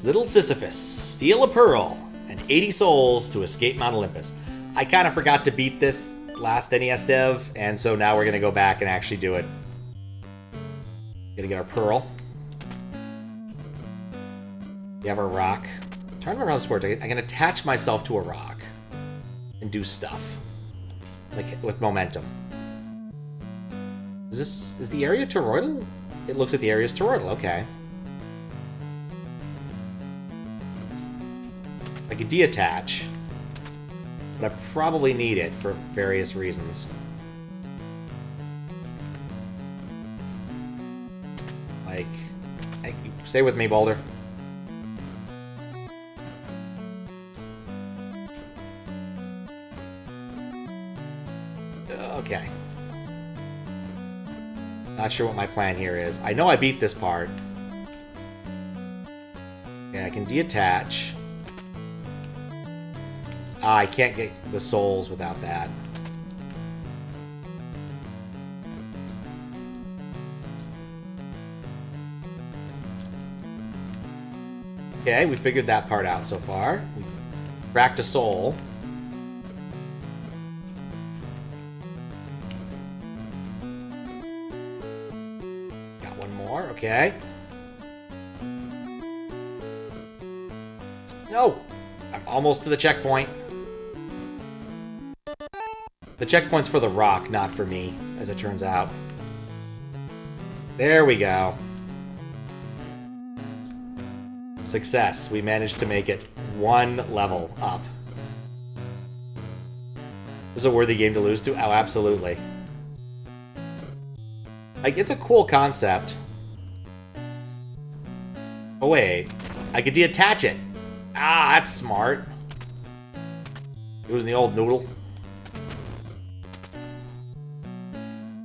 Little Sisyphus, steal a pearl, and 80 souls to escape Mount Olympus. I kind of forgot to beat this last NESDev, and so now we're going to go back and actually do it. Gonna get our pearl. We have our rock. Turn around the sport. I can attach myself to a rock and do stuff. Like, with momentum. Is the area toroidal? It looks like the area is toroidal, okay. I could deattach, but I probably need it for various reasons. Like, stay with me, Boulder. Okay. Not sure what my plan here is. I know I beat this part. Okay, I can deattach. I can't get the souls without that. Okay, we figured that part out so far. We cracked a soul. Got one more, okay. No! I'm almost to the checkpoint. The checkpoint's for the rock, not for me, as it turns out. There we go. Success. We managed to make it one level up. This is a worthy game to lose to? Oh, absolutely. Like, it's a cool concept. Oh, wait. I could deattach it. Ah, that's smart. It was in the old noodle.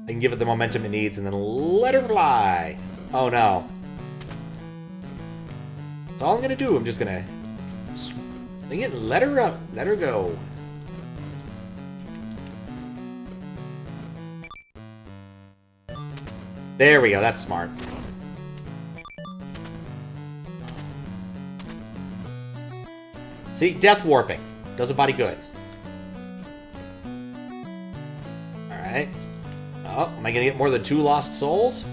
I can give it the momentum it needs and then let her fly. Oh, no. That's all I'm gonna do. I'm just gonna swing it and let her up. Let her go. There we go. That's smart. See, death warping does a body good. Alright. Oh, am I gonna get more than 2 lost souls?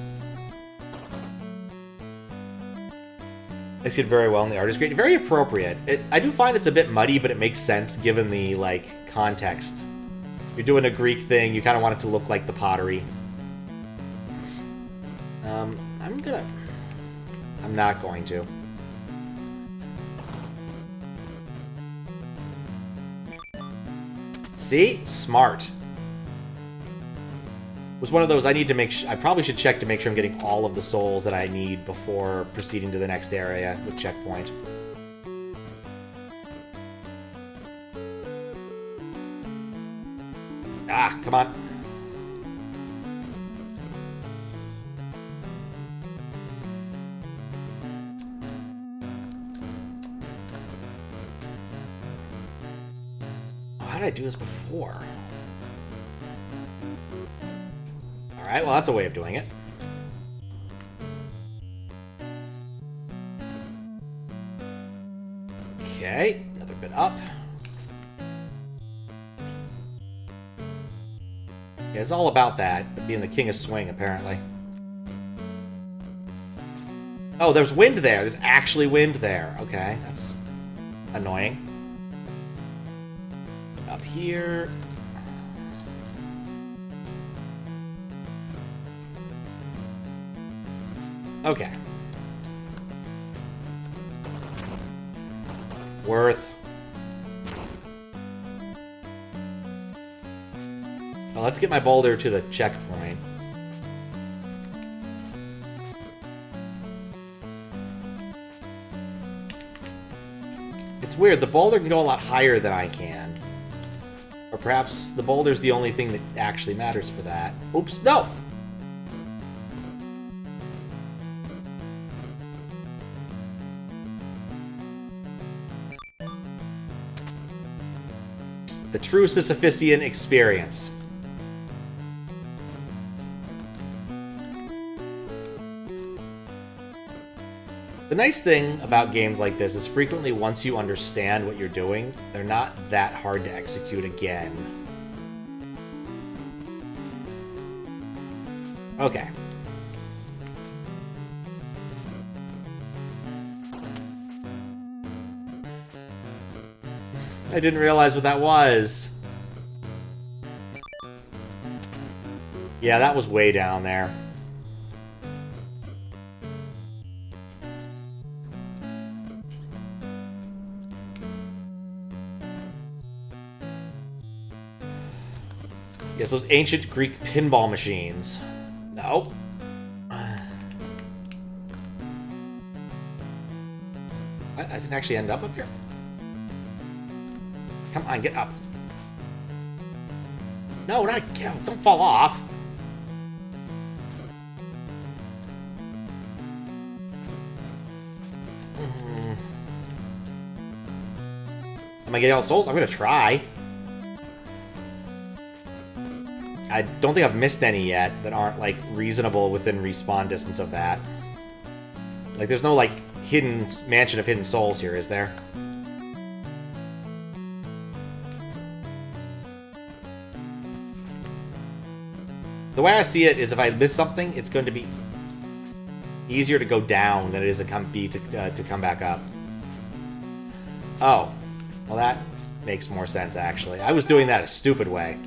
I see it very well, and the art is great. Very appropriate. I do find it's a bit muddy, but it makes sense given the, like, context. You're doing a Greek thing, you kind of want it to look like the pottery. I'm not going to. See? Smart. It was one of those I need to make I probably should check to make sure I'm getting all of the souls that I need before proceeding to the next area with checkpoint. Ah, come on. How did I do this before? Alright, well, that's a way of doing it. Okay, another bit up. Yeah, it's all about that, being the king of swing, apparently. Oh, there's wind there. There's actually wind there. Okay, that's annoying. Up here. Okay. Worth. Well, let's get my boulder to the checkpoint. It's weird, the boulder can go a lot higher than I can. Or perhaps the boulder's the only thing that actually matters for that. Oops, no! The true Sisyphusian experience. The nice thing about games like this is frequently once you understand what you're doing, they're not that hard to execute again. Okay. I didn't realize what that was. Yeah, that was way down there. Yes, those ancient Greek pinball machines. No. I didn't actually end up here. Come on, get up. No, not again. Don't fall off. Am I getting all the souls? I'm gonna try. I don't think I've missed any yet that aren't, like, reasonable within respawn distance of that. Like, there's no, like, hidden mansion of hidden souls here, is there? The way I see it is if I miss something, it's going to be easier to go down than it is to come back up. Oh. Well, that makes more sense, actually. I was doing that a stupid way.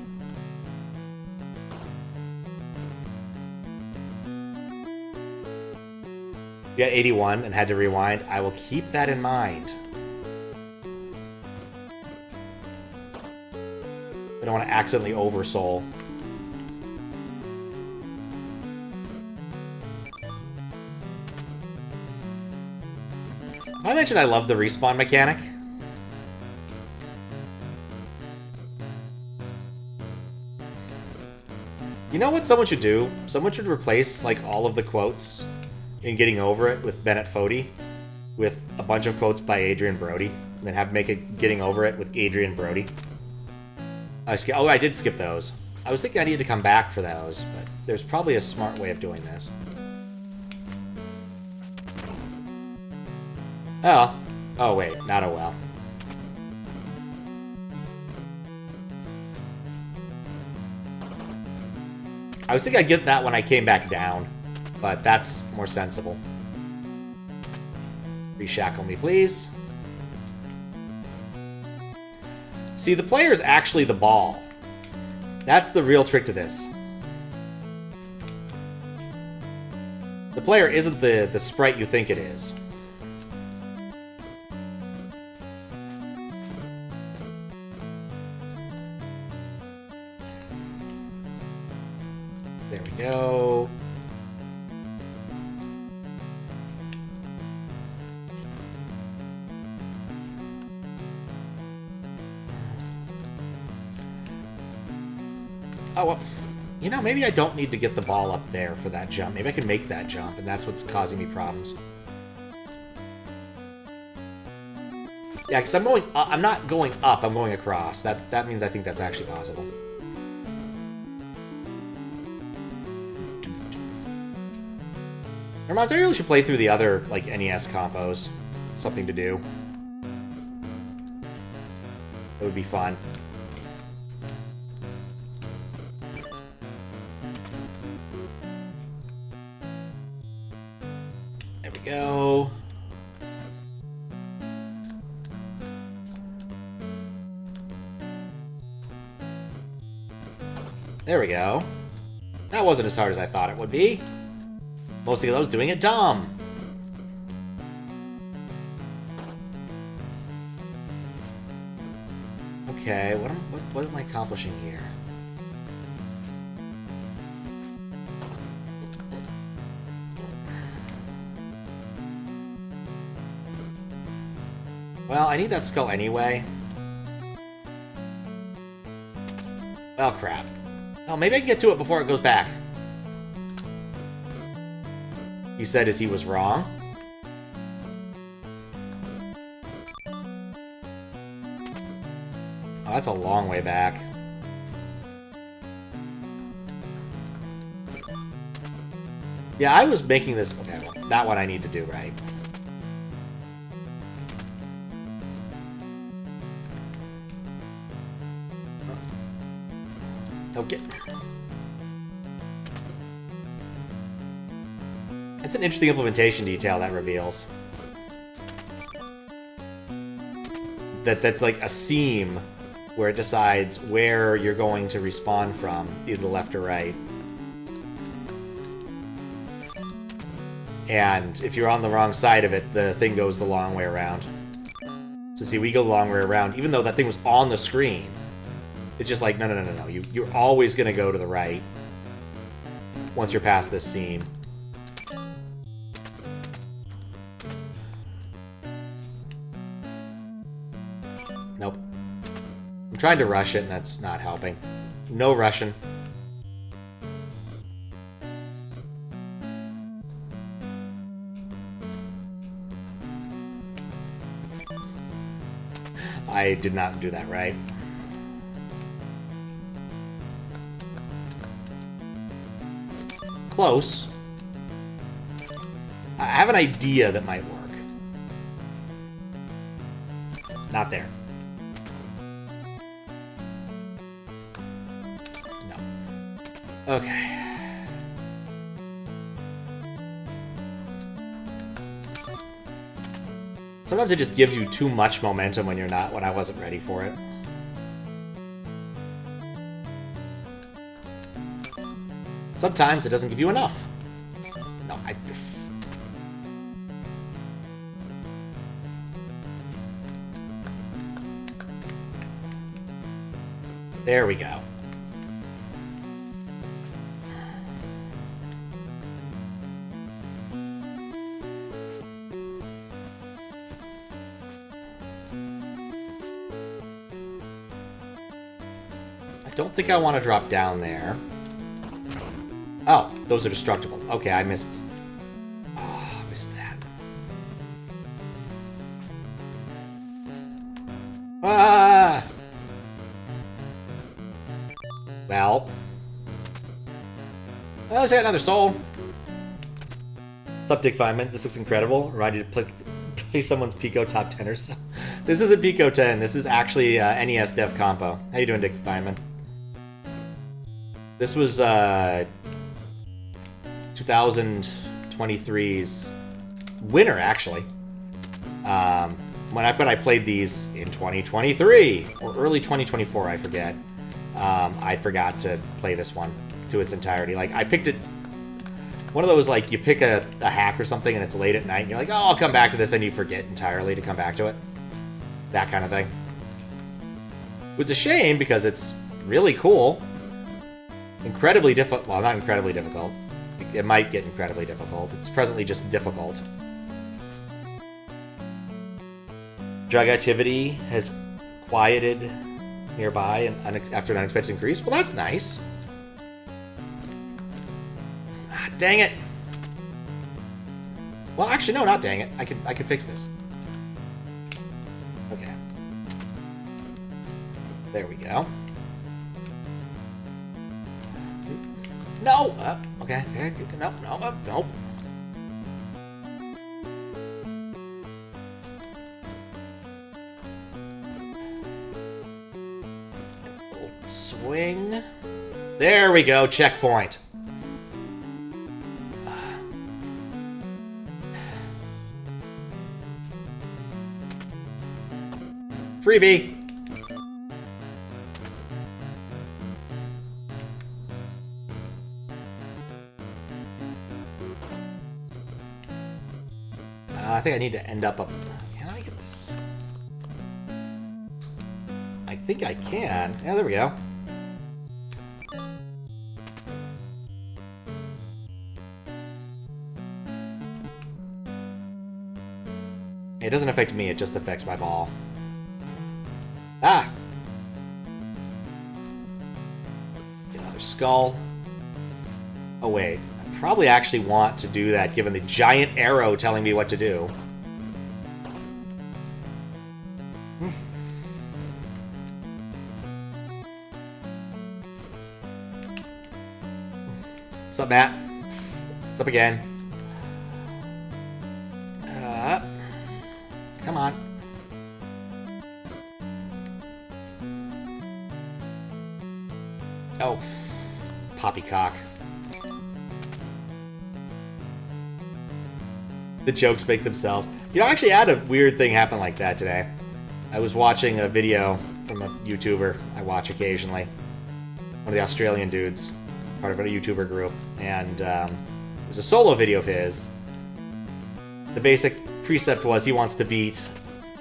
You got 81 and had to rewind. I will keep that in mind. I don't want to accidentally oversoul. I mentioned I love the respawn mechanic. You know what someone should do? Someone should replace, like, all of the quotes in Getting Over It with Bennett Foddy with a bunch of quotes by Adrian Brody, and then make it Getting Over It with Adrian Brody. Oh, I did skip those. I was thinking I needed to come back for those, but there's probably a smart way of doing this. Oh. Oh, wait. Not oh well. I was thinking I'd get that when I came back down, but that's more sensible. Reshackle me, please. See, the player is actually the ball. That's the real trick to this. The player isn't the sprite you think it is. There we go. Oh, well, you know, maybe I don't need to get the ball up there for that jump. Maybe I can make that jump, and that's what's causing me problems. Yeah, because I'm not going up, I'm going across. That means I think that's actually possible. Reminds me, I really should play through the other, like, NES compos. Something to do. It would be fun. There we go. There we go. That wasn't as hard as I thought it would be. Mostly because I was doing it dumb. Okay, what am I accomplishing here? Well, I need that skull anyway. Well, crap. Oh, maybe I can get to it before it goes back. He said as he was wrong. Oh, that's a long way back. Yeah, I was making this... Okay, well, that one I need to do right. Okay. It's an interesting implementation detail that reveals. That's like a seam where it decides where you're going to respawn from, either left or right. And if you're on the wrong side of it, the thing goes the long way around. So see, we go the long way around, even though that thing was on the screen. It's just like, no. You're always going to go to the right once you're past this seam. Nope. I'm trying to rush it, and that's not helping. No rushing. I did not do that right. Close. I have an idea that might work. Not there. No. Okay. Sometimes it just gives you too much momentum when you're not, when I wasn't ready for it. Sometimes it doesn't give you enough. No, There we go. I don't think I want to drop down there. Oh, those are destructible. Okay, I missed... Oh, I missed that. Ah! Well. Oh, let's get another soul. What's up, Dick Feynman? This looks incredible. Remind you to play someone's Pico top 10 or so. This isn't Pico 10. This is actually NESDev Compo. How you doing, Dick Feynman? This was 2023's winner, actually. When I played these in 2023 or early 2024, I forget. I forgot to play this one to its entirety. Like, I picked it. One of those, like, you pick a hack or something and it's late at night and you're like, oh, I'll come back to this, and you forget entirely to come back to it. That kind of thing. It's a shame because it's really cool. Incredibly difficult. Well, not incredibly difficult. It might get incredibly difficult. It's presently just difficult. Drug activity has quieted nearby and after an unexpected increase. Well, that's nice. Ah, dang it. Well, actually, no, not dang it. I can fix this. Okay. There we go. No! Okay. No. Swing. There we go. Checkpoint. Freebie. I think I need to end up. Can I get this? I think I can. Yeah, there we go. It doesn't affect me, it just affects my ball. Ah! Get another skull. Oh, wait. I probably actually want to do that, given the giant arrow telling me what to do. What's up, Matt? What's up again? Come on. Oh, poppycock. The jokes make themselves. You know, I actually had a weird thing happen like that today. I was watching a video from a YouTuber I watch occasionally. One of the Australian dudes, part of a YouTuber group. And it was a solo video of his. The basic precept was he wants to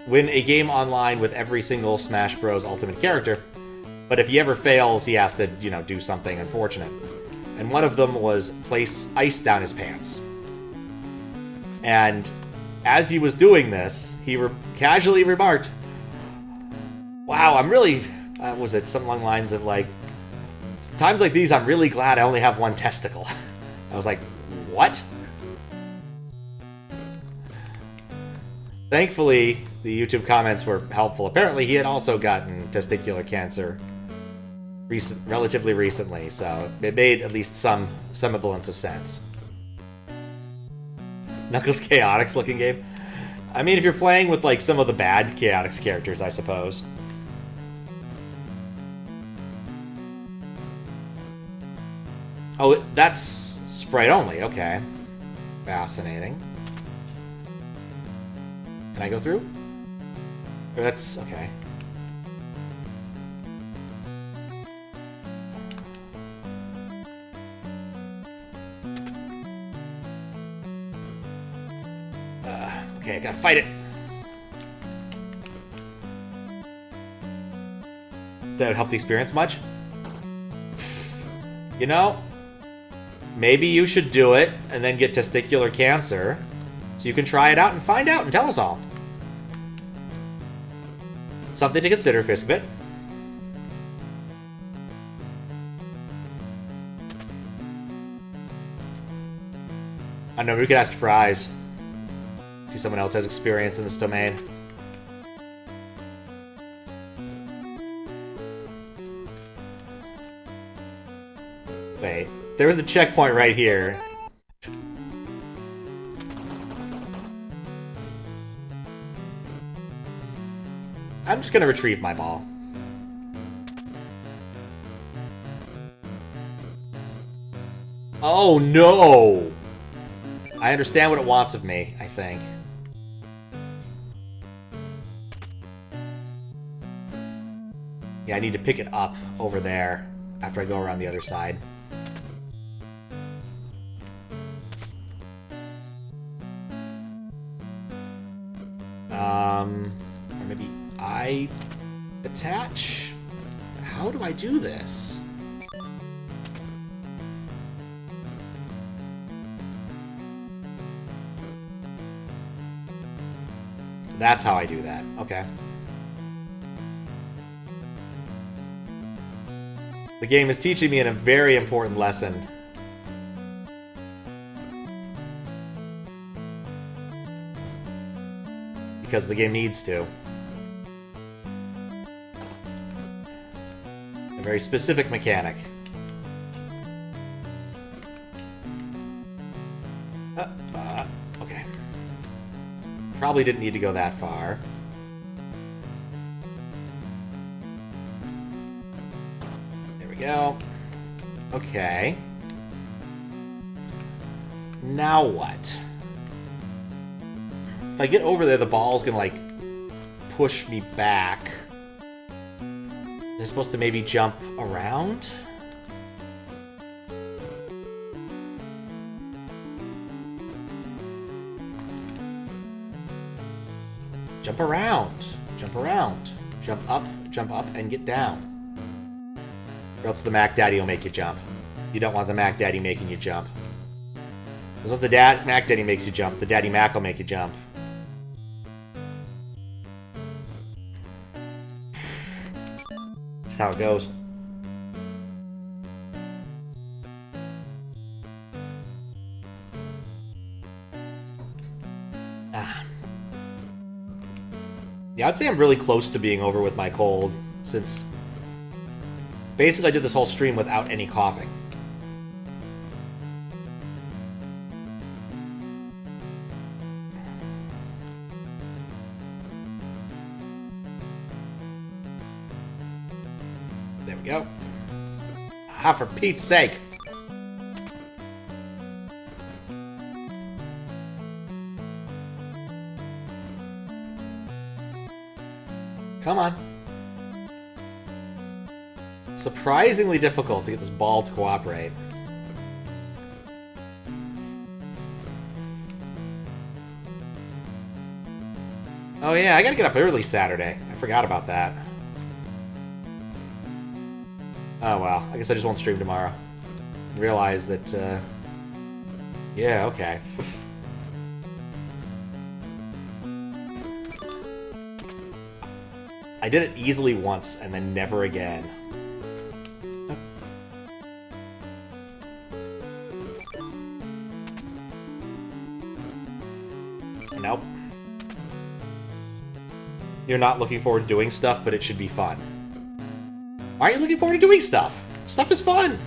win a game online with every single Smash Bros. Ultimate character. But if he ever fails, he has to, you know, do something unfortunate. And one of them was place ice down his pants. And as he was doing this, he casually remarked, "Wow, I'm really," was it something along the lines of like, "Times like these, I'm really glad I only have one testicle." I was like, what? Thankfully, the YouTube comments were helpful. Apparently, he had also gotten testicular cancer relatively recently, so it made at least some semblance of sense. Knuckles Chaotix looking game. I mean, if you're playing with like some of the bad Chaotix characters, I suppose. Oh, that's sprite only. Okay. Fascinating. Can I go through? Or that's okay. Okay, I gotta fight it. That would help the experience much? You know, maybe you should do it and then get testicular cancer so you can try it out and find out and tell us all. Something to consider, Fiskbit. I know, we could ask Fries. See someone else has experience in this domain. Wait, there was a checkpoint right here. I'm just gonna retrieve my ball. Oh no! I understand what it wants of me, I think. Yeah, I need to pick it up over there after I go around the other side. Or maybe I attach? How do I do this? That's how I do that. Okay. The game is teaching me a very important lesson. Because the game needs to. A very specific mechanic. Okay. Probably didn't need to go that far. There we go. Okay. Now what? If I get over there, the ball's gonna, like, push me back. Am I supposed to maybe jump around? Jump around. Jump around. Jump up, and get down. Or else the Mac Daddy will make you jump. You don't want the Mac Daddy making you jump. Because once the Mac Daddy makes you jump, the Daddy Mac will make you jump. That's how it goes. Yeah, I'd say I'm really close to being over with my cold, since basically I did this whole stream without any coughing. There we go. Ah, for Pete's sake. Come on. Surprisingly difficult to get this ball to cooperate. Oh yeah, I gotta get up early Saturday. I forgot about that. Oh well, I guess I just won't stream tomorrow. Realize that, yeah, okay. I did it easily once, and then never again. Nope. You're not looking forward to doing stuff, but it should be fun. Why are you looking forward to doing stuff? Stuff is fun!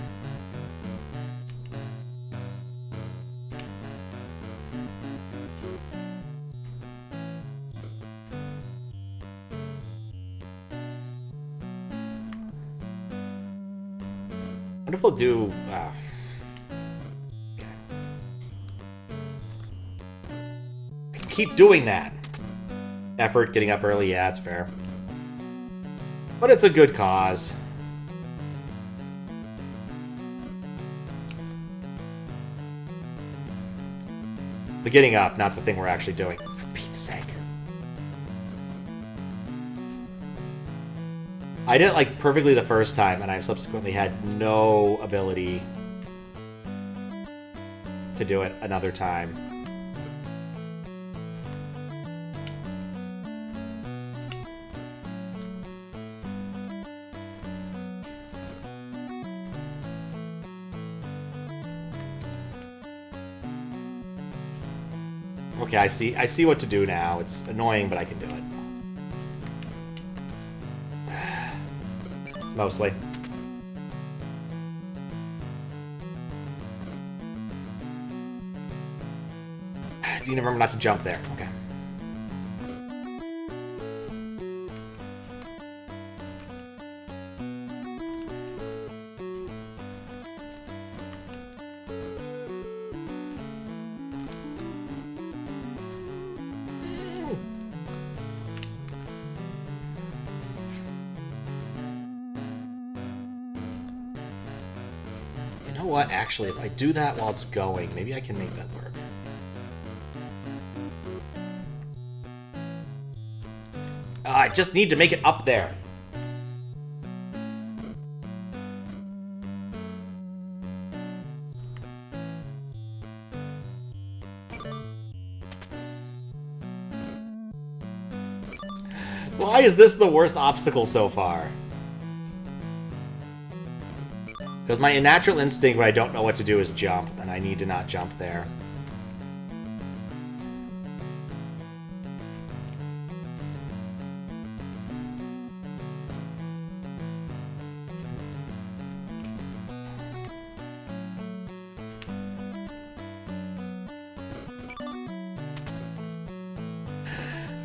I wonder if they'll do... okay. Keep doing that. Effort, getting up early, yeah, it's fair. But it's a good cause. The getting up, not the thing we're actually doing. For Pete's sake. I did it like perfectly the first time, and I've subsequently had no ability to do it another time. Okay, I see what to do now. It's annoying, but I can do it. Mostly. Do you remember not to jump there? Okay. What? Actually, if I do that while it's going, maybe I can make that work. I just need to make it up there. Why is this the worst obstacle so far? Because my natural instinct when I don't know what to do is jump, and I need to not jump there.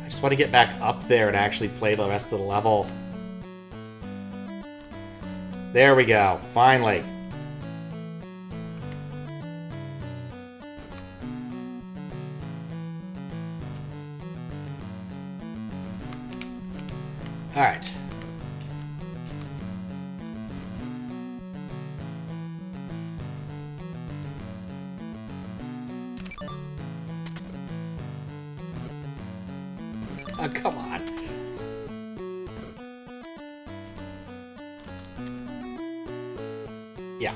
I just want to get back up there and actually play the rest of the level. There we go. Finally. All right. Oh, come on. Yeah.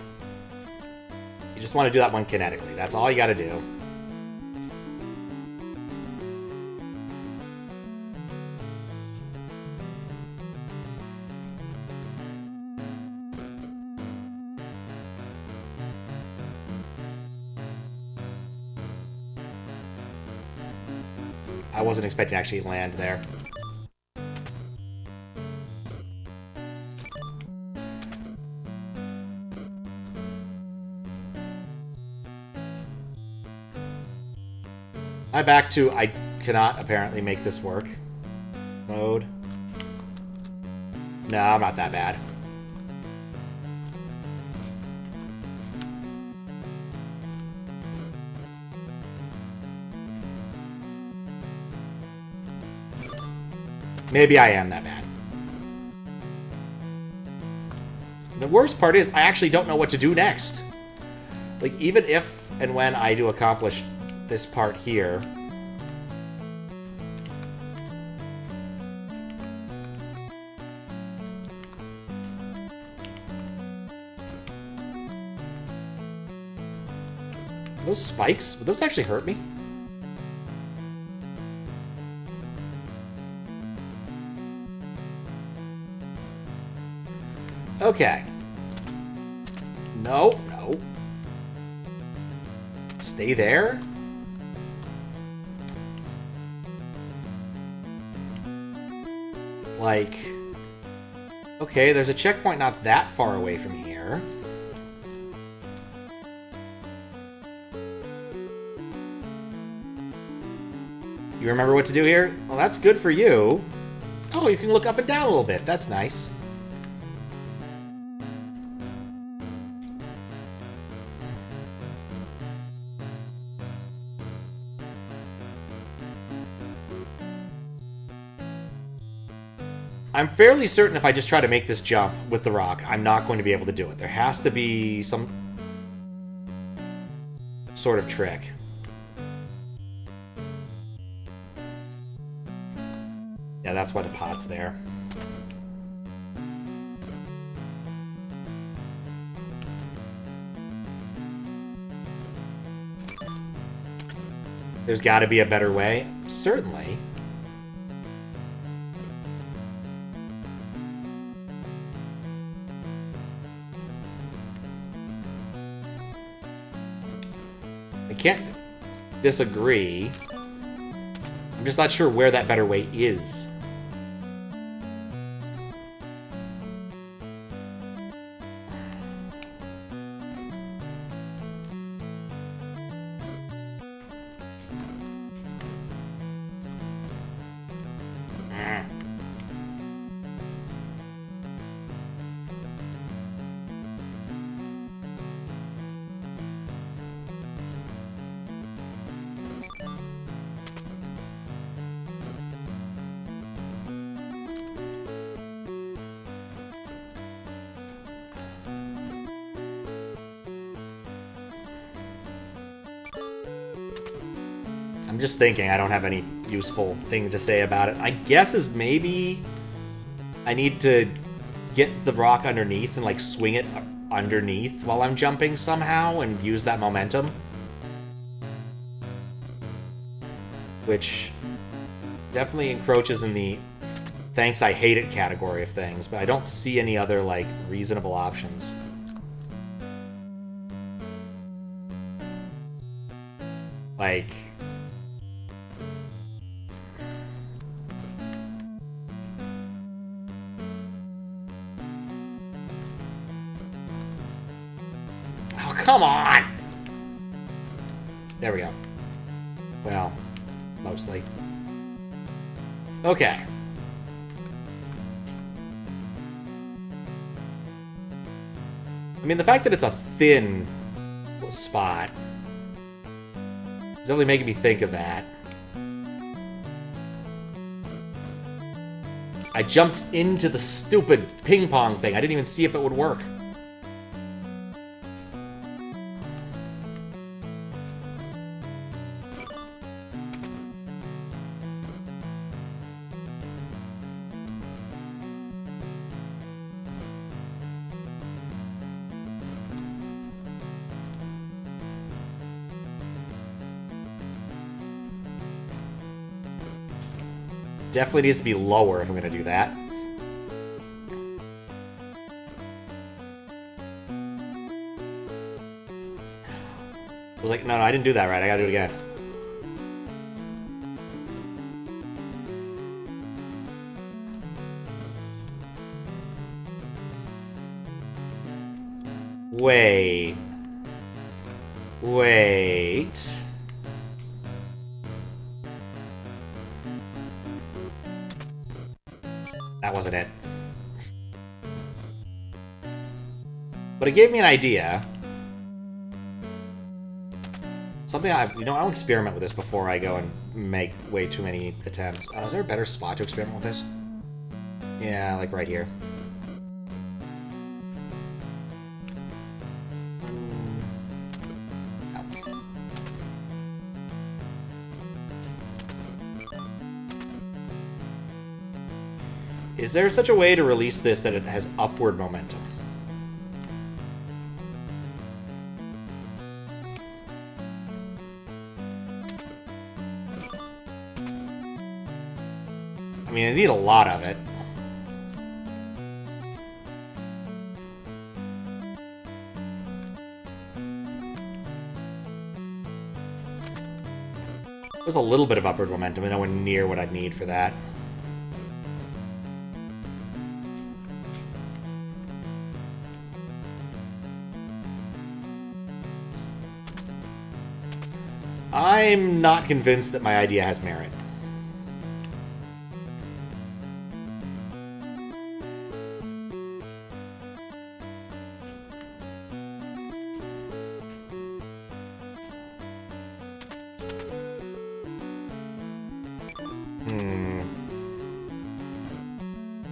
You just want to do that one kinetically. That's all you got to do. I wasn't expecting to actually land there. I'm back to I cannot apparently make this work mode. No, I'm not that bad. Maybe I am that bad. The worst part is I actually don't know what to do next. Like, even if and when I do accomplish this part here... Those spikes? Would those actually hurt me? Okay. No, no. Stay there. Like... Okay, there's a checkpoint not that far away from here. You remember what to do here? Well, that's good for you. Oh, you can look up and down a little bit. That's nice. I'm fairly certain if I just try to make this jump with the rock, I'm not going to be able to do it. There has to be some sort of trick. Yeah, that's why the pot's there. There's got to be a better way. Certainly. I can't disagree. I'm just not sure where that better way is. I'm just thinking I don't have any useful thing to say about it. I guess is maybe I need to get the rock underneath and like swing it underneath while I'm jumping somehow and use that momentum. Which definitely encroaches in the thanks I hate it category of things, but I don't see any other like reasonable options. Like... Oh, come on! There we go. Well, mostly. Okay. I mean, the fact that it's a thin spot is definitely making me think of that. I jumped into the stupid ping pong thing. I didn't even see if it would work. Definitely needs to be lower if I'm going to do that. I was like, no, I didn't do that right. I gotta do it again. Wait. Wait. That wasn't it. But it gave me an idea. Something I'll experiment with this before I go and make way too many attempts. Is there a better spot to experiment with this? Yeah, like right here. Is there such a way to release this that it has upward momentum? I mean, I need a lot of it. There's a little bit of upward momentum, and nowhere near what I'd need for that. I'm not convinced that my idea has merit.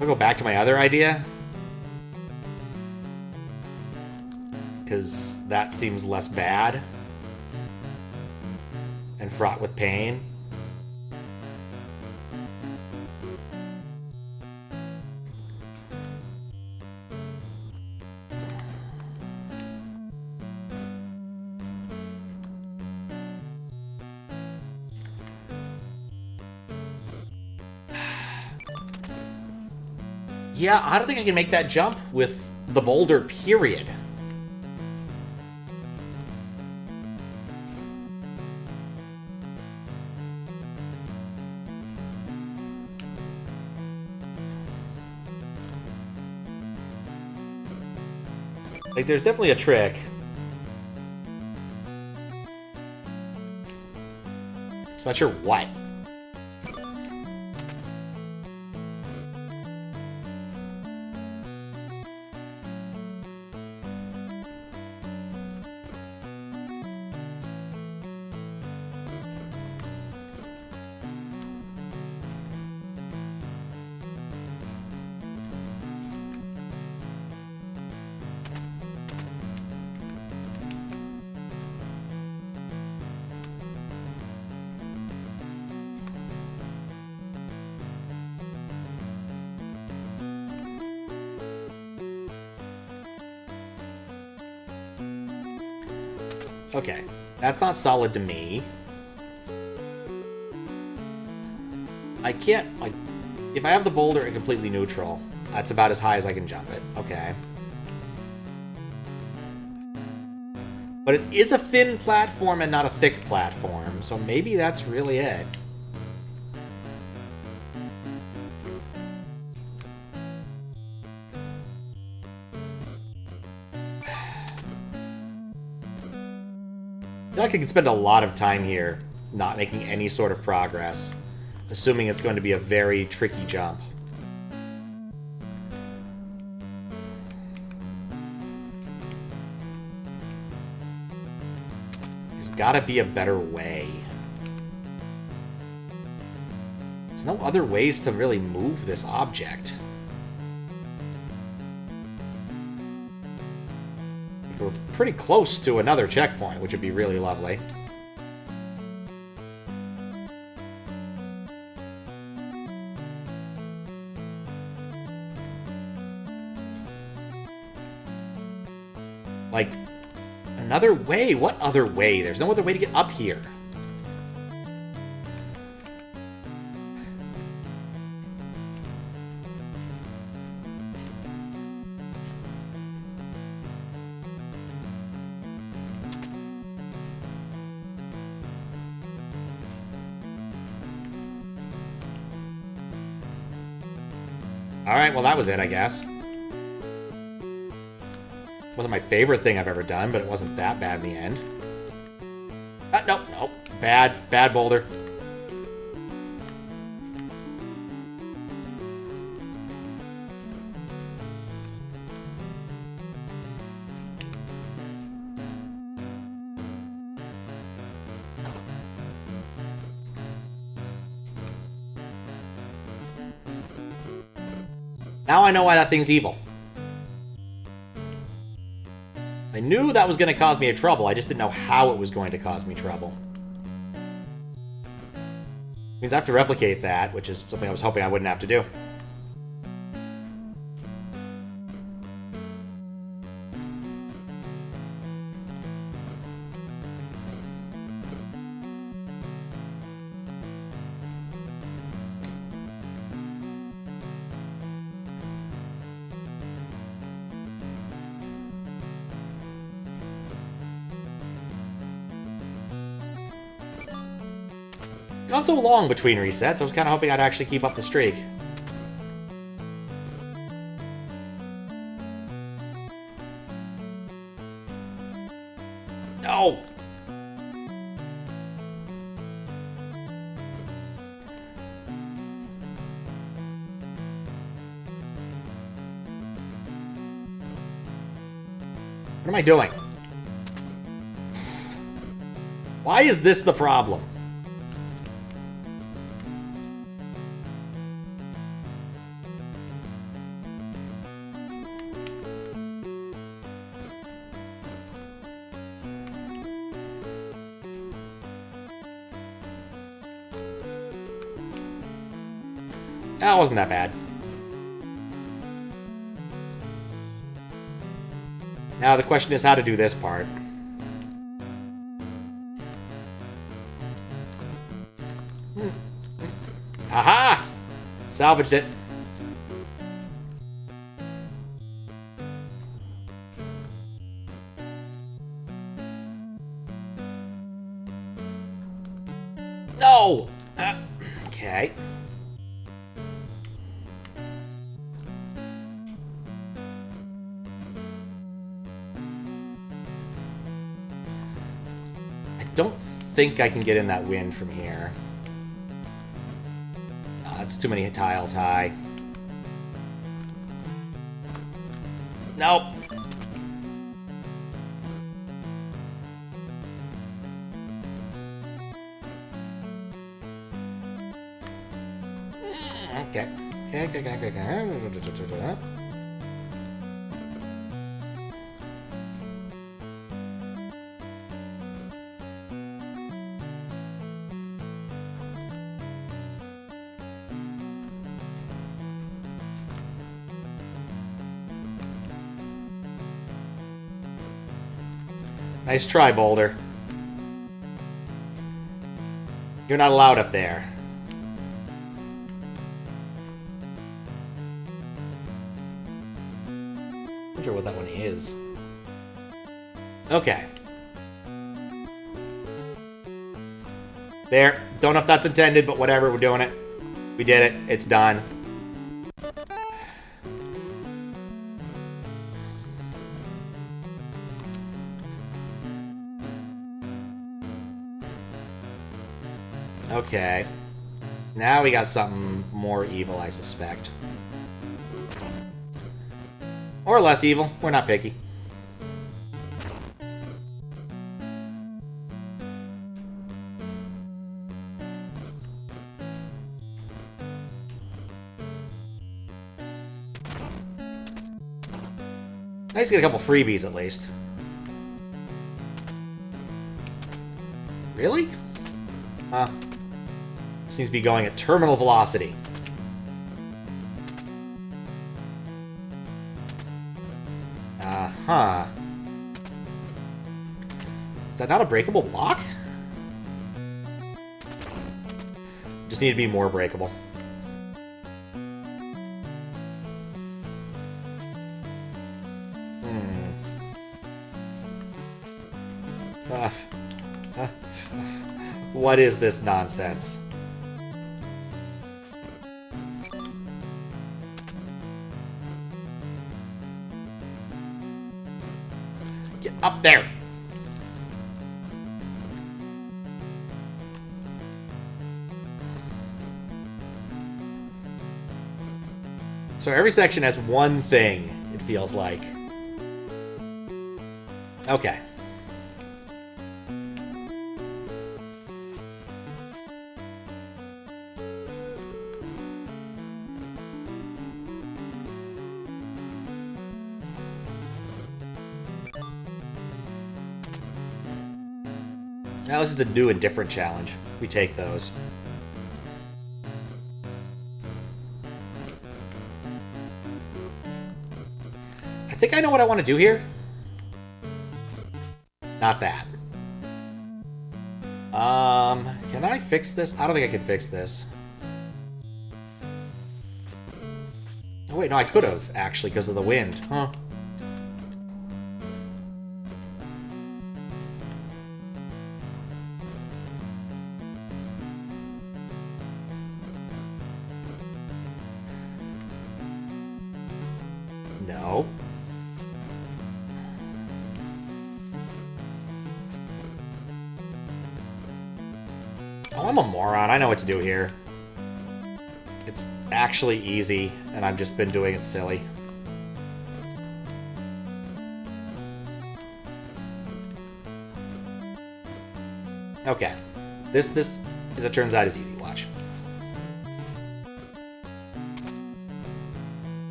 I'll go back to my other idea. Because that seems less bad. And fraught with pain. Yeah, I don't think I can make that jump with the boulder, period. Like, there's definitely a trick. Just not sure what. Okay, that's not solid to me. I can't, like, if I have the boulder at completely neutral, that's about as high as I can jump it. Okay. But it is a thin platform and not a thick platform, so maybe that's really it. I feel like I can spend a lot of time here not making any sort of progress, assuming it's going to be a very tricky jump. There's gotta be a better way. There's no other ways to really move this object. We're pretty close to another checkpoint, which would be really lovely. Like, another way? What other way? There's no other way to get up here. Alright, well that was it, I guess. Wasn't my favorite thing I've ever done, but it wasn't that bad in the end. Nope. Bad boulder. Now I know why that thing's evil. I knew that was going to cause me trouble, I just didn't know how it was going to cause me trouble. Means I have to replicate that, which is something I was hoping I wouldn't have to do. Gone so long between resets, I was kind of hoping I'd actually keep up the streak. No! What am I doing? Why is this the problem? That wasn't that bad. Now the question is how to do this part. Aha! Salvaged it. No! Okay. Don't think I can get in that wind from here. Oh, that's too many tiles high. Nope. Okay. Okay. Nice try, Boulder. You're not allowed up there. I'm not sure what that one is. Okay. There. Don't know if that's intended, but whatever. We're doing it. We did it. It's done. Okay. Now we got something more evil, I suspect. Or less evil. We're not picky. Nice to get a couple freebies, at least. Really? Huh. Seems to be going at terminal velocity. Uh-huh. Is that not a breakable block? Just need to be more breakable. What is this nonsense? Get up there! So every section has one thing, it feels like. Okay. Well, this is a new and different challenge. We take those. I think I know what I want to do here. Not that. Can I fix this? I don't think I can fix this. Oh, wait, no, I could have, actually, because of the wind. Huh. No. Oh, I'm a moron. I know what to do here. It's actually easy, and I've just been doing it silly. Okay. This, as it turns out, is easy. Watch.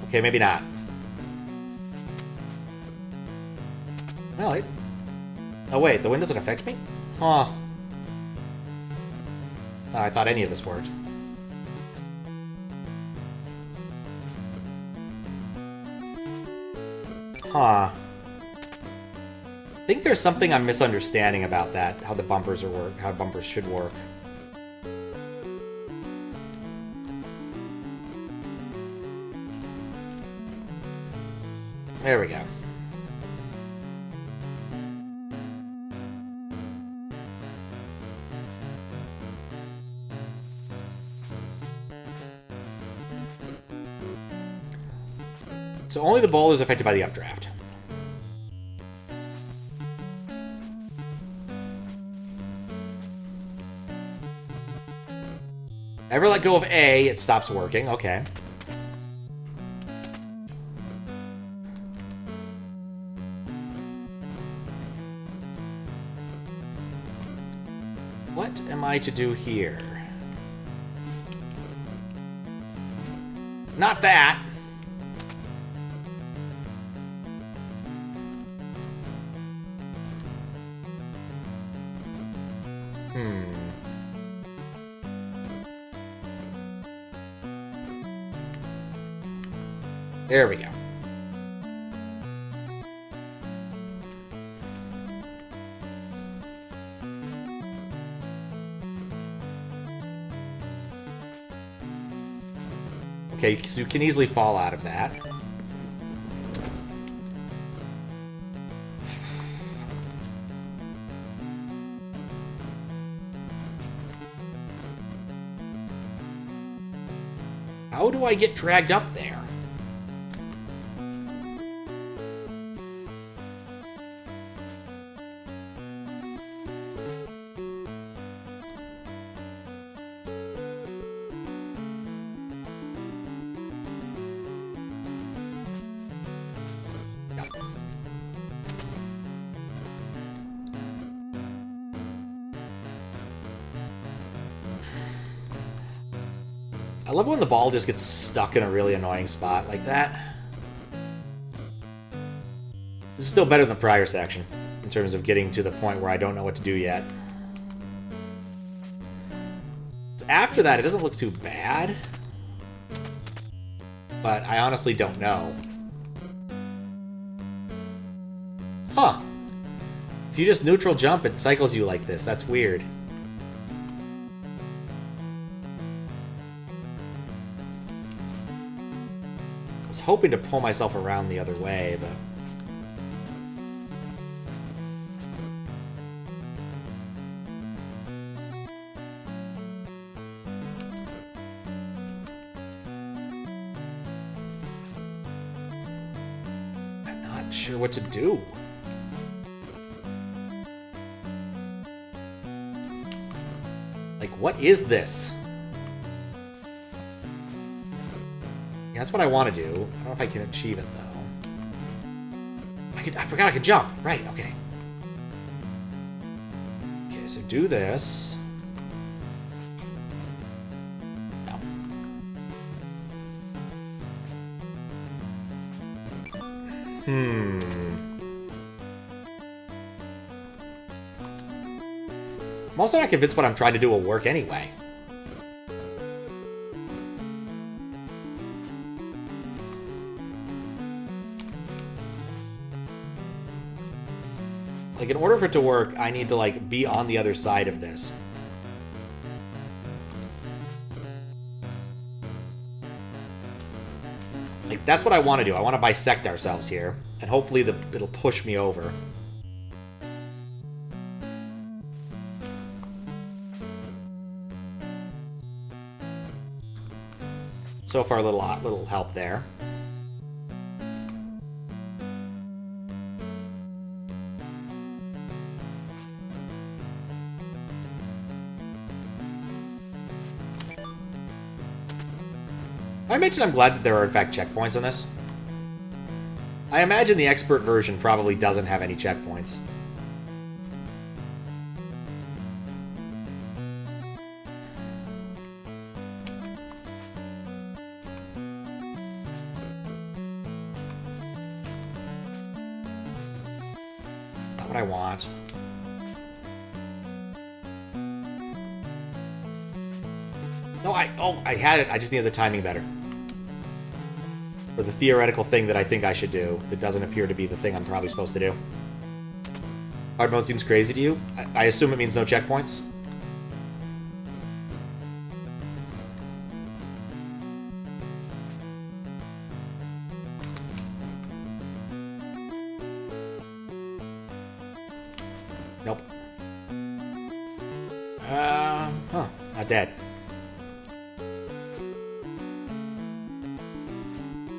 Okay, maybe not. Well, oh wait, the wind doesn't affect me? Huh. Oh, I thought any of this worked. Huh. I think there's something I'm misunderstanding about that, how the bumpers are how bumpers should work. There we go. So only the bowler is affected by the updraft. Ever let go of A, it stops working. Okay. What am I to do here? Not that! There we go. Okay, so you can easily fall out of that. How do I get dragged up there? I love when the ball just gets stuck in a really annoying spot like that. This is still better than the prior section, in terms of getting to the point where I don't know what to do yet. After that, it doesn't look too bad. But I honestly don't know. Huh. If you just neutral jump, it cycles you like this. That's weird. I was hoping to pull myself around the other way, but... I'm not sure what to do. Like, what is this? Yeah, that's what I want to do. I don't know if I can achieve it, though. I forgot I could jump. Right, okay. Okay, so do this. No. I'm also not convinced what I'm trying to do will work anyway. Like, in order for it to work, I need to, like, be on the other side of this. Like, that's what I want to do. I want to bisect ourselves here. And hopefully it'll push me over. So far, a little help there. I mentioned I'm glad that there are, in fact, checkpoints on this. I imagine the expert version probably doesn't have any checkpoints. It's not what I want. No, I had it. I just needed the timing better. Or the theoretical thing that I think I should do that doesn't appear to be the thing I'm probably supposed to do. Hard mode seems crazy to you? I assume it means no checkpoints? Nope. Not dead.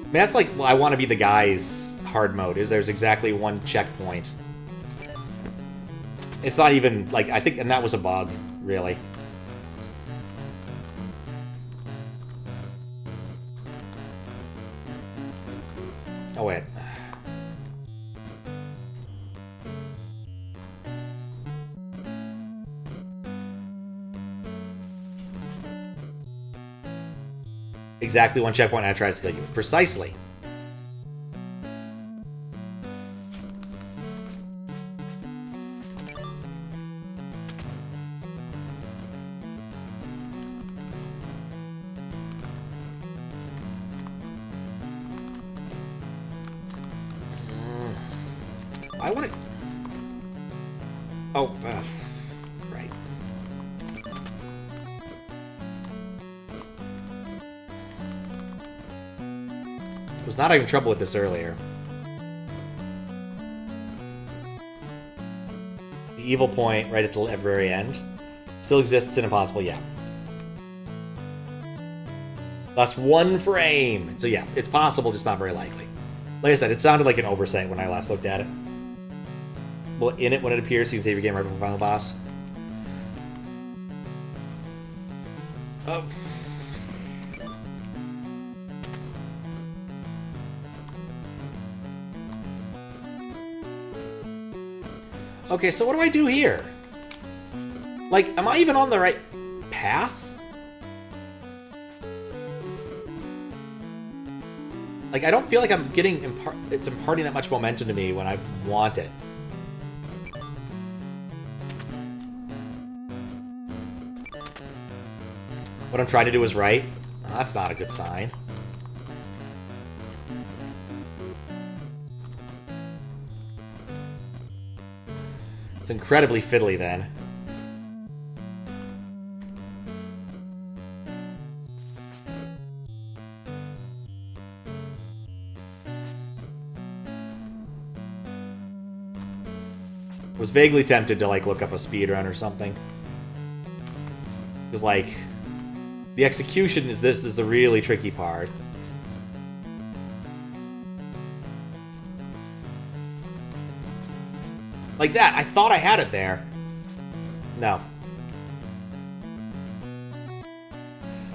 I mean, that's like, well, I want to be the guy's hard mode, is there's exactly one checkpoint. It's not even, like, I think, and that was a bug, really. Oh, wait. Exactly one checkpoint and it tries to kill you. Precisely. I want to... Oh, right. Was not having trouble with this earlier. The evil point right at the very end still exists in Impossible, yeah. That's one frame. So yeah, it's possible, just not very likely. Like I said, it sounded like an oversight when I last looked at it. Well, in it when it appears, you save your game right before the final boss. Oh. Okay, so what do I do here? Like, am I even on the right path? Like, I don't feel like I'm getting it's imparting that much momentum to me when I want it. What I'm trying to do is right? Well, that's not a good sign. It's incredibly fiddly then. I was vaguely tempted to, like, look up a speedrun or something. Because, like, the execution is a really tricky part. Like that, I thought I had it there. No.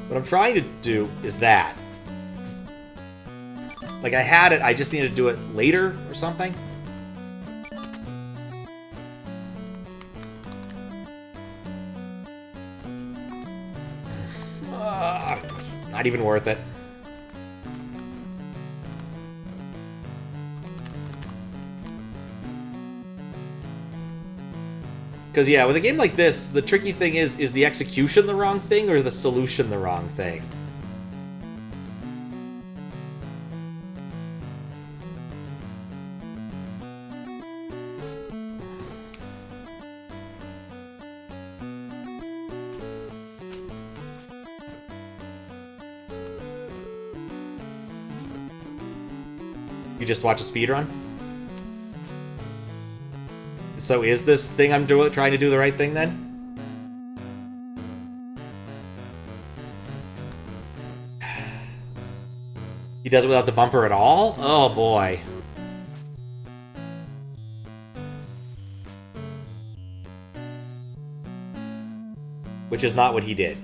What I'm trying to do is that. Like, I had it, I just need to do it later or something. Not even worth it. Because, yeah, with a game like this, the tricky thing is the execution the wrong thing or the solution the wrong thing? You just watch a speedrun? So is this thing I'm trying to do the right thing then? He does it without the bumper at all? Oh boy. Which is not what he did.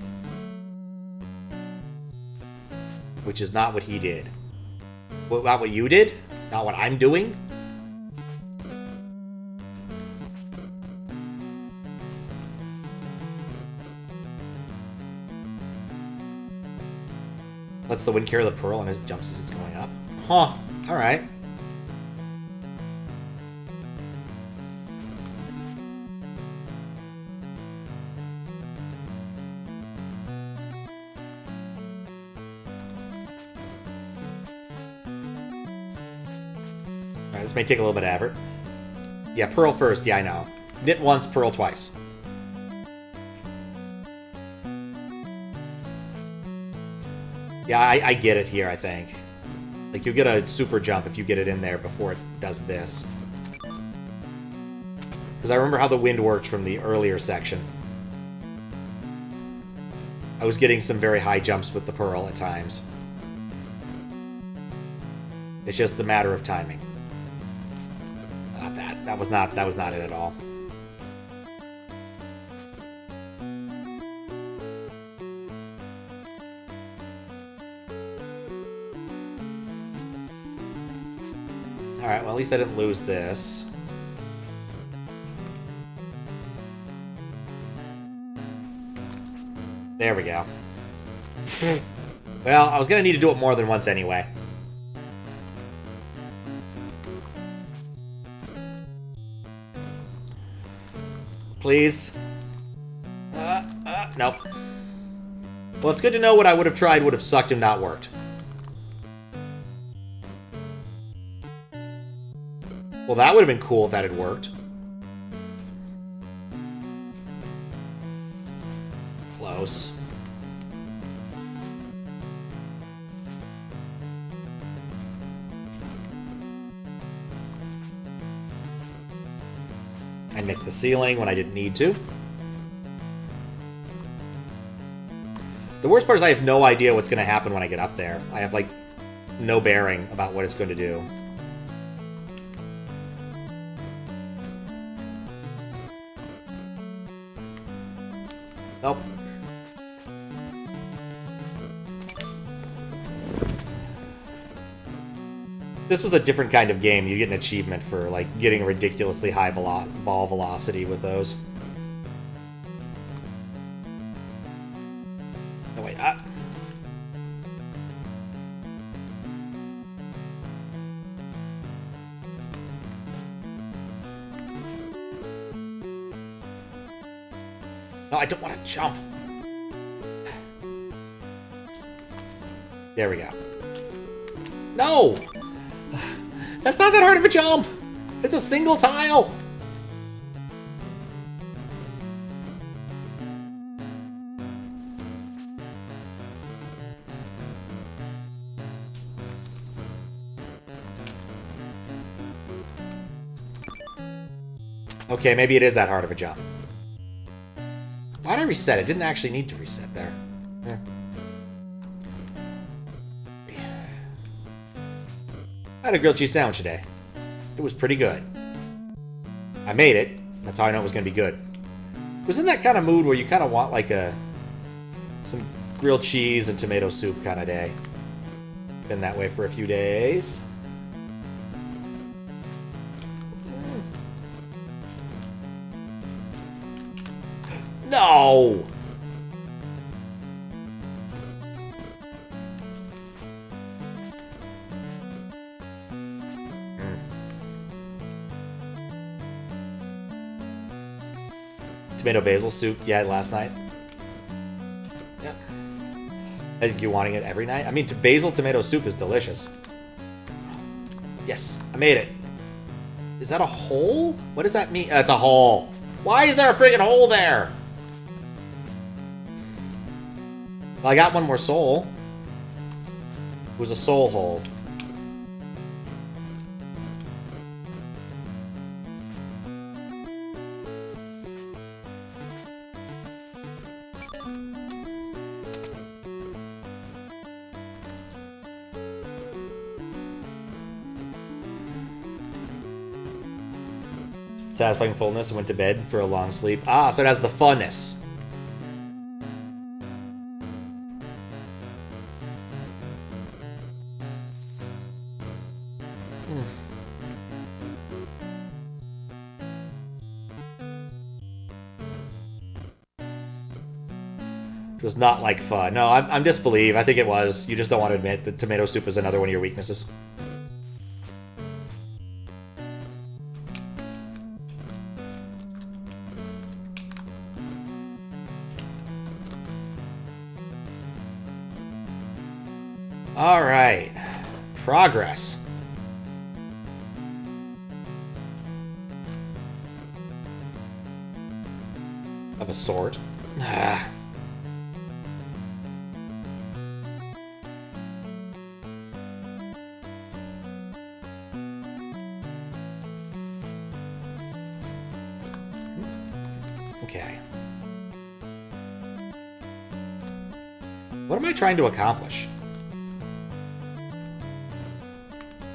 Which is not what he did. Not what you did? Not what I'm doing? Lets the wind carry the pearl and it jumps as it's going up. Huh. Alright. Alright, this may take a little bit of effort. Yeah, pearl first. Yeah, I know. Knit once, pearl twice. Yeah, I get it here, I think. Like, you get a super jump if you get it in there before it does this. Because I remember how the wind worked from the earlier section. I was getting some very high jumps with the pearl at times. It's just a matter of timing. Not that. That was not it at all. Alright, well, at least I didn't lose this. There we go. Well, I was gonna need to do it more than once anyway. Please? Nope. Well, it's good to know what I would have tried would have sucked and not worked. Well, that would have been cool if that had worked. Close. I nicked the ceiling when I didn't need to. The worst part is I have no idea what's going to happen when I get up there. I have, like, no bearing about what it's going to do. Nope. This was a different kind of game. You get an achievement for, like, getting a ridiculously high ball velocity with those. Oh, wait. No, I don't want to jump. There we go. No! That's not that hard of a jump! It's a single tile! Okay, maybe it is that hard of a jump. Why'd I reset? It didn't actually need to reset there. Yeah. I had a grilled cheese sandwich today. It was pretty good. I made it. That's how I know it was going to be good. It was in that kind of mood where you kind of want like some grilled cheese and tomato soup kind of day. Been that way for a few days. No! tomato basil soup you had last night? Yeah. I think you're wanting it every night. I mean, basil tomato soup is delicious. Yes, I made it. Is that a hole? What does that mean? It's a hole. Why is there a friggin' hole there? Well, I got one more soul. It was a soul hole. Satisfying fullness and went to bed for a long sleep. Ah, so it has the funness. It was not like fun. No, I'm disbelief. I think it was. You just don't want to admit that tomato soup is another one of your weaknesses. All right. Progress. Of a sort. Ah. Okay. What am I trying to accomplish?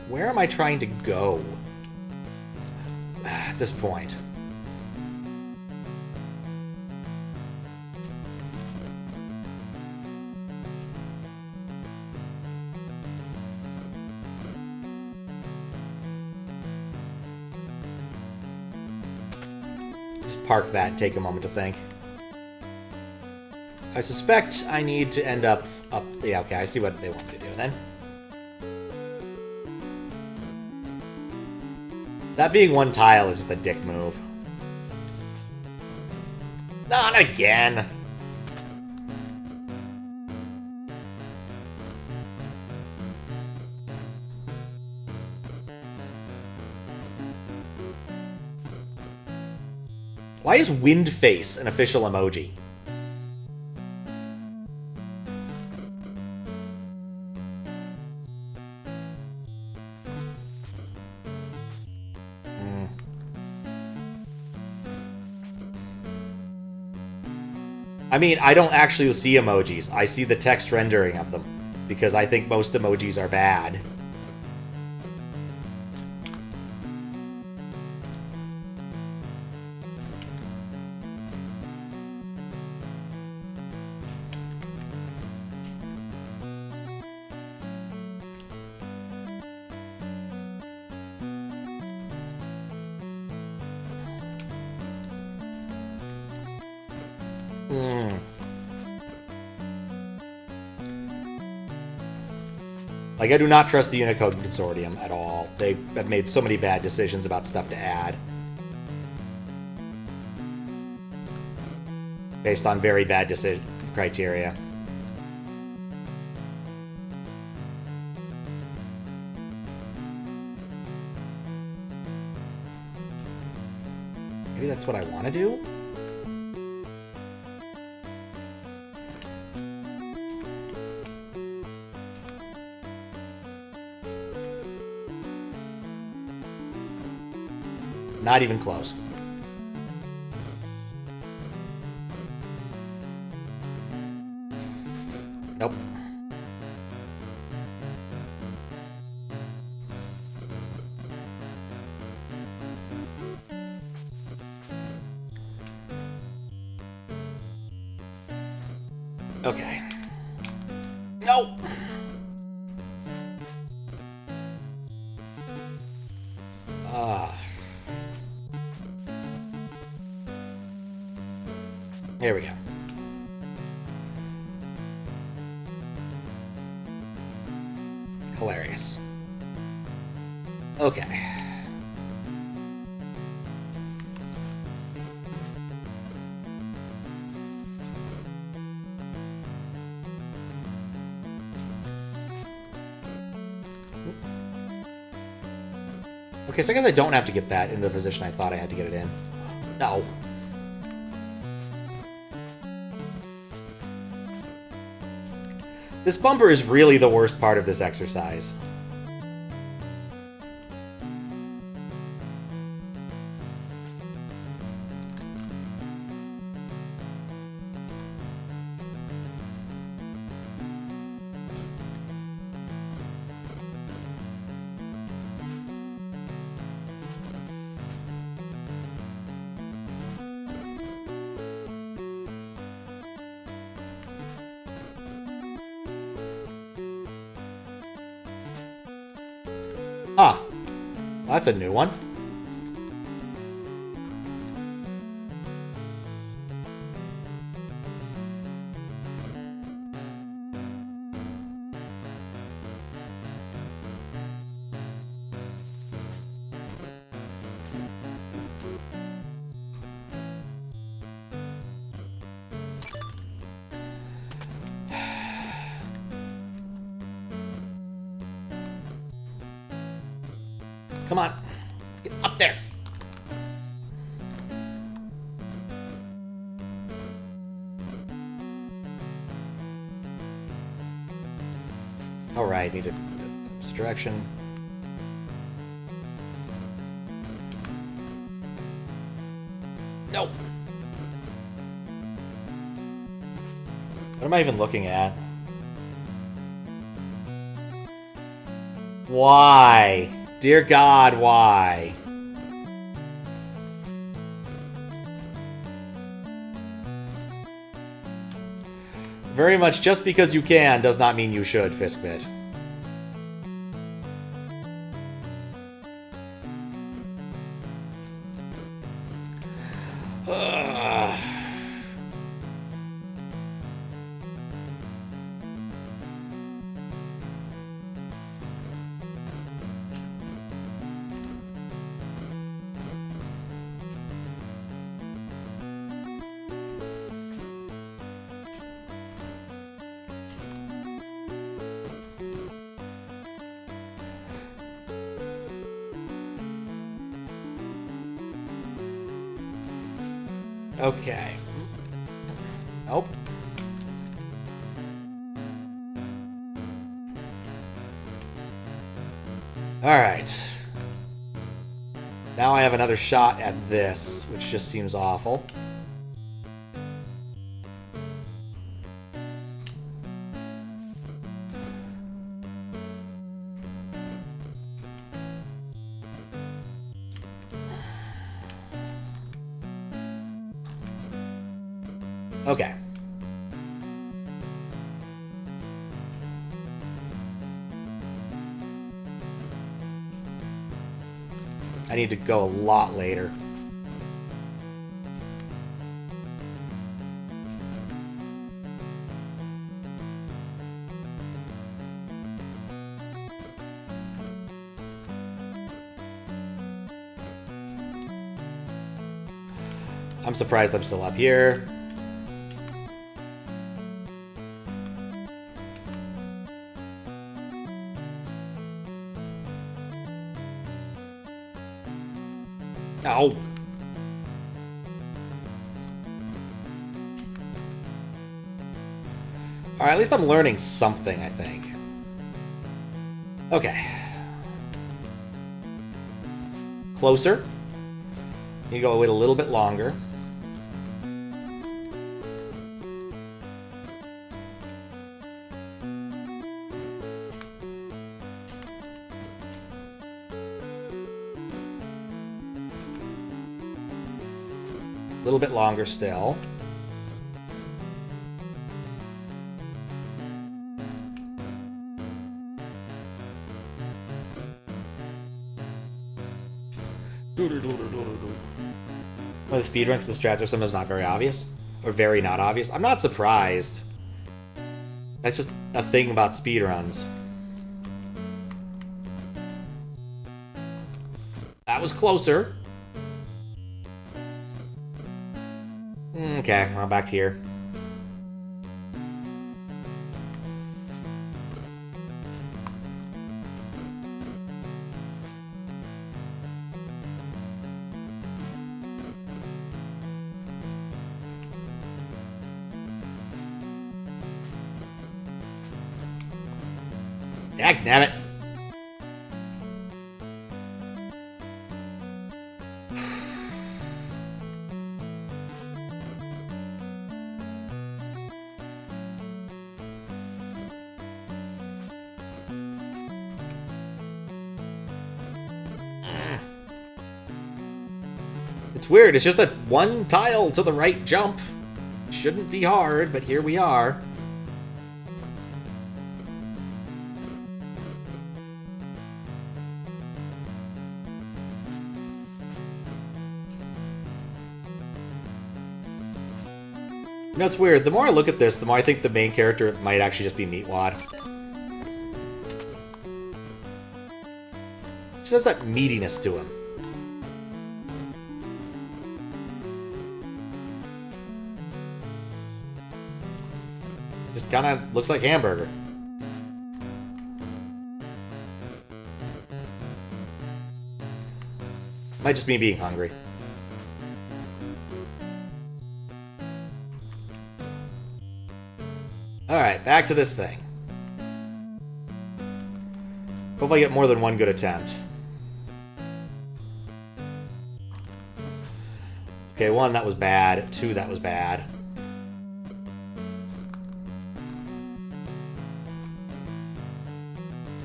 Where am I trying to go at this point? Just park that and take a moment to think. I suspect I need to end up... Yeah, okay, I see what they want me to do then. That being one tile is just a dick move. Not again! Why is wind face an official emoji? I mean, I don't actually see emojis. I see the text rendering of them, because I think most emojis are bad. Like, I do not trust the Unicode Consortium at all. They have made so many bad decisions about stuff to add. Based on very bad decision criteria. Maybe that's what I want to do? Not even close. Nope. Okay. Nope. Here we go. Hilarious. Okay. Okay, so I guess I don't have to get that in the position I thought I had to get it in. No. This bumper is really the worst part of this exercise. Ah, well, that's a new one. Come on. Get up there. Alright, need a direction. Nope. What am I even looking at? Why? Dear God, why? Very much just because you can does not mean you should, Fiskbit. Okay. Nope. Alright. Now I have another shot at this, which just seems awful. Okay. I need to go a lot later. I'm surprised I'm still up here. Ow. Alright, at least I'm learning something, I think. Okay. Closer. You go wait a little bit longer. A little bit longer still. Well, the speedrun, because the strats are sometimes not very obvious. Or very not obvious. I'm not surprised. That's just a thing about speedruns. That was closer. Okay, well, back here. Dagnabbit. It's weird, it's just that one tile to the right jump. Shouldn't be hard, but here we are. You know, it's weird. The more I look at this, the more I think the main character might actually just be Meatwad. Just has that meatiness to him. Just kind of looks like hamburger. Might just be being hungry. Alright, back to this thing. Hopefully I get more than one good attempt. Okay, 1, that was bad. 2, that was bad.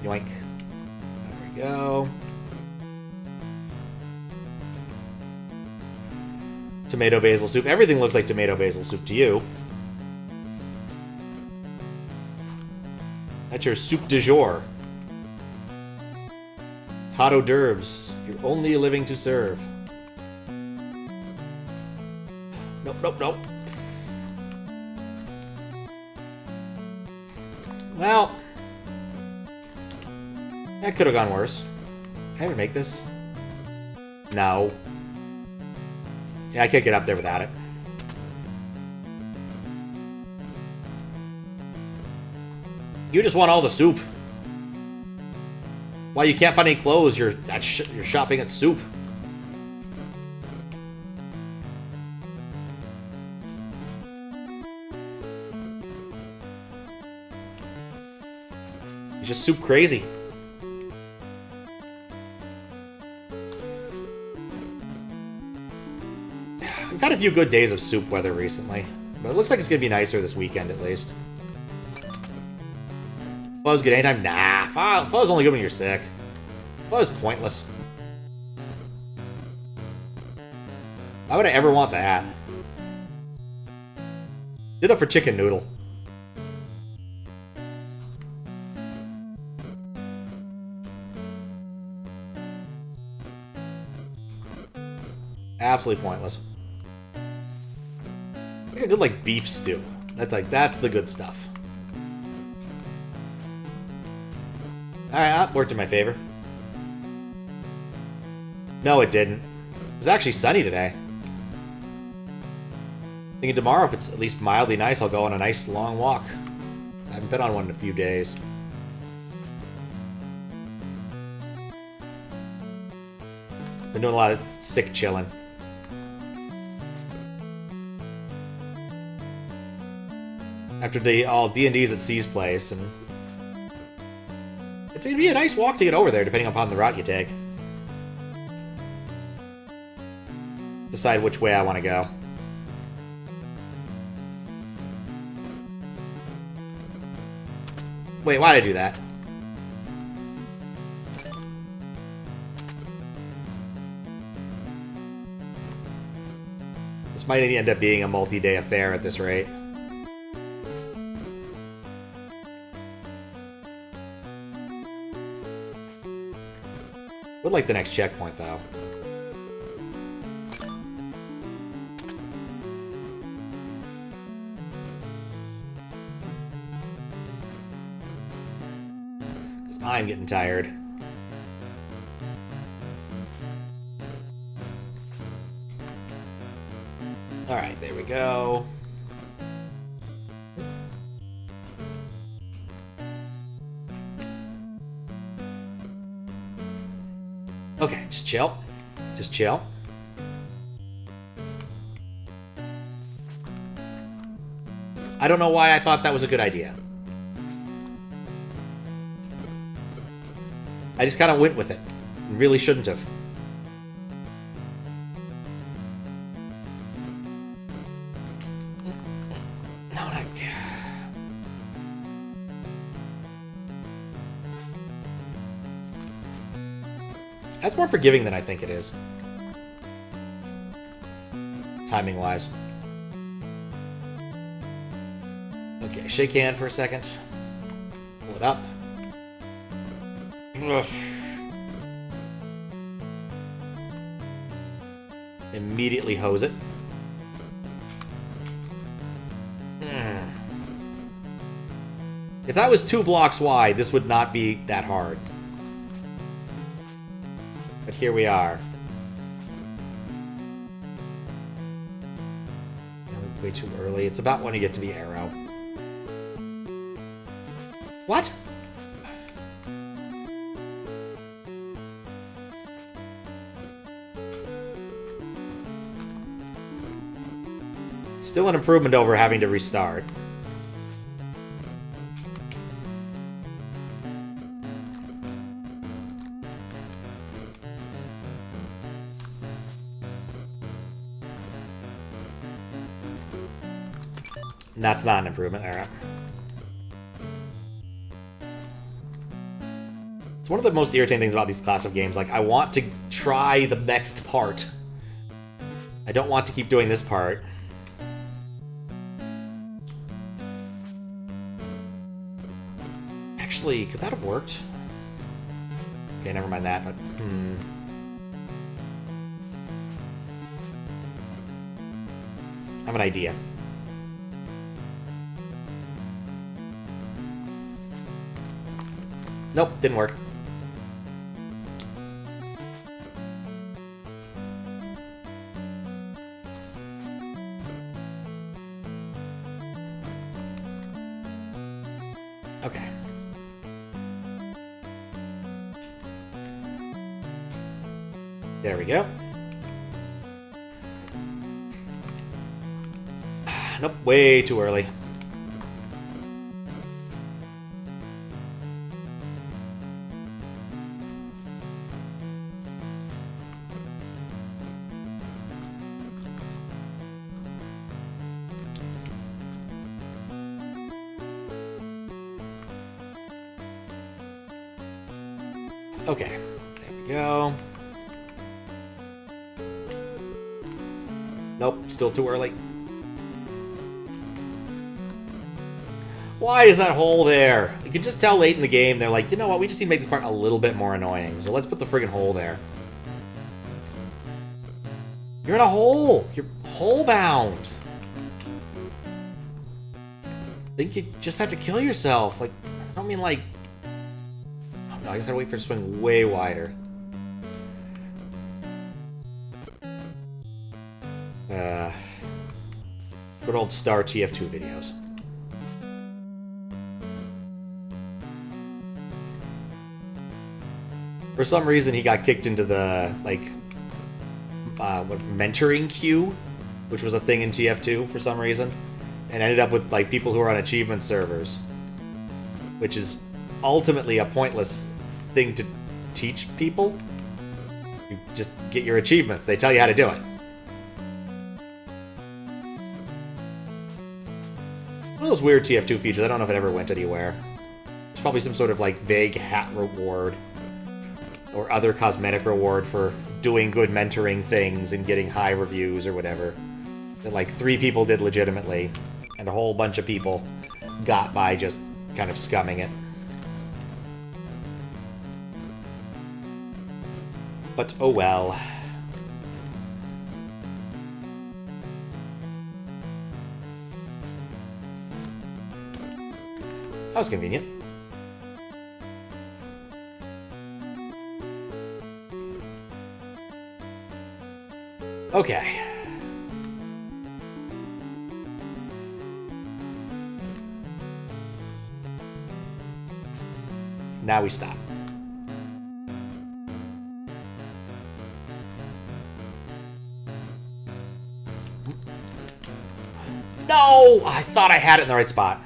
Yoink. There we go. Tomato basil soup. Everything looks like tomato basil soup to you. That's your soup du jour. Hot hors d'oeuvres. You're only living to serve. Nope, nope, nope. Well, that could have gone worse. Can I even make this? No. Yeah, I can't get up there without it. You just want all the soup. Why you can't find any clothes? You're shopping at soup. You're just soup crazy. We've had a few good days of soup weather recently, but it looks like it's gonna be nicer this weekend at least. Fuzz good anytime? Nah, Fuzz only good when you're sick. Fuzz pointless. Why would I ever want that? Did it for chicken noodle. Absolutely pointless. I did like beef stew. That's the good stuff. Alright, that worked in my favor. No, it didn't. It was actually sunny today. Thinking tomorrow, if it's at least mildly nice, I'll go on a nice long walk. I haven't been on one in a few days. Been doing a lot of sick chilling. After all D&D's at C's place, and it's gonna be a nice walk to get over there, depending upon the route you take. Decide which way I want to go. Wait, why'd I do that? This might end up being a multi-day affair at this rate. Would like the next checkpoint, though. Because I'm getting tired. Alright, there we go. Okay, just chill. Just chill. I don't know why I thought that was a good idea. I just kind of went with it. Really shouldn't have. No, not... That's more forgiving than I think it is. Timing-wise. Okay, shake hand for a second. Pull it up. Ugh. Immediately hose it. If that was 2 blocks wide, this would not be that hard. But here we are. Way too early. It's about when you get to the arrow. What? Still an improvement over having to restart. That's not an improvement. All right. It's one of the most irritating things about these class of games. Like, I want to try the next part. I don't want to keep doing this part. Actually, could that have worked? Okay, never mind that, but... I have an idea. Nope, didn't work. Okay. There we go. Nope, way too early. Okay, there we go. Nope, still too early. Why is that hole there? You can just tell late in the game, they're like, you know what, we just need to make this part a little bit more annoying, so let's put the friggin' hole there. You're in a hole! You're hole-bound! I think you just have to kill yourself. Like, I don't mean like... Oh no, I gotta wait for it to swing way wider. Good old Star TF2 videos. For some reason, he got kicked into the, like, mentoring queue, which was a thing in TF2 for some reason, and ended up with, like, people who are on achievement servers, which is ultimately a pointless thing to teach people. You just get your achievements. They tell you how to do it. One of those weird TF2 features. I don't know if it ever went anywhere. It's probably some sort of, like, vague hat reward or other cosmetic reward for doing good mentoring things and getting high reviews or whatever. That, like, 3 people did legitimately, and a whole bunch of people got by just kind of scumming it. But oh well. That was convenient. Okay. Now we stop. No! I thought I had it in the right spot.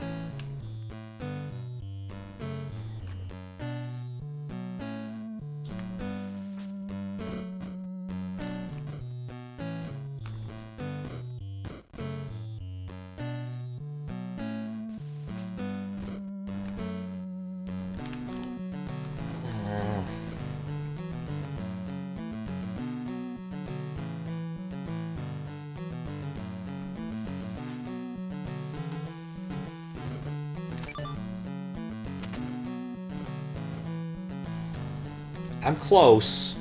I'm close.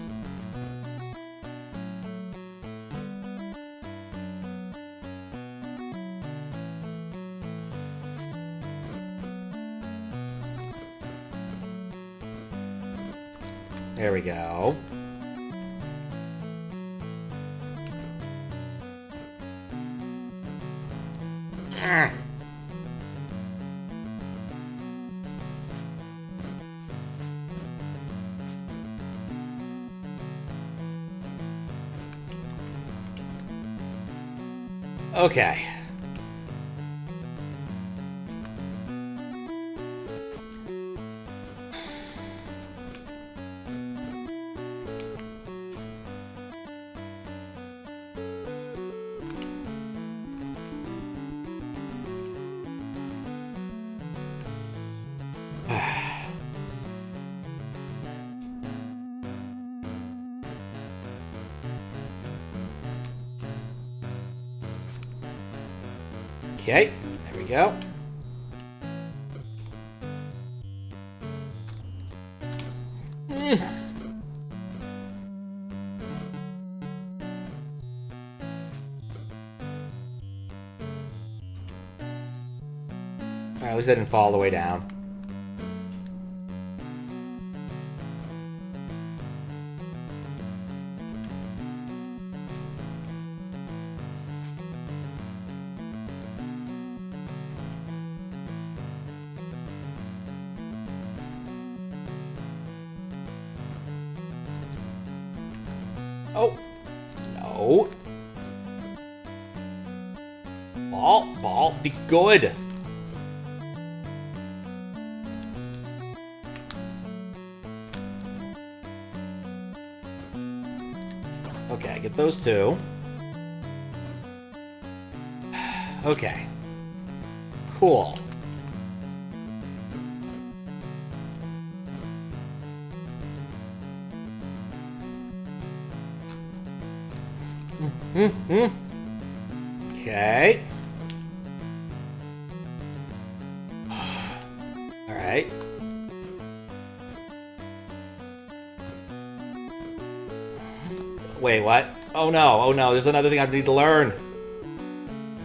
There we go. Okay. Okay, there we go. Alright, at least I didn't fall all the way down. Oh, no. Ball, be good. Okay, get those two. Okay. Cool. Okay. All right. Wait, what? Oh no, there's another thing I need to learn.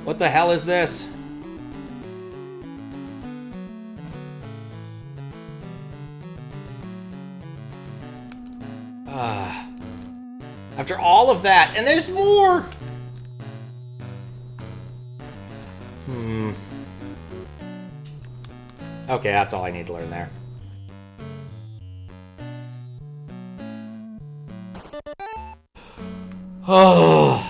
What the hell is this? After all of that, and there's more! Okay, that's all I need to learn there. Oh.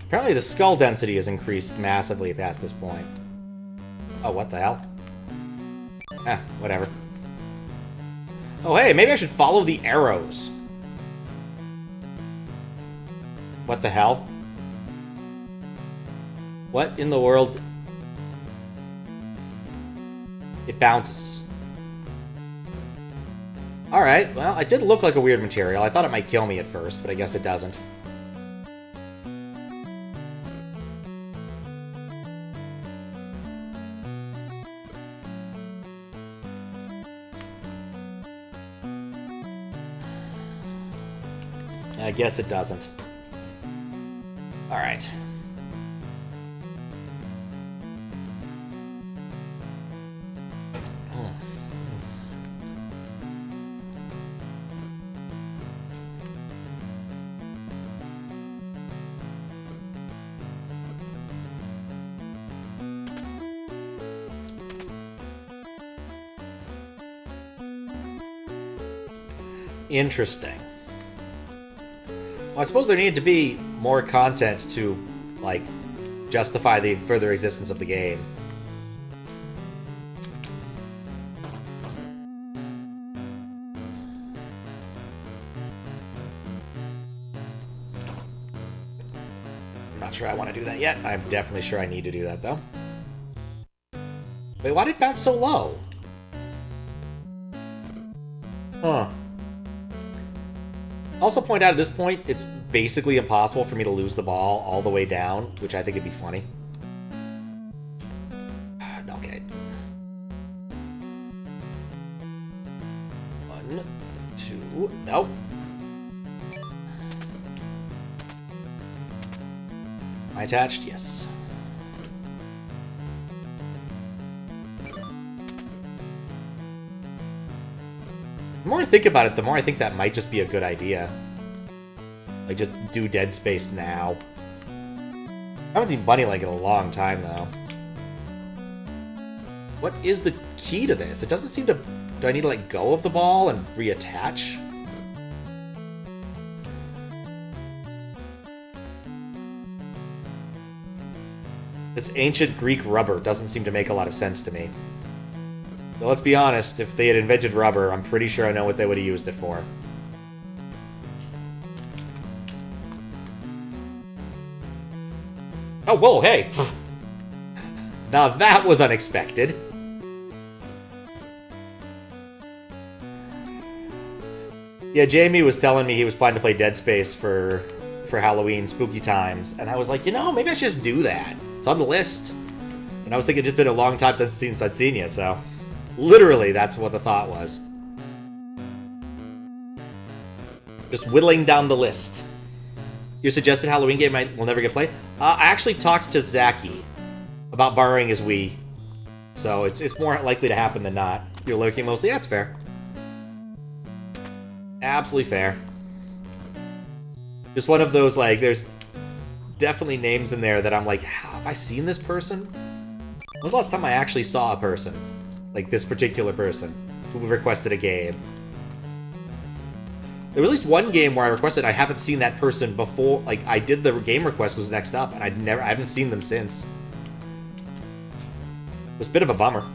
Apparently the skull density has increased massively past this point. Oh, what the hell? Whatever. Oh, hey, maybe I should follow the arrows. What the hell? What in the world? It bounces. Alright, well, it did look like a weird material. I thought it might kill me at first, but I guess it doesn't. I guess it doesn't. Alright. Interesting. Well, I suppose there needed to be more content to, like, justify the further existence of the game. I'm not sure I want to do that yet. I'm definitely sure I need to do that, though. Wait, why did it bounce so low? Huh. Also point out at this point, it's basically impossible for me to lose the ball all the way down, which I think would be funny. Okay. 1, 2... Nope. Am I attached? Yes. The more I think about it, the more I think that might just be a good idea. Like, just do Dead Space now. I haven't seen Bunny like in a long time, though. What is the key to this? It doesn't seem to... Do I need to let go of the ball and reattach? This ancient Greek rubber doesn't seem to make a lot of sense to me. But let's be honest, if they had invented rubber, I'm pretty sure I know what they would have used it for. Oh, whoa, hey! Now that was unexpected. Yeah, Jamie was telling me he was planning to play Dead Space for Halloween, spooky times, and I was like, you know, maybe I should just do that. It's on the list. And I was thinking it's been a long time since I'd seen you, so... Literally, that's what the thought was. Just whittling down the list. Your suggested Halloween game will never get played? I actually talked to Zaki about borrowing his Wii. So it's more likely to happen than not. You're lurking mostly? That's fair. Absolutely fair. Just one of those, like, there's definitely names in there that I'm like, have I seen this person? When was the last time I actually saw a person? Like this particular person who requested a game. There was at least one game where I requested, I haven't seen that person before. Like, I did the game request, was next up, and I haven't seen them since. It was a bit of a bummer.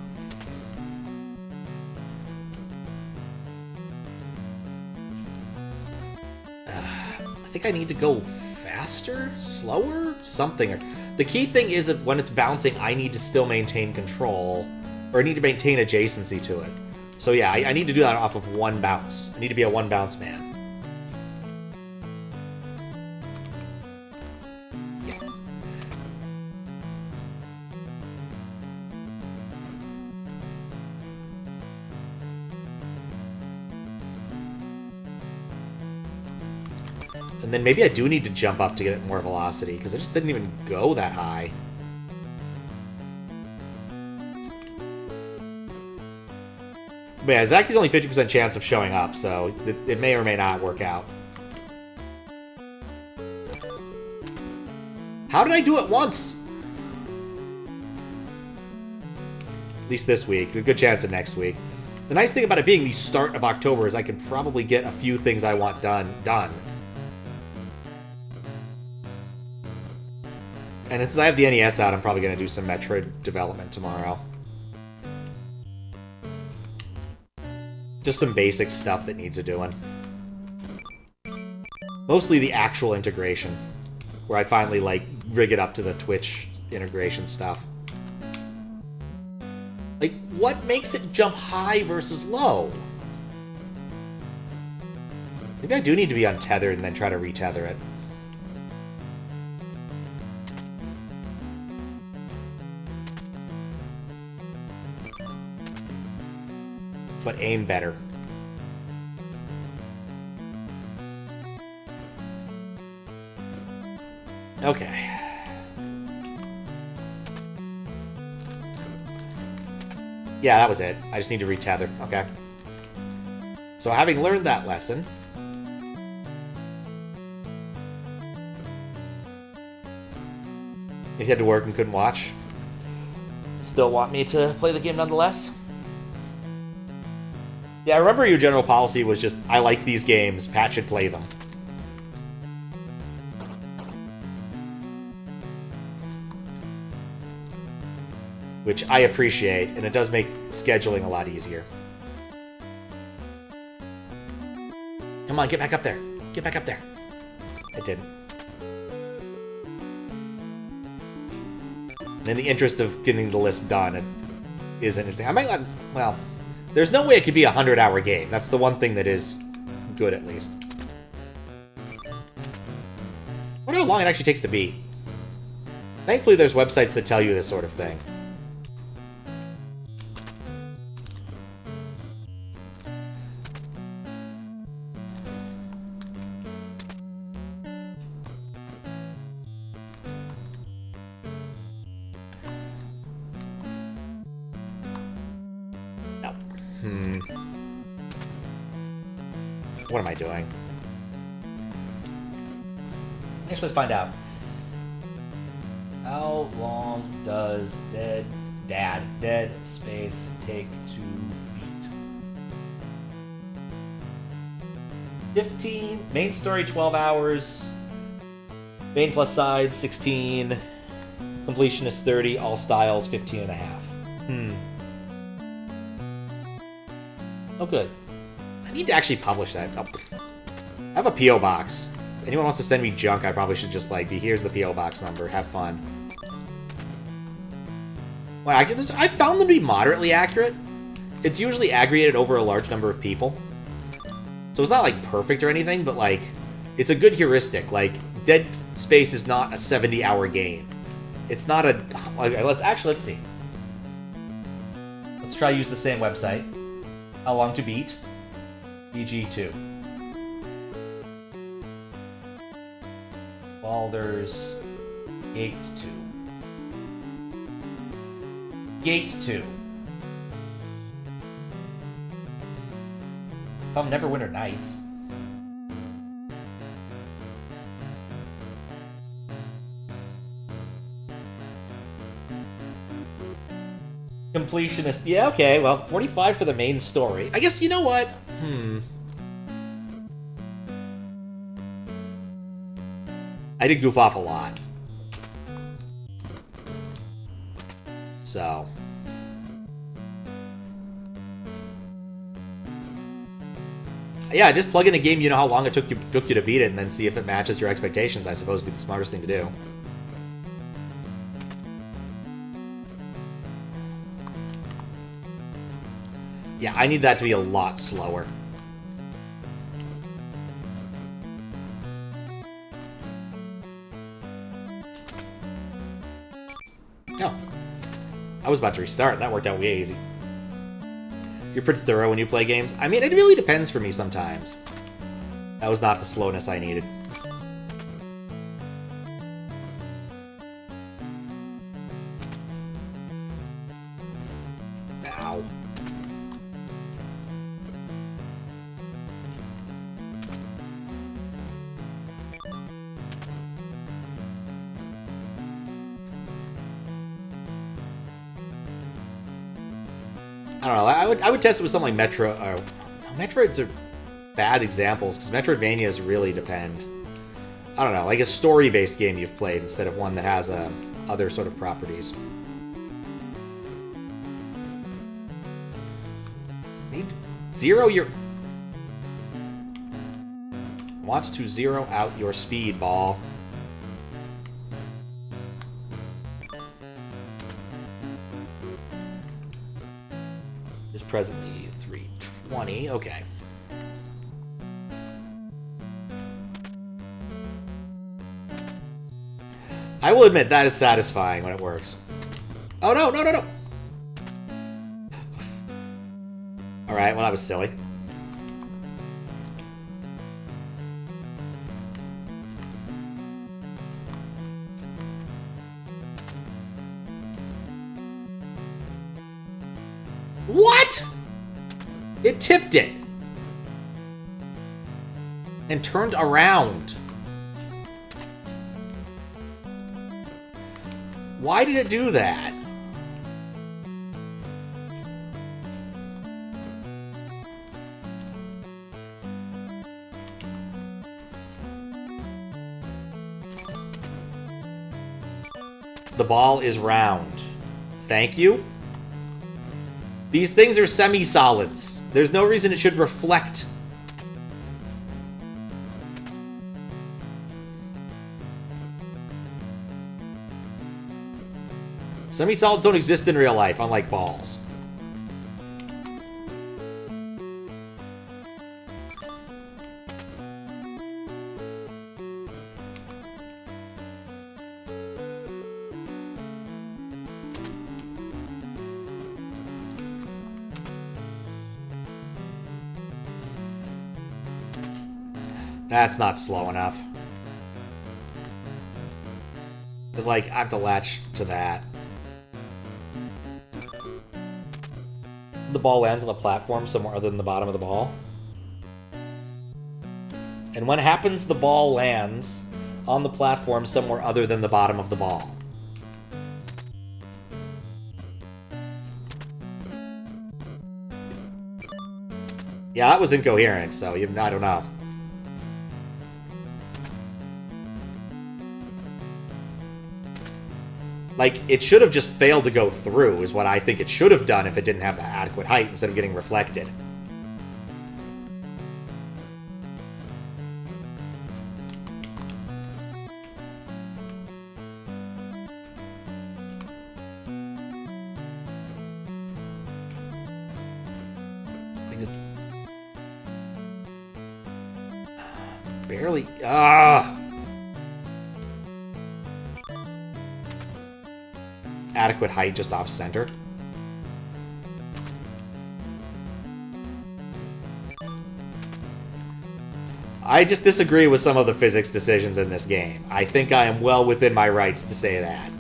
I think I need to go faster? Slower? Something. The key thing is that when it's bouncing, I need to still maintain control. Or I need to maintain adjacency to it. So yeah, I need to do that off of one bounce. I need to be a one bounce man. Yeah. And then maybe I do need to jump up to get more velocity, because I just didn't even go that high. But yeah, Zaki's only 50% chance of showing up, so it may or may not work out. How did I do it once? At least this week. A good chance of next week. The nice thing about it being the start of October is I can probably get a few things I want done. And since I have the NES out, I'm probably going to do some Metroid development tomorrow. Just some basic stuff that needs a doing. Mostly the actual integration, where I finally, like, rig it up to the Twitch integration stuff. Like, what makes it jump high versus low? Maybe I do need to be untethered and then try to retether it. But aim better. Okay. Yeah, that was it. I just need to retether. Okay. So having learned that lesson... If you had to work and couldn't watch, still want me to play the game nonetheless? Yeah, I remember your general policy was just, I like these games, Pat should play them. Which I appreciate, and it does make scheduling a lot easier. Come on, get back up there. Get back up there. I didn't. And in the interest of getting the list done, it is interesting. I might let, well... There's no way it could be a 100-hour game. That's the one thing that is good, at least. I wonder how long it actually takes to beat. Thankfully, there's websites that tell you this sort of thing. What am I doing? Actually, let's find out. How long does Dead Space take to beat? 15. Main story, 12 hours. Main plus side, 16. Completionist, 30. All styles, 15 and a half. Oh, good. I need to actually publish that. I have a P.O. box. If anyone wants to send me junk, I probably should just, like, here's the P.O. box number. Have fun. Well, I found them to be moderately accurate. It's usually aggregated over a large number of people. So it's not, like, perfect or anything, but, like, it's a good heuristic. Like, Dead Space is not a 70-hour game. It's not a... Okay, let's see. Let's try to use the same website. How long to beat? BG2. Baldur's Gate 2. Gate 2. From Neverwinter Nights. Completionist. Yeah, okay, well, 45 for the main story. I guess, you know what? I did goof off a lot. So. Yeah, just plug in a game you know how long it took you to beat it and then see if it matches your expectations, I suppose would be the smartest thing to do. Yeah, I need that to be a lot slower. Oh. I was about to restart. That worked out way easy. You're pretty thorough when you play games. I mean, it really depends for me sometimes. That was not the slowness I needed. Ow. I don't know. I would test it with something like Metro. Metroids are bad examples because Metroidvanias really depend. I don't know, like a story-based game you've played instead of one that has other sort of properties. Zero your. Want to zero out your speed, ball. Presently 320. Okay. I will admit that is satisfying when it works. Oh no, no, no, no! Alright, well that was silly. What? It tipped it. And turned around. Why did it do that? The ball is round. Thank you. These things are semi-solids. There's no reason it should reflect. Semi-solids don't exist in real life, unlike balls. That's not slow enough. It's like, I have to latch to that. the ball lands on the platform somewhere other than the bottom of the ball? And when happens the ball lands on the platform somewhere other than the bottom of the ball? Yeah, that was incoherent, so I don't know. Like, it should have just failed to go through, is what I think it should have done if it didn't have the adequate height instead of getting reflected. Barely. Adequate height just off center. I just disagree with some of the physics decisions in this game. I think I am well within my rights to say that.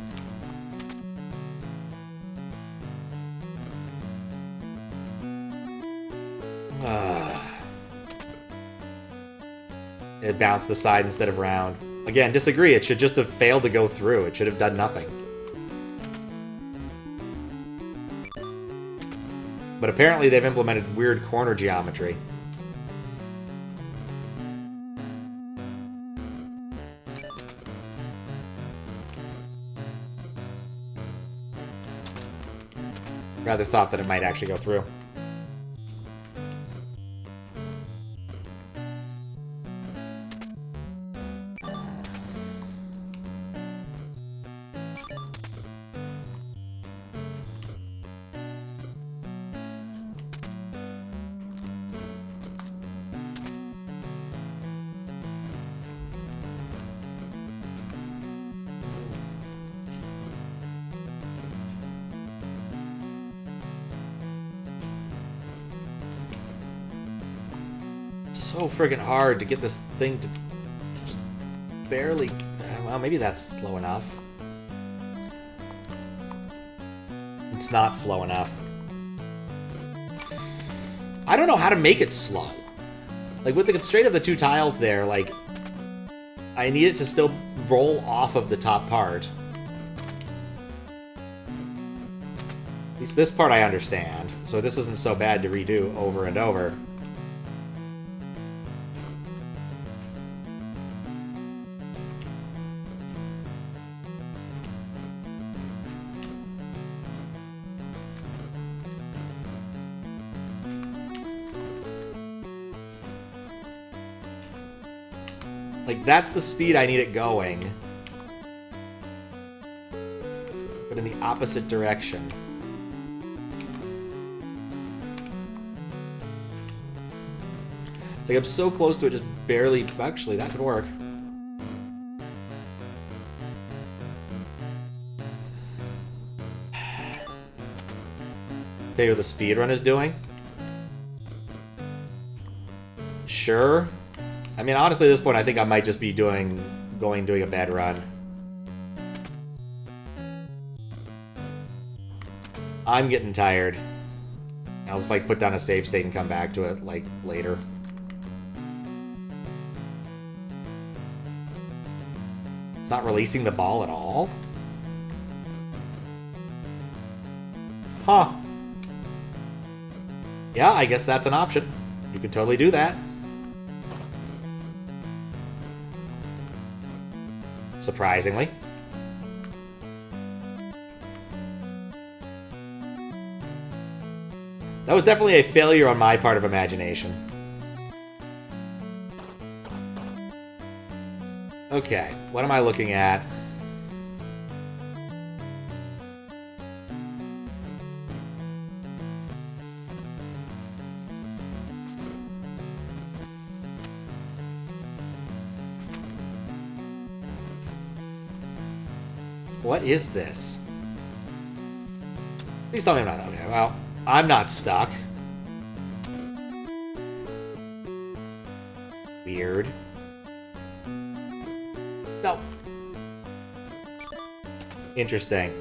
It bounced the side instead of round. Again, disagree. It should just have failed to go through. It should have done nothing. But apparently they've implemented weird corner geometry. Rather thought that it might actually go through. So friggin' hard to get this thing to just barely... Well, maybe that's slow enough. It's not slow enough. I don't know how to make it slow. Like, with the constraint of the two tiles there, like, I need it to still roll off of the top part. At least this part I understand, so this isn't so bad to redo over and over. Like, that's the speed I need it going. But in the opposite direction. Like, I'm so close to it, just barely... Actually, that could work. Tell you what the speedrun is doing? Sure. I mean, honestly, at this point, I think I might just be doing a bad run. I'm getting tired. I'll just, like, put down a save state and come back to it, like, later. It's not releasing the ball at all? Huh. Yeah, I guess that's an option. You can totally do that. Surprisingly. That was definitely a failure on my part of imagination. Okay, what am I looking at? What is this? Please tell me I'm not. Okay, well, I'm not stuck. Weird. No. Interesting.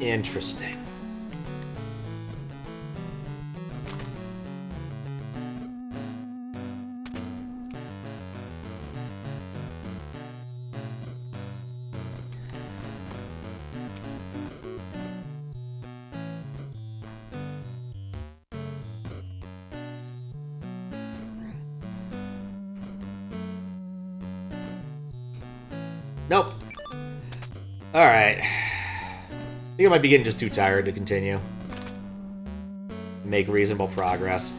Interesting. Nope. Alright. I think I might be getting just too tired to continue. Make reasonable progress.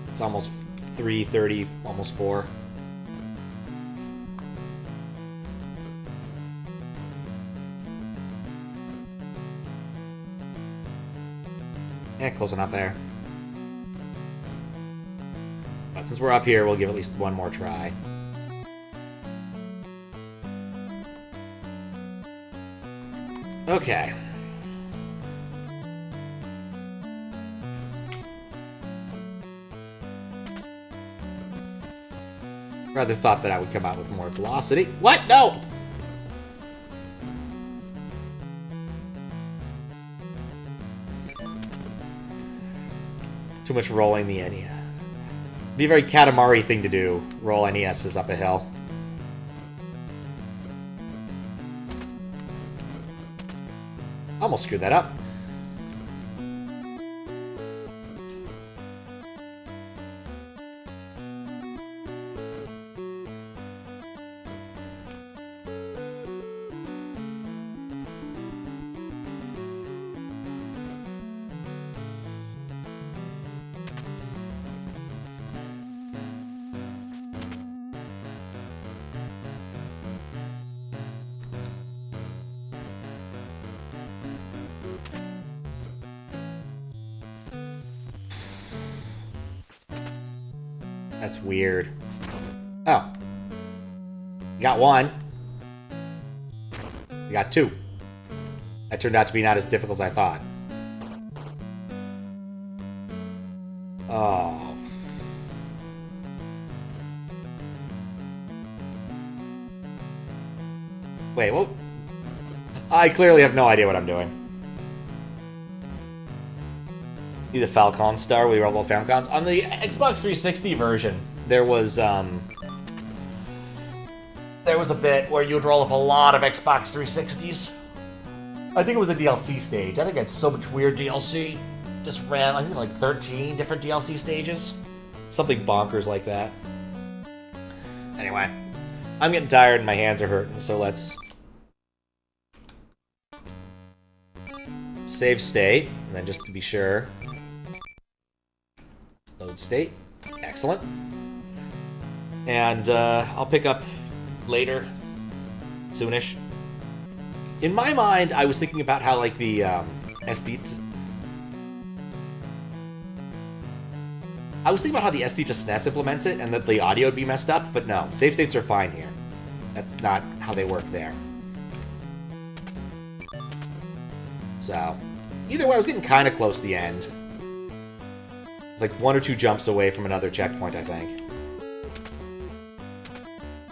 It's almost 3:30, almost 4. Yeah, close enough there. But since we're up here, we'll give at least one more try. Okay. Rather thought that I would come out with more velocity. What? No! Too much rolling the NES. Be a very Katamari thing to do. Roll NESs up a hill. Almost screwed that up. That's weird. Oh. You got one. You got two. That turned out to be not as difficult as I thought. Oh. Wait, what? I clearly have no idea what I'm doing. The Falcon Star, we roll both Falcons. On the Xbox 360 version, there was a bit where you would roll up a lot of Xbox 360s. I think it was a DLC stage. I think I had so much weird DLC. Just ran, I think, like 13 different DLC stages. Something bonkers like that. Anyway, I'm getting tired and my hands are hurting, so let's save state, and then just to be sure. Load state. Excellent. And I'll pick up later. Soonish. In my mind, I was thinking about how, like, the SD... I was thinking about how the SD to SNES implements it, and that the audio would be messed up, but no. Save states are fine here. That's not how they work there. So, either way, I was getting kind of close to the end. It's like 1 or 2 jumps away from another checkpoint, I think.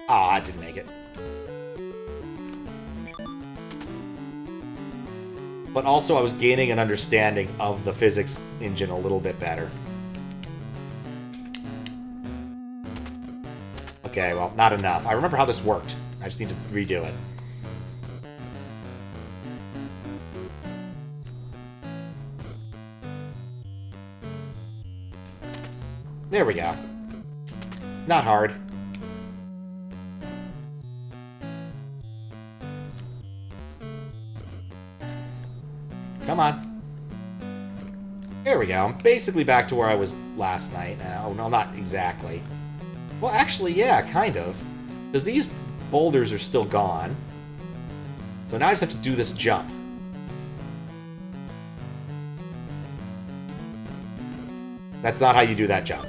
Ah, I didn't make it. But also, I was gaining an understanding of the physics engine a little bit better. Okay, well, not enough. I remember how this worked. I just need to redo it. There we go. Not hard. Come on. There we go. I'm basically back to where I was last night now. Oh, no, not exactly. Well, actually, yeah, kind of. Because these boulders are still gone. So now I just have to do this jump. That's not how you do that jump.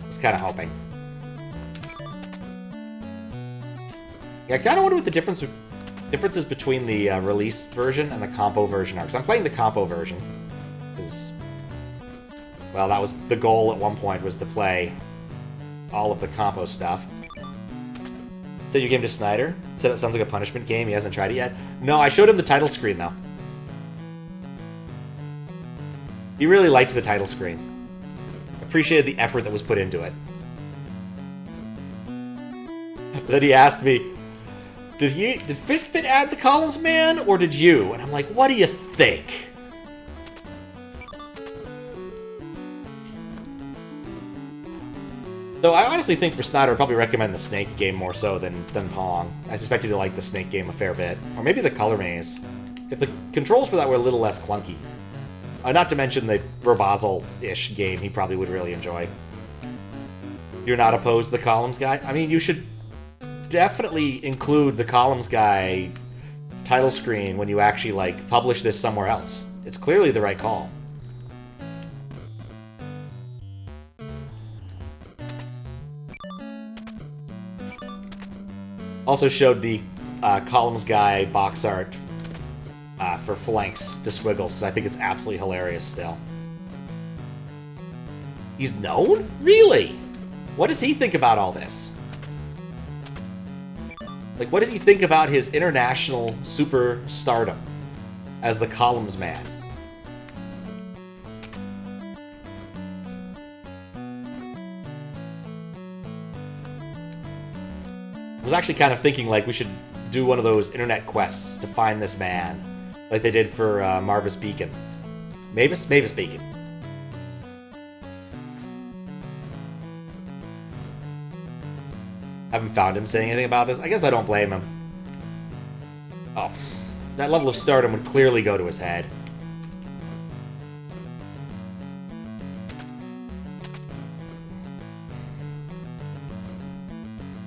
I was kind of hoping. Yeah, I kind of wonder what the differences between the release version and the Compo version are. Because I'm playing the Compo version. Because, well, that was the goal at one point, was to play all of the Compo stuff. Send your game to Snyder. Said it sounds like a punishment game. He hasn't tried it yet. No, I showed him the title screen, though. He really liked the title screen. Appreciated the effort that was put into it. But then he asked me, did Fiskbit add the columns, man, or did you? And I'm like, what do you think? Though I honestly think for Snyder, I'd probably recommend the Snake game more so than Pong. I suspect he'd like the Snake game a fair bit. Or maybe the Color Maze. If the controls for that were a little less clunky. Not to mention the Robozzle-ish game he probably would really enjoy. You're not opposed to the Columns guy? I mean, you should definitely include the Columns guy title screen when you actually, like, publish this somewhere else. It's clearly the right call. Also showed the Columns guy box art for Flanks to Squiggles, because I think it's absolutely hilarious still. He's known? Really? What does he think about all this? Like, what does he think about his international superstardom as the Columns man? I was actually kind of thinking, like, we should do one of those internet quests to find this man, like they did for Marvis Beacon. Mavis Beacon. Haven't found him saying anything about this. I guess I don't blame him. Oh, that level of stardom would clearly go to his head.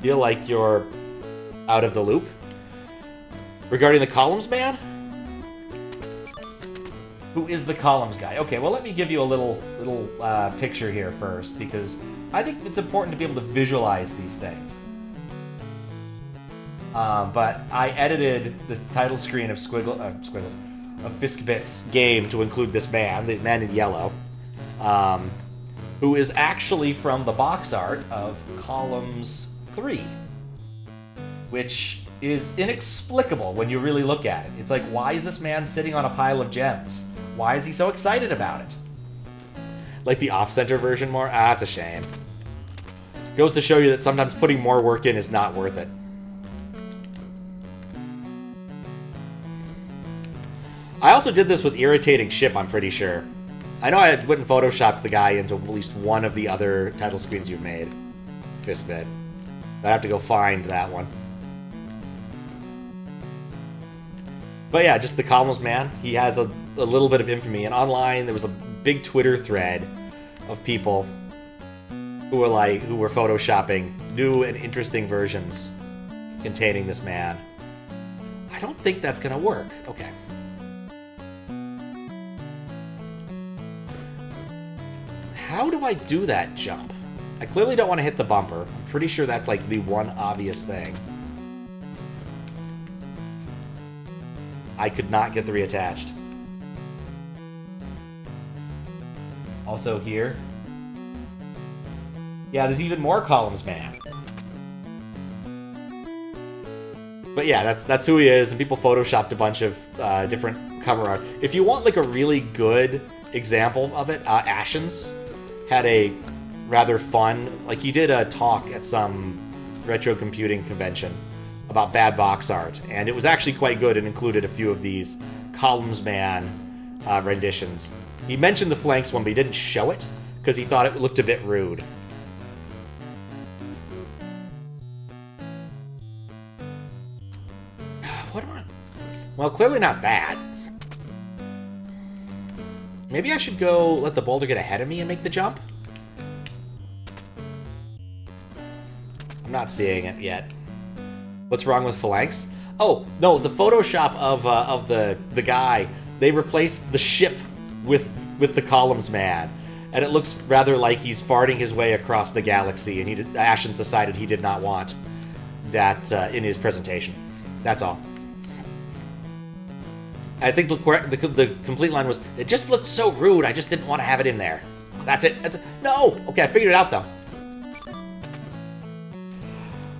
Feel like you're out of the loop? Regarding the Columns man? Who is the Columns guy? Okay, well, let me give you a little picture here first, because I think it's important to be able to visualize these things. But I edited the title screen of Fiskbit's game to include this man, the man in yellow, who is actually from the box art of Columns 3, which is inexplicable when you really look at it. It's like, why is this man sitting on a pile of gems? Why is he so excited about it? Like the off-center version more? Ah, it's a shame. Goes to show you that sometimes putting more work in is not worth it. I also did this with Irritating Ship, I'm pretty sure. I know I went and photoshopped the guy into at least one of the other title screens you've made. Fiskbit. I'd have to go find that one. But yeah, just the Columns man. He has a little bit of infamy. And online, there was a big Twitter thread of people who were photoshopping new and interesting versions containing this man. I don't think that's gonna work. Okay. How do I do that jump? I clearly don't want to hit the bumper. I'm pretty sure that's like the one obvious thing. I could not get the reattached. Also here. Yeah, there's even more Columns man. But yeah, that's who he is, and people photoshopped a bunch of different cover art. If you want like a really good example of it, Ashens had a rather fun, like he did a talk at some retro computing convention about bad box art, and it was actually quite good and included a few of these Columns man renditions. He mentioned the Flanks one, but he didn't show it because he thought it looked a bit rude. What am I? Well, clearly not that. Maybe I should go let the boulder get ahead of me and make the jump? I'm not seeing it yet. What's wrong with Phalanx? Oh, no, the Photoshop of the guy, they replaced the ship with the Columns man. And it looks rather like he's farting his way across the galaxy, and Ashens decided he did not want that in his presentation. That's all. I think the complete line was, it just looked so rude, I just didn't want to have it in there. That's it. No! Okay, I figured it out, though.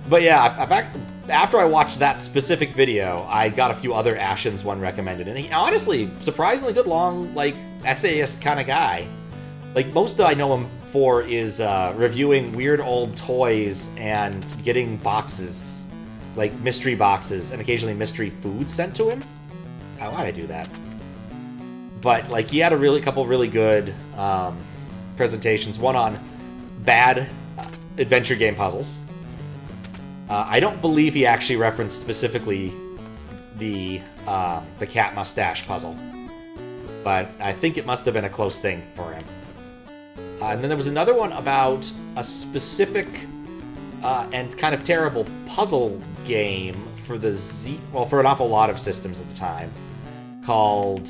But yeah, after I watched that specific video, I got a few other Ashen's one recommended, and he honestly surprisingly good, long like essayist kind of guy. Like most that I know him for is reviewing weird old toys and getting boxes, like mystery boxes, and occasionally mystery food sent to him. Why'd I do that? But like he had a couple really good presentations. One on bad adventure game puzzles. I don't believe he actually referenced specifically the cat mustache puzzle, but I think it must have been a close thing for him. And then there was another one about a specific and kind of terrible puzzle game for the for an awful lot of systems at the time, called,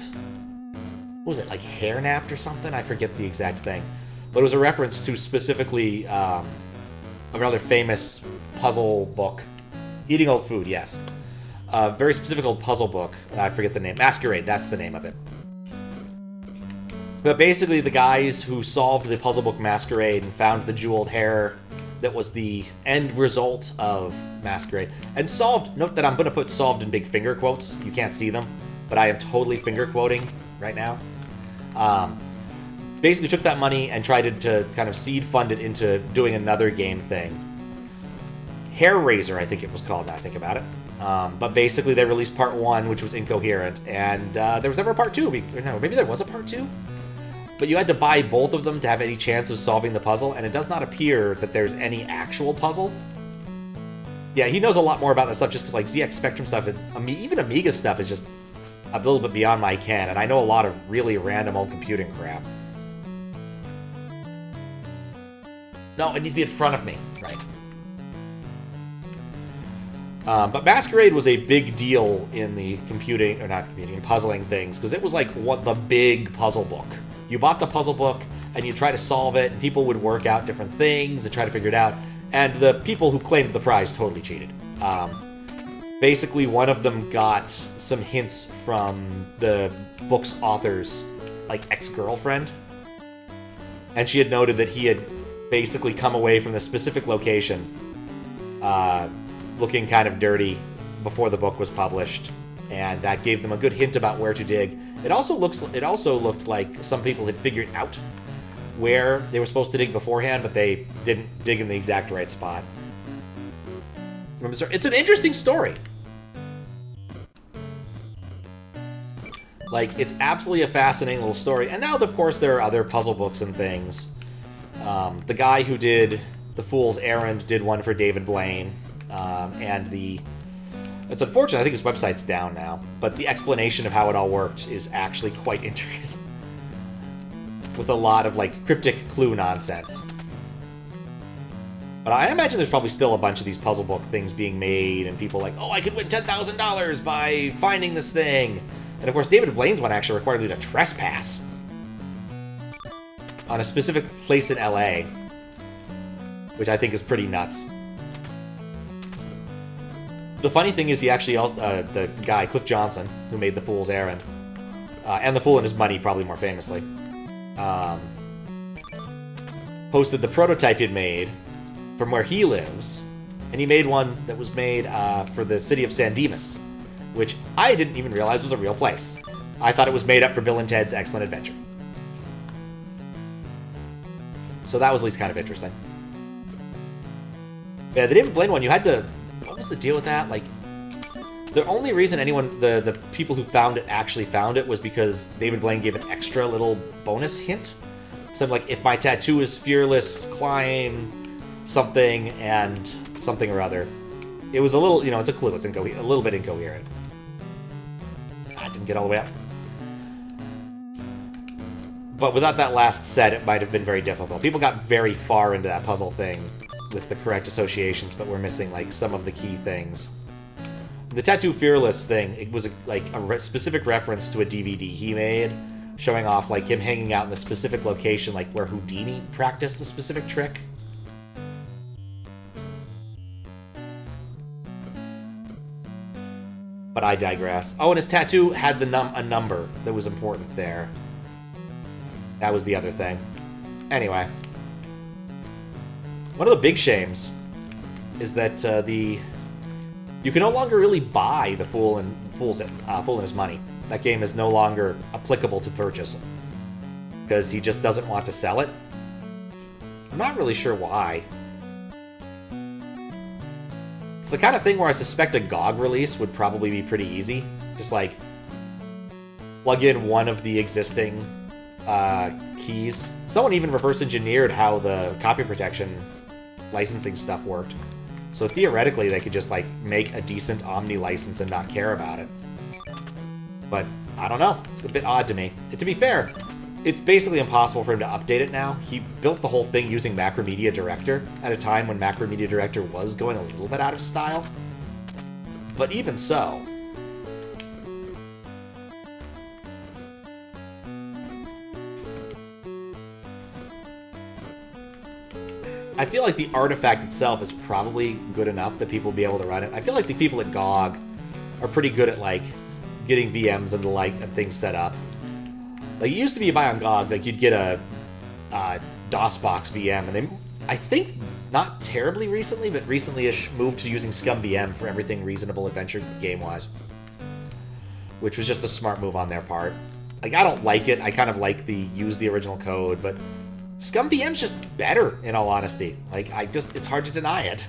what was it, like Hair Napped or something? I forget the exact thing. But it was a reference to specifically a rather famous puzzle book. Eating Old Food, yes. A very specific old puzzle book. I forget the name. Masquerade, that's the name of it. But basically the guys who solved the puzzle book Masquerade and found the jeweled hair that was the end result of Masquerade. And solved, note that I'm going to put solved in big finger quotes. You can't see them, but I am totally finger quoting right now. Basically took that money and tried to kind of seed fund it into doing another game thing. Hair Razor, I think it was called, now I think about it. But basically they released part 1, which was incoherent, and there was never a part 2. No, maybe there was a part 2? But you had to buy both of them to have any chance of solving the puzzle, and it does not appear that there's any actual puzzle. Yeah, he knows a lot more about this stuff just because, like, ZX Spectrum stuff, even Amiga stuff is just a little bit beyond my ken, and I know a lot of really random old computing crap. No, it needs to be in front of me. Right. But Masquerade was a big deal in the computing, or not computing, in puzzling things, because it was like the big puzzle book. You bought the puzzle book, and you try to solve it, and people would work out different things and try to figure it out, and the people who claimed the prize totally cheated. Basically, one of them got some hints from the book's author's, like, ex-girlfriend, and she had noted that he had basically come away from the specific location looking kind of dirty before the book was published, and that gave them a good hint about where to dig. It also looked like some people had figured out where they were supposed to dig beforehand, but they didn't dig in the exact right spot. It's an interesting story. Like, it's absolutely a fascinating little story. And now, of course, there are other puzzle books and things. The guy who did The Fool's Errand did one for David Blaine. It's unfortunate, I think his website's down now, but the explanation of how it all worked is actually quite intricate. With a lot of, like, cryptic clue nonsense. But I imagine there's probably still a bunch of these puzzle book things being made, and people like, oh, I could win $10,000 by finding this thing. And of course, David Blaine's one actually required you to trespass on a specific place in LA, which I think is pretty nuts. The funny thing is, he actually, the guy, Cliff Johnson, who made The Fool's Errand, and The Fool and His Money, probably more famously, posted the prototype he'd made from where he lives, and he made one that was made for the city of San Dimas, which I didn't even realize was a real place. I thought it was made up for Bill and Ted's Excellent Adventure. So that was at least kind of interesting. Yeah, the David Blaine one, you had to... What was the deal with that? Like, the only reason the people who found it actually found it was because David Blaine gave an extra little bonus hint. Something like, if my tattoo is fearless, climb something and something or other. It was a little, it's a clue. It's a little bit incoherent. I didn't get all the way up. But without that last set, it might have been very difficult. People got very far into that puzzle thing with the correct associations, but we're missing, like, some of the key things. The Tattoo Fearless thing, it was a specific reference to a DVD he made, showing off, like, him hanging out in the specific location, like, where Houdini practiced a specific trick. But I digress. Oh, and his tattoo had a number that was important there. That was the other thing. Anyway. One of the big shames is that you can no longer really buy the Fool and His Money. That game is no longer applicable to purchase because he just doesn't want to sell it. I'm not really sure why. It's the kind of thing where I suspect a GOG release would probably be pretty easy. Just like plug in one of the existing keys. Someone even reverse engineered how the copy protection licensing stuff worked. So theoretically, they could just like make a decent Omni license and not care about it. But I don't know. It's a bit odd to me. And to be fair, it's basically impossible for him to update it now. He built the whole thing using Macromedia Director at a time when Macromedia Director was going a little bit out of style. But even so, I feel like the artifact itself is probably good enough that people will be able to run it. I feel like the people at GOG are pretty good at like getting VMs and the like and things set up. Like it used to be you buy on GOG, like you'd get a DOSBox VM, and they, I think not terribly recently, but recently-ish moved to using ScumVM for everything reasonable adventure game-wise, which was just a smart move on their part. Like I don't like it. I kind of like the use the original code, but ScumVM's just better, in all honesty. Like, it's hard to deny it.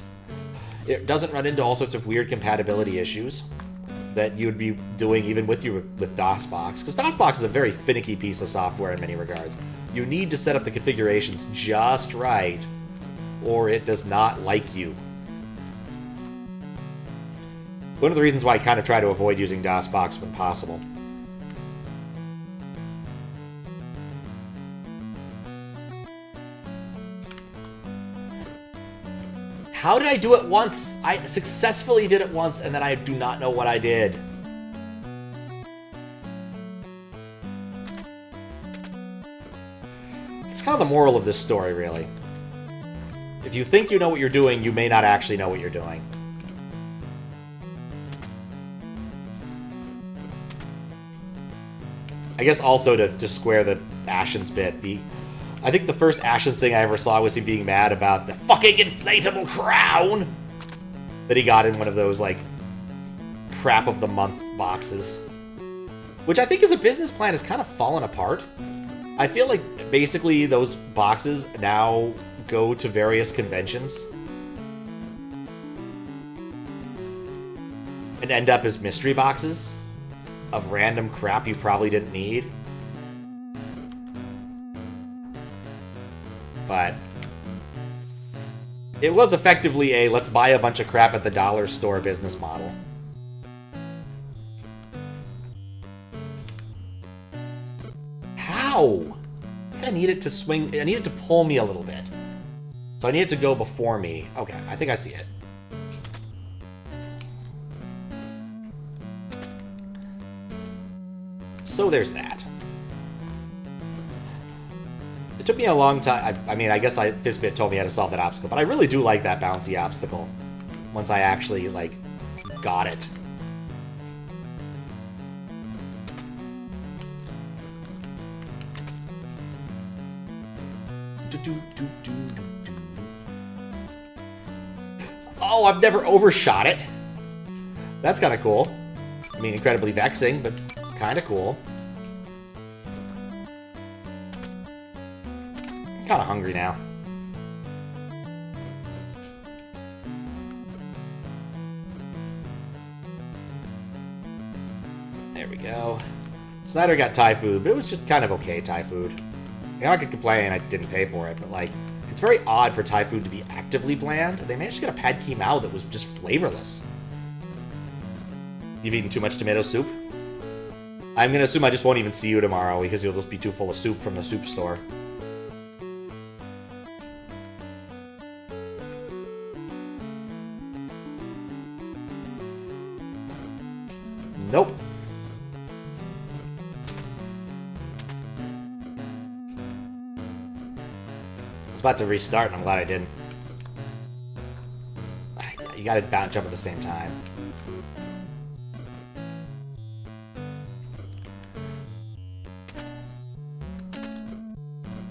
It doesn't run into all sorts of weird compatibility issues that you would be doing even with DOSBox. Because DOSBox is a very finicky piece of software in many regards. You need to set up the configurations just right, or it does not like you. One of the reasons why I kind of try to avoid using DOSBox when possible. How did I do it once? I successfully did it once, and then I do not know what I did. It's kind of the moral of this story, really. If you think you know what you're doing, you may not actually know what you're doing. I guess also to square the Ashen's bit, I think the first Ashen's thing I ever saw was him being mad about the fucking inflatable crown that he got in one of those, like, crap of the month boxes. Which I think as a business plan has kind of fallen apart. I feel like basically those boxes now go to various conventions and end up as mystery boxes of random crap you probably didn't need. But it was effectively a let's buy a bunch of crap at the dollar store business model. How? I think I need it to swing. I need it to pull me a little bit. So I need it to go before me. Okay, I think I see it. So there's that. It took me a long time. I mean, I guess Fizbit told me how to solve that obstacle, but I really do like that bouncy obstacle once I actually, like, got it. Oh, I've never overshot it. That's kind of cool. I mean, incredibly vexing, but kind of cool. Kind of hungry now. There we go. Snyder got Thai food, but it was just kind of okay Thai food. I'm not gonna complain I didn't pay for it, but like, it's very odd for Thai food to be actively bland. They managed to get a pad ki mao that was just flavorless. You've eaten too much tomato soup? I'm gonna assume I just won't even see you tomorrow because you'll just be too full of soup from the soup store. Nope. I was about to restart, and I'm glad I didn't. You gotta bounce jump at the same time.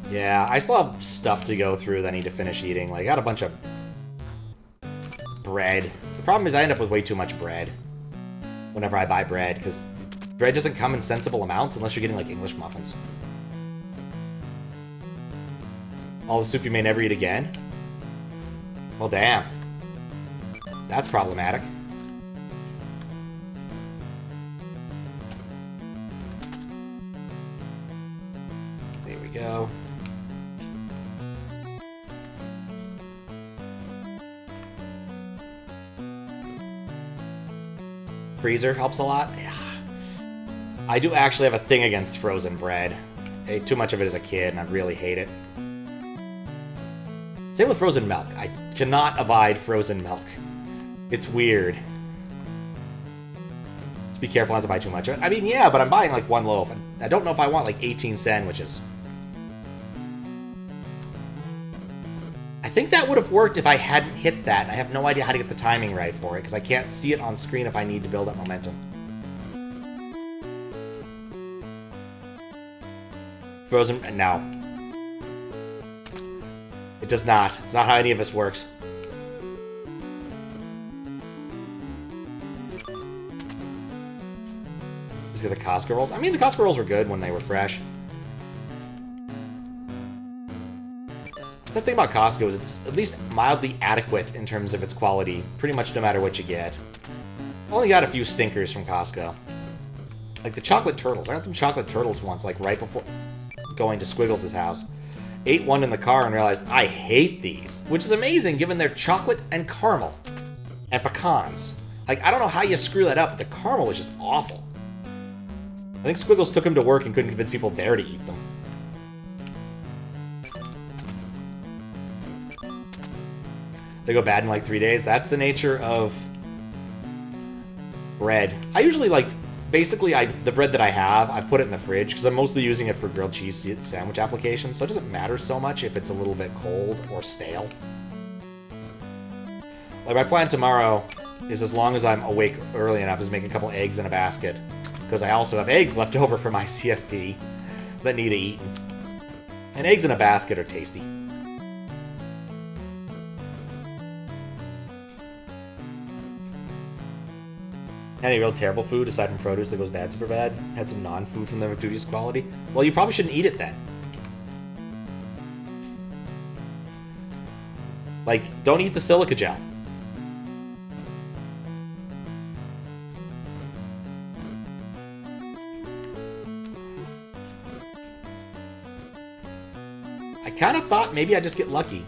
Yeah, I still have stuff to go through that I need to finish eating. Like, I got a bunch of bread. The problem is I end up with way too much bread whenever I buy bread, because bread doesn't come in sensible amounts unless you're getting, like, English muffins. All the soup you may never eat again? Well, damn. That's problematic. There we go. Freezer helps a lot. Yeah. I do actually have a thing against frozen bread. I ate too much of it as a kid, and I really hate it. Same with frozen milk. I cannot abide frozen milk. It's weird. Just be careful not to buy too much of it. I mean, yeah, but I'm buying like one loaf, and I don't know if I want like 18 sandwiches. I think that would have worked if I hadn't hit that. I have no idea how to get the timing right for it, because I can't see it on screen if I need to build up momentum. Frozen, no. It does not. It's not how any of this works. These are the Costco rolls. I mean, the Costco rolls were good when they were fresh. The thing about Costco is it's at least mildly adequate in terms of its quality, pretty much no matter what you get. I only got a few stinkers from Costco. Like the chocolate turtles. I got some chocolate turtles once, like right before going to Squiggles' house. Ate one in the car and realized I hate these, which is amazing given they're chocolate and caramel and pecans. Like, I don't know how you screw that up, but the caramel was just awful. I think Squiggles took them to work and couldn't convince people there to eat them. They go bad in like 3 days. That's the nature of bread. I usually like, basically, the bread that I have, I put it in the fridge because I'm mostly using it for grilled cheese sandwich applications, so it doesn't matter so much if it's a little bit cold or stale. Like, my plan tomorrow is, as long as I'm awake early enough, is make a couple eggs in a basket, because I also have eggs left over from my CFP that need to eat. And eggs in a basket are tasty. Any real terrible food, aside from produce that goes bad super bad? Had some non-food from the dubious quality? Well, you probably shouldn't eat it then. Like, don't eat the silica gel. I kind of thought maybe I'd just get lucky.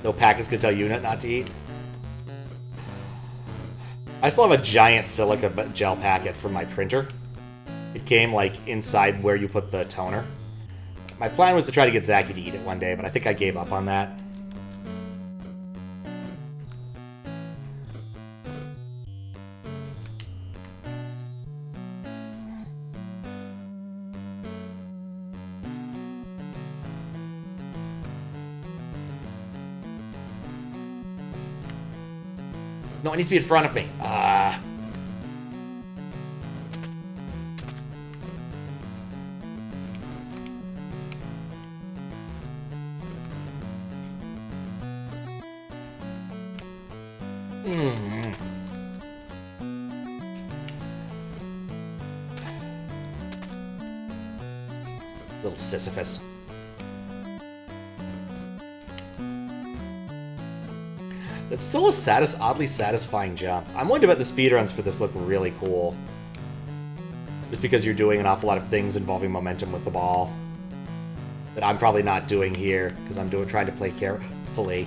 No packets could tell unit not to eat. I still have a giant silica gel packet from my printer. It came like inside where you put the toner. My plan was to try to get Zachy to eat it one day, but I think I gave up on that. No, it needs to be in front of me. Little Sisyphus. It's still a oddly satisfying jump. I'm willing to bet the speedruns for this look really cool. Just because you're doing an awful lot of things involving momentum with the ball that I'm probably not doing here, because I'm trying to play carefully.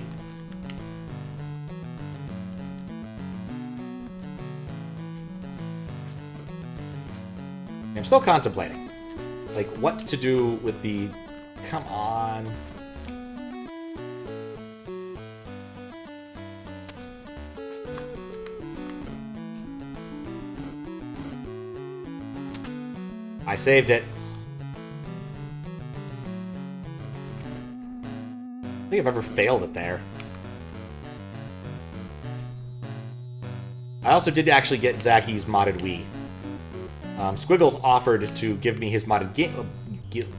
I'm still contemplating, like, what to do with the... Come on... I saved it. I don't think I've ever failed it there. I also did actually get Zacky's modded Wii. Squiggles offered to give me his modded game...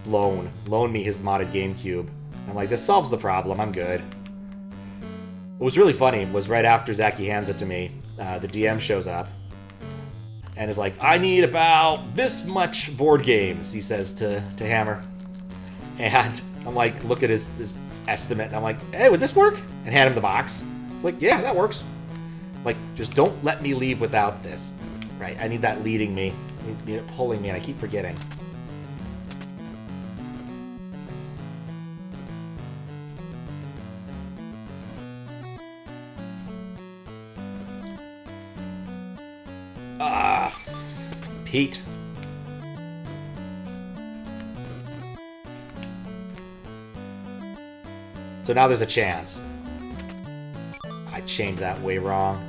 loan me his modded GameCube. I'm like, this solves the problem, I'm good. What was really funny was right after Zacky hands it to me, the DM shows up and is like, I need about this much board games, he says to Hammer. And I'm like, look at his estimate, and I'm like, hey, would this work? And hand him the box. He's like, yeah, that works. Like, just don't let me leave without this. Right, I need that leading me, need it pulling me, and I keep forgetting. Pete. So now there's a chance. I changed that way wrong.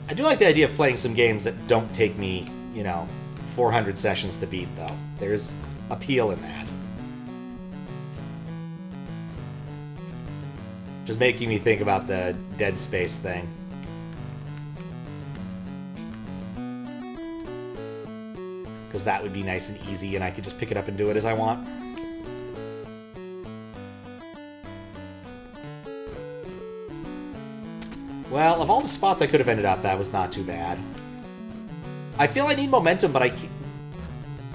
I do like the idea of playing some games that don't take me, 400 sessions to beat, though. There's appeal in that. Just making me think about the Dead Space thing. Because that would be nice and easy, and I could just pick it up and do it as I want. Well, of all the spots I could have ended up, that was not too bad. I feel I need momentum, but I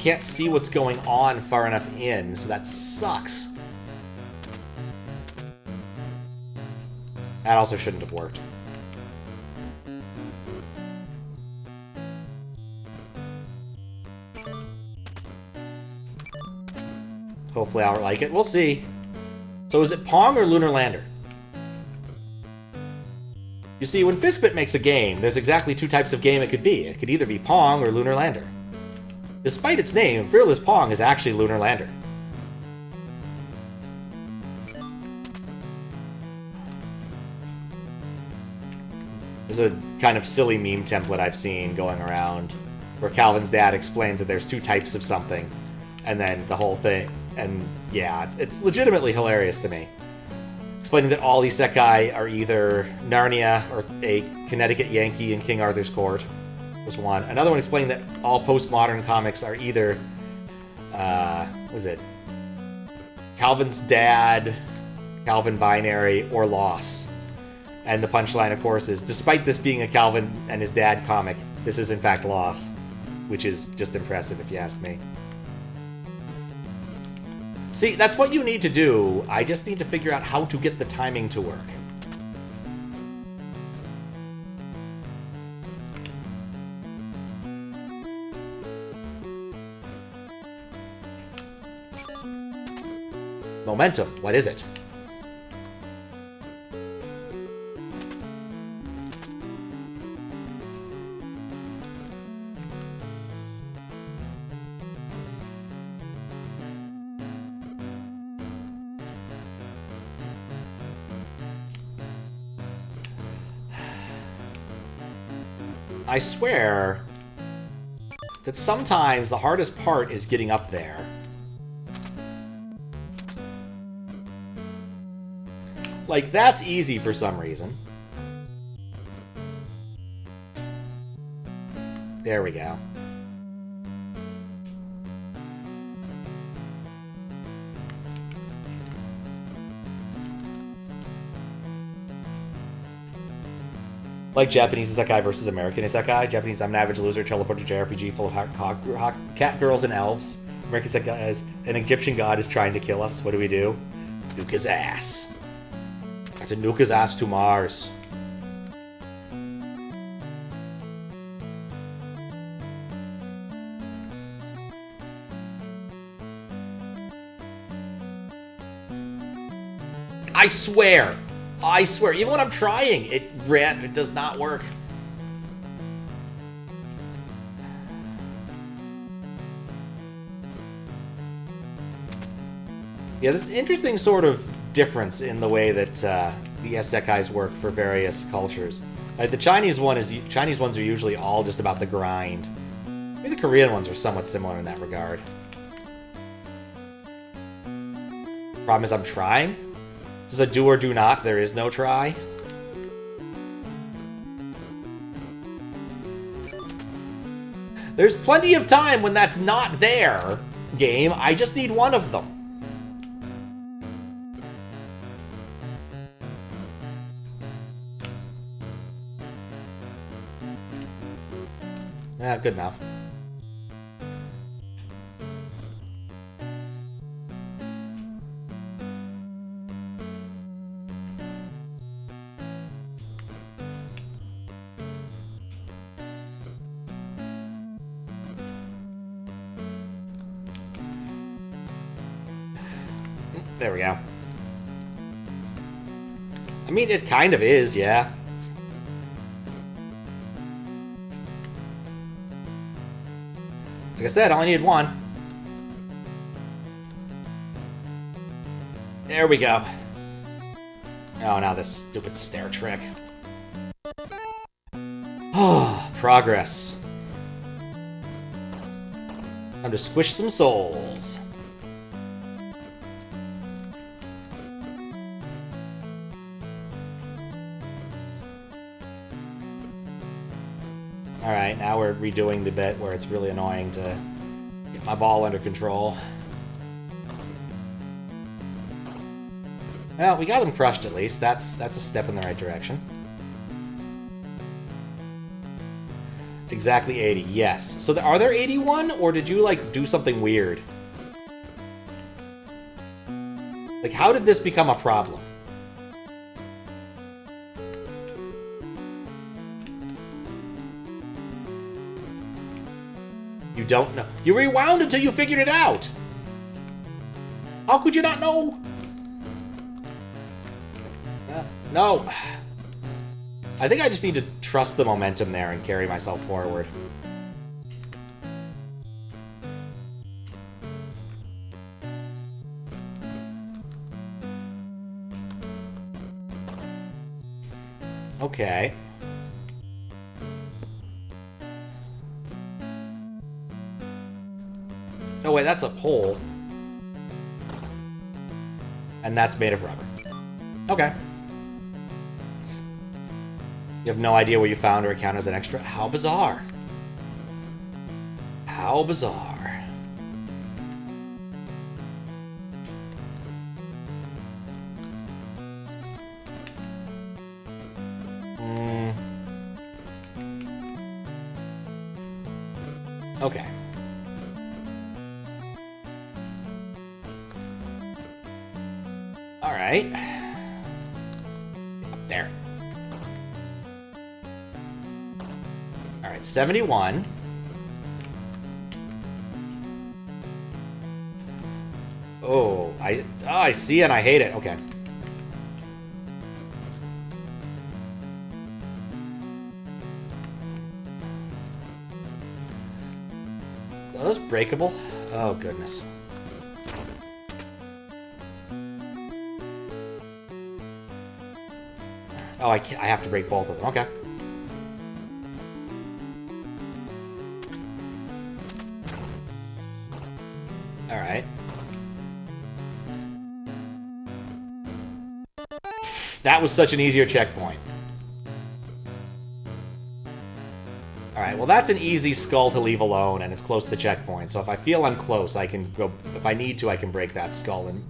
can't see what's going on far enough in, so that sucks. That also shouldn't have worked. Hopefully I'll like it. We'll see. So is it Pong or Lunar Lander? You see, when Fistbit makes a game, there's exactly two types of game it could be. It could either be Pong or Lunar Lander. Despite its name, Fearless Pong is actually Lunar Lander. There's a kind of silly meme template I've seen going around where Calvin's dad explains that there's two types of something, and then the whole thing. And yeah, it's legitimately hilarious to me. Explaining that all isekai are either Narnia or a Connecticut Yankee in King Arthur's Court was one. Another one explaining that all postmodern comics are either, what was it? Calvin's dad, Calvin Binary, or Loss. And the punchline, of course, is, despite this being a Calvin and his dad comic, this is in fact Loss. Which is just impressive, if you ask me. See, that's what you need to do. I just need to figure out how to get the timing to work. Momentum, what is it? I swear that sometimes the hardest part is getting up there. Like, that's easy for some reason. There we go. Like Japanese isekai versus American isekai. Japanese, I'm an average loser, teleported JRPG full of cat girls and elves. American isekai is an Egyptian god is trying to kill us. What do? Nuke his ass. Got to nuke his ass to Mars. I swear, even when I'm trying, it does not work. Yeah, there's an interesting sort of difference in the way that the isekais work for various cultures. Like the Chinese ones are usually all just about the grind. Maybe the Korean ones are somewhat similar in that regard. Problem is I'm trying. This is a do or do not. There is no try. There's plenty of time when that's not there, game. I just need one of them. Yeah, good enough. There we go. I mean, it kind of is, yeah. Like I said, I only need one. There we go. Oh, now this stupid stair trick. Oh, progress. Time to squish some souls. Alright, now we're redoing the bit where it's really annoying to get my ball under control. Well, we got them crushed at least. That's a step in the right direction. Exactly 80, yes. So are there 81, or did you, like, do something weird? Like, how did this become a problem? You don't know. You rewound until you figured it out! How could you not know? No. I think I just need to trust the momentum there and carry myself forward. Okay. Oh wait, that's a pole. And that's made of rubber. Okay. You have no idea what you found or it counted as an extra? How bizarre. How bizarre. Okay. Alright. Up there. Alright, 71. Oh, I see and I hate it. Okay. Are those breakable? Oh, goodness. Oh, I have to break both of them. Okay. Alright. That was such an easier checkpoint. Alright, well that's an easy skull to leave alone, and it's close to the checkpoint, so if I feel I'm close, I can go... If I need to, I can break that skull in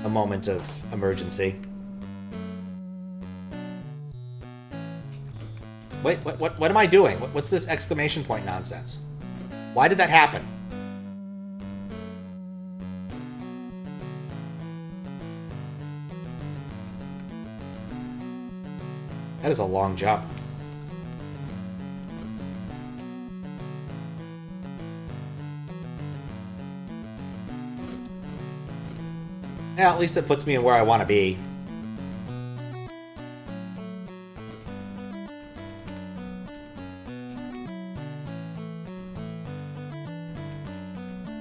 a moment of emergency. Wait, what am I doing? What's this exclamation point nonsense? Why did that happen? That is a long jump. Yeah, at least it puts me in where I want to be.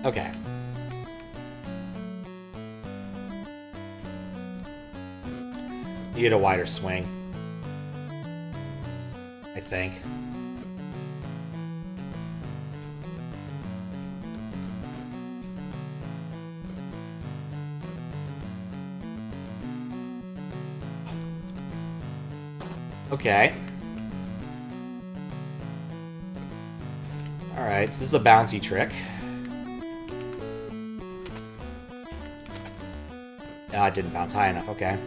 Okay. Need a wider swing. I think. Okay. Alright, so this is a bouncy trick. Ah, it didn't bounce high enough. Okay.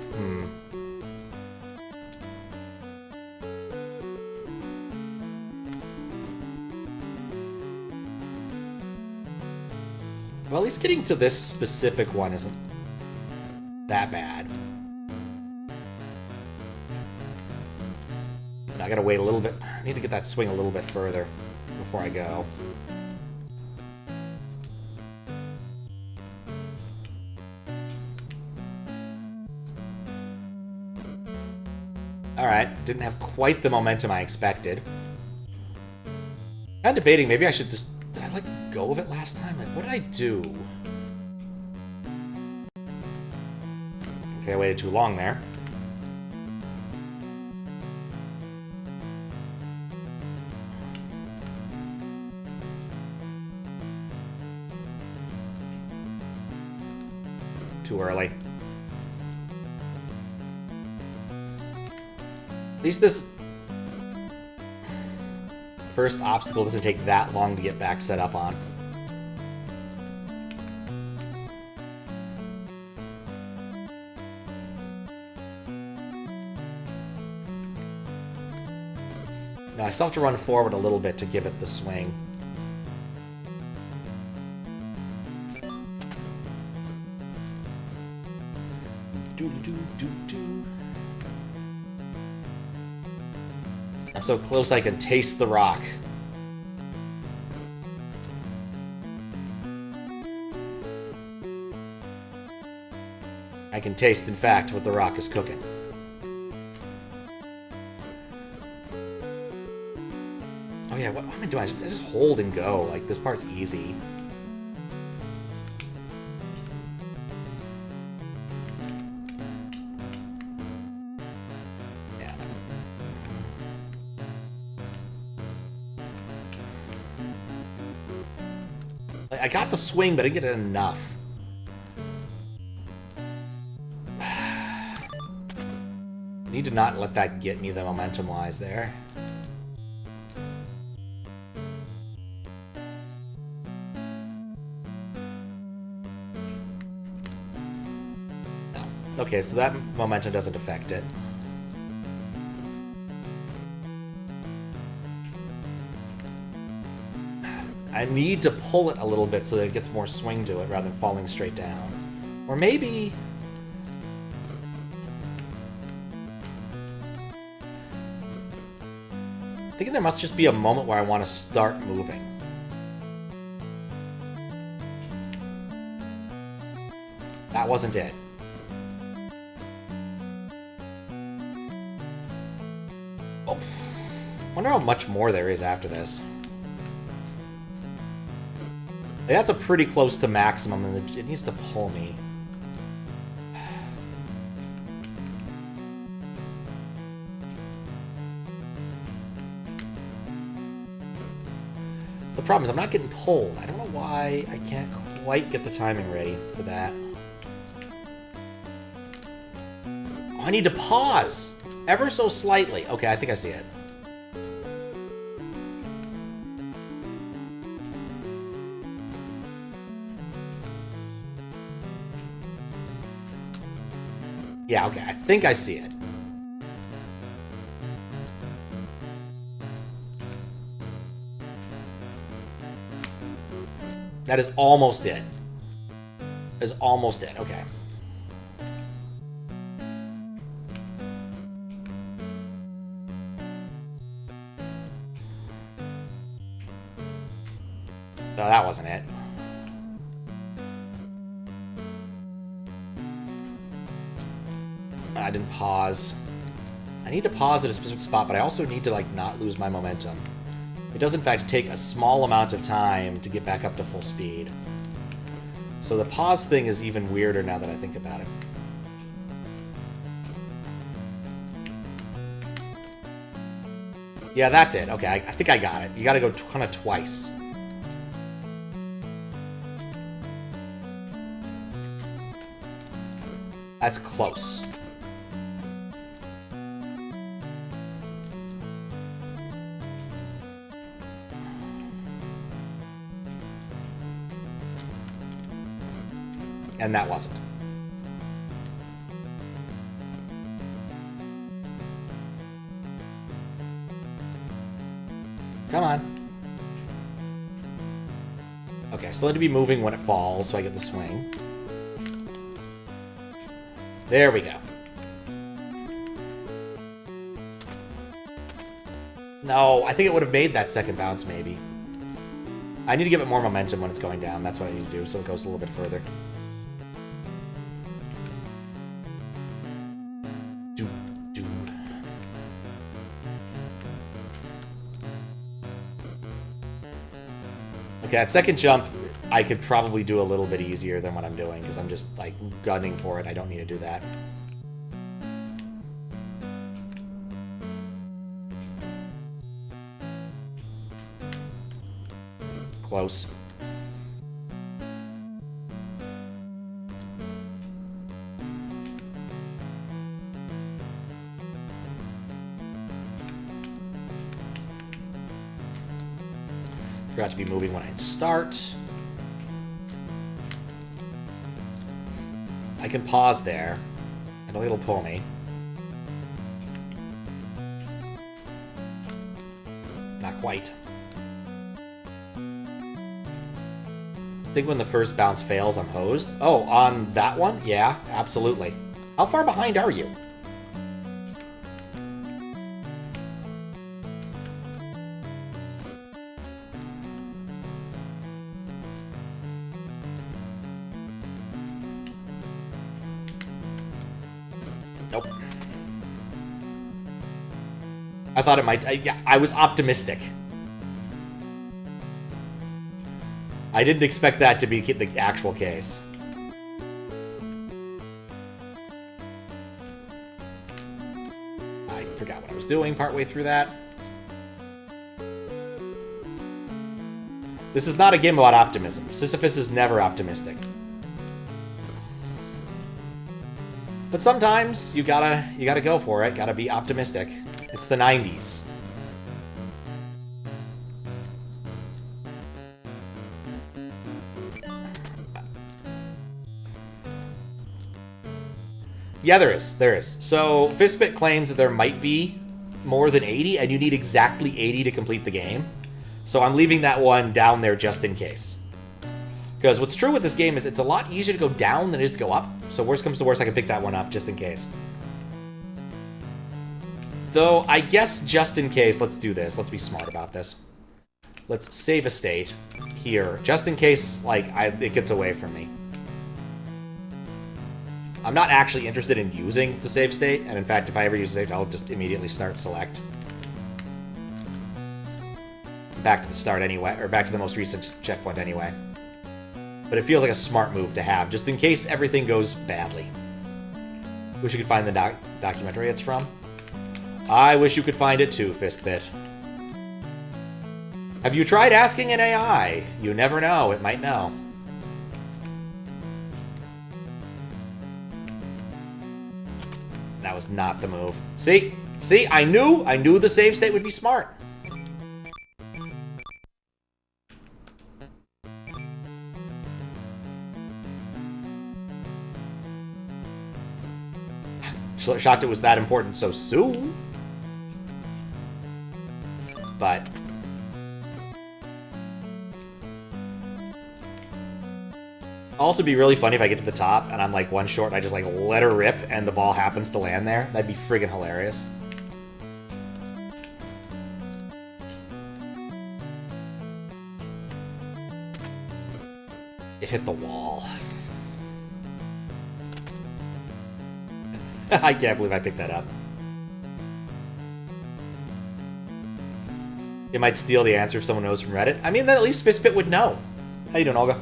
Well, at least getting to this specific one isn't that bad. And I gotta wait a little bit. I need to get that swing a little bit further before I go. Alright, didn't have quite the momentum I expected. I'm debating, maybe I should just... Did I let go of it last time? Like, what did I do? Okay, I waited too long there. Too early. At least this first obstacle doesn't take that long to get back set up on. Now I still have to run forward a little bit to give it the swing. I'm so close I can taste the rock. I can taste, in fact, what the rock is cooking. Oh yeah, what am I doing? I just hold and go. Like, this part's easy. I got the swing, but I didn't get it enough. Need to not let that get me the momentum-wise there. No. Okay, so that momentum doesn't affect it. I need to pull it a little bit so that it gets more swing to it rather than falling straight down. Or maybe... I'm thinking there must just be a moment where I want to start moving. That wasn't it. Oh. Wonder how much more there is after this. That's a pretty close to maximum, and it needs to pull me. So the problem is I'm not getting pulled. I don't know why I can't quite get the timing ready for that. Oh, I need to pause! Ever so slightly. Okay, I think I see it. Yeah, okay, I think I see it. That is almost it. That is almost it, okay. No, that wasn't it. I didn't pause. I need to pause at a specific spot, but I also need to, like, not lose my momentum. It does, in fact, take a small amount of time to get back up to full speed. So the pause thing is even weirder now that I think about it. Yeah, that's it. Okay, I think I got it. You gotta go kind of twice. That's close. and that wasn't. Come on. Okay, so let it be moving when it falls, so I get the swing. There we go. No, I think it would have made that second bounce, maybe. I need to give it more momentum when it's going down. That's what I need to do, so it goes a little bit further. Okay, that second jump, I could probably do a little bit easier than what I'm doing, because I'm just, like, gunning for it. I don't need to do that. Close. Forgot to be moving when I start. I can pause there. I don't think it'll pull me. Not quite. I think when the first bounce fails, I'm hosed. Oh, on that one? Yeah, absolutely. How far behind are you? Nope. I thought it might... yeah, I was optimistic. I didn't expect that to be the actual case. I forgot what I was doing partway through that. This is not a game about optimism. Sisyphus is never optimistic. But sometimes you gotta go for it. Gotta be optimistic. It's the 90s. Yeah, there is. There is. So, Fistbit claims that there might be more than 80, and you need exactly 80 to complete the game. So I'm leaving that one down there just in case. Because what's true with this game is it's a lot easier to go down than it is to go up. So worst comes to worst, I can pick that one up just in case. Though, I guess just in case, let's do this. Let's be smart about this. Let's save a state here, just in case, like, it gets away from me. I'm not actually interested in using the save state, and in fact, if I ever use a save, I'll just immediately start select. Back to the start anyway, or back to the most recent checkpoint anyway. But it feels like a smart move to have, just in case everything goes badly. Wish you could find the documentary it's from. I wish you could find it too, Fiskbit. Have you tried asking an AI? You never know, it might know. That was not the move. See? See? I knew the save state would be smart. Shocked it was that important so soon. But also be really funny if I get to the top and I'm like one short and I just like let her rip and the ball happens to land there. That'd be friggin' hilarious. It hit the wall. I can't believe I picked that up. It might steal the answer if someone knows from Reddit. I mean, then at least Fistbit would know. How you doing, Olga?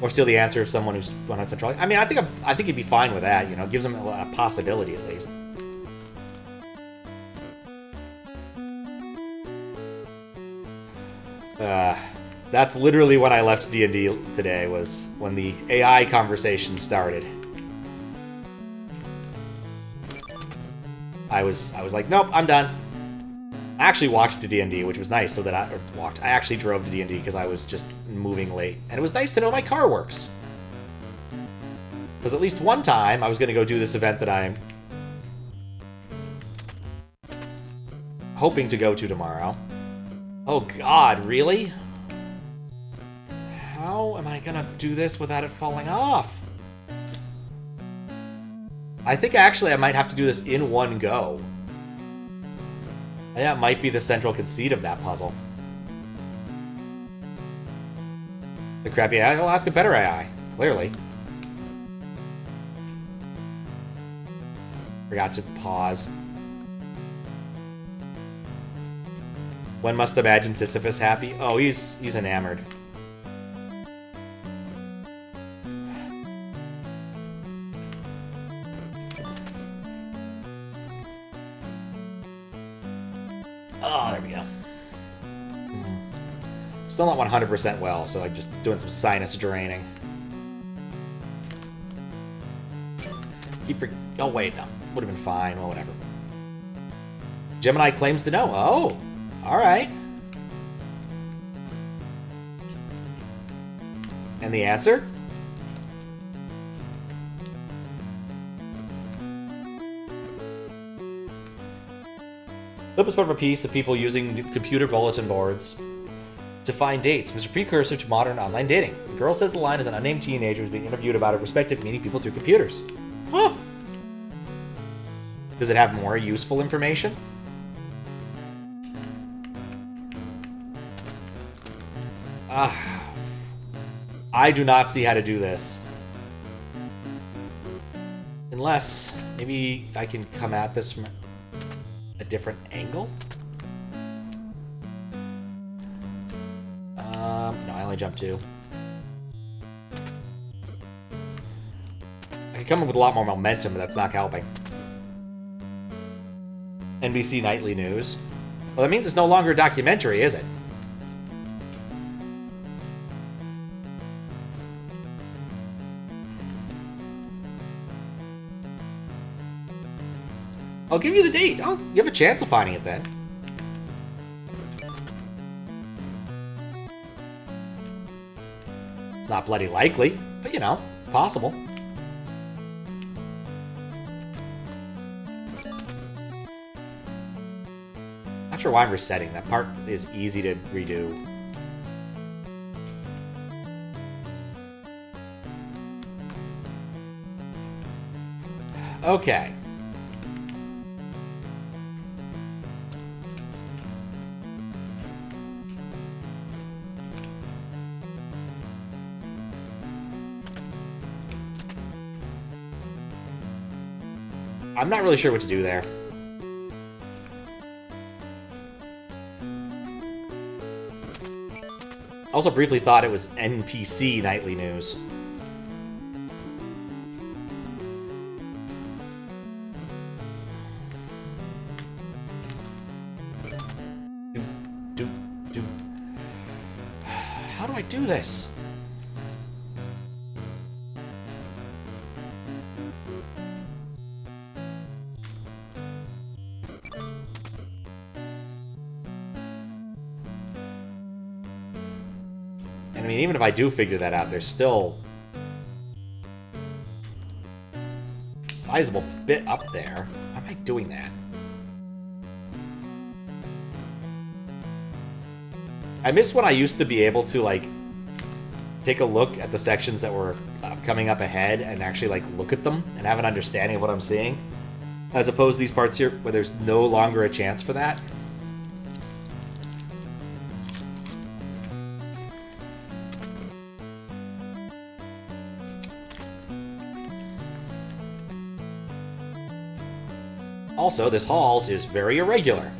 Or steal the answer of someone who's 100% trolling. I mean, I think he'd be fine with that. You know, it gives him a possibility at least. That's literally when I left D&D today. Was when the AI conversation started. I was like, nope, I'm done. I actually walked to D&D, which was nice, so that I actually drove to D&D because I was just moving late. And it was nice to know my car works. Because at least one time, I was going to go do this event that I'm hoping to go to tomorrow. Oh god, really? How am I going to do this without it falling off? I think actually I might have to do this in one go. That might be the central conceit of that puzzle. The crappy AI will ask a better AI, clearly. Forgot to pause. One must imagine Sisyphus happy. Oh, he's enamored. Oh, there we go. Still not 100% well, so I'm just doing some sinus draining. Oh, wait, no. Would have been fine. Well, whatever. Gemini claims to know. Oh, all right. And the answer? Flip is part of a piece of people using computer bulletin boards to find dates. Mr. Precursor to modern online dating. The girl says the line is an unnamed teenager who's being interviewed about her perspective meeting people through computers. Huh. Does it have more useful information? I do not see how to do this. Unless, maybe I can come at this from a different angle? No, I only jumped 2. I can come up with a lot more momentum, but that's not helping. NBC Nightly News. Well, that means it's no longer a documentary, is it? I'll give you the date. Oh, you have a chance of finding it then. It's not bloody likely, but you know, it's possible. Not sure why I'm resetting. That part is easy to redo. Okay. I'm not really sure what to do there. Also briefly thought it was NPC Nightly News. How do I do this? I mean, even if I do figure that out, there's still a sizable bit up there. Why am I doing that? I miss when I used to be able to, like, take a look at the sections that were coming up ahead and actually, like, look at them and have an understanding of what I'm seeing. As opposed to these parts here where there's no longer a chance for that. Also, this halls is very irregular.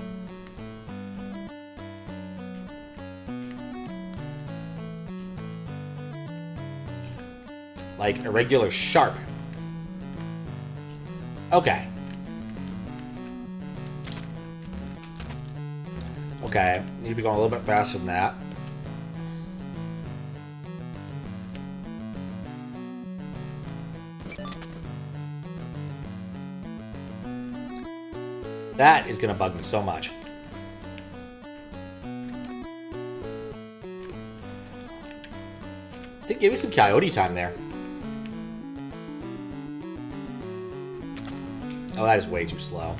Like, irregular sharp. Okay. Okay, need to be going a little bit faster than that. That is going to bug me so much. I think give me some coyote time there. Oh, that is way too slow.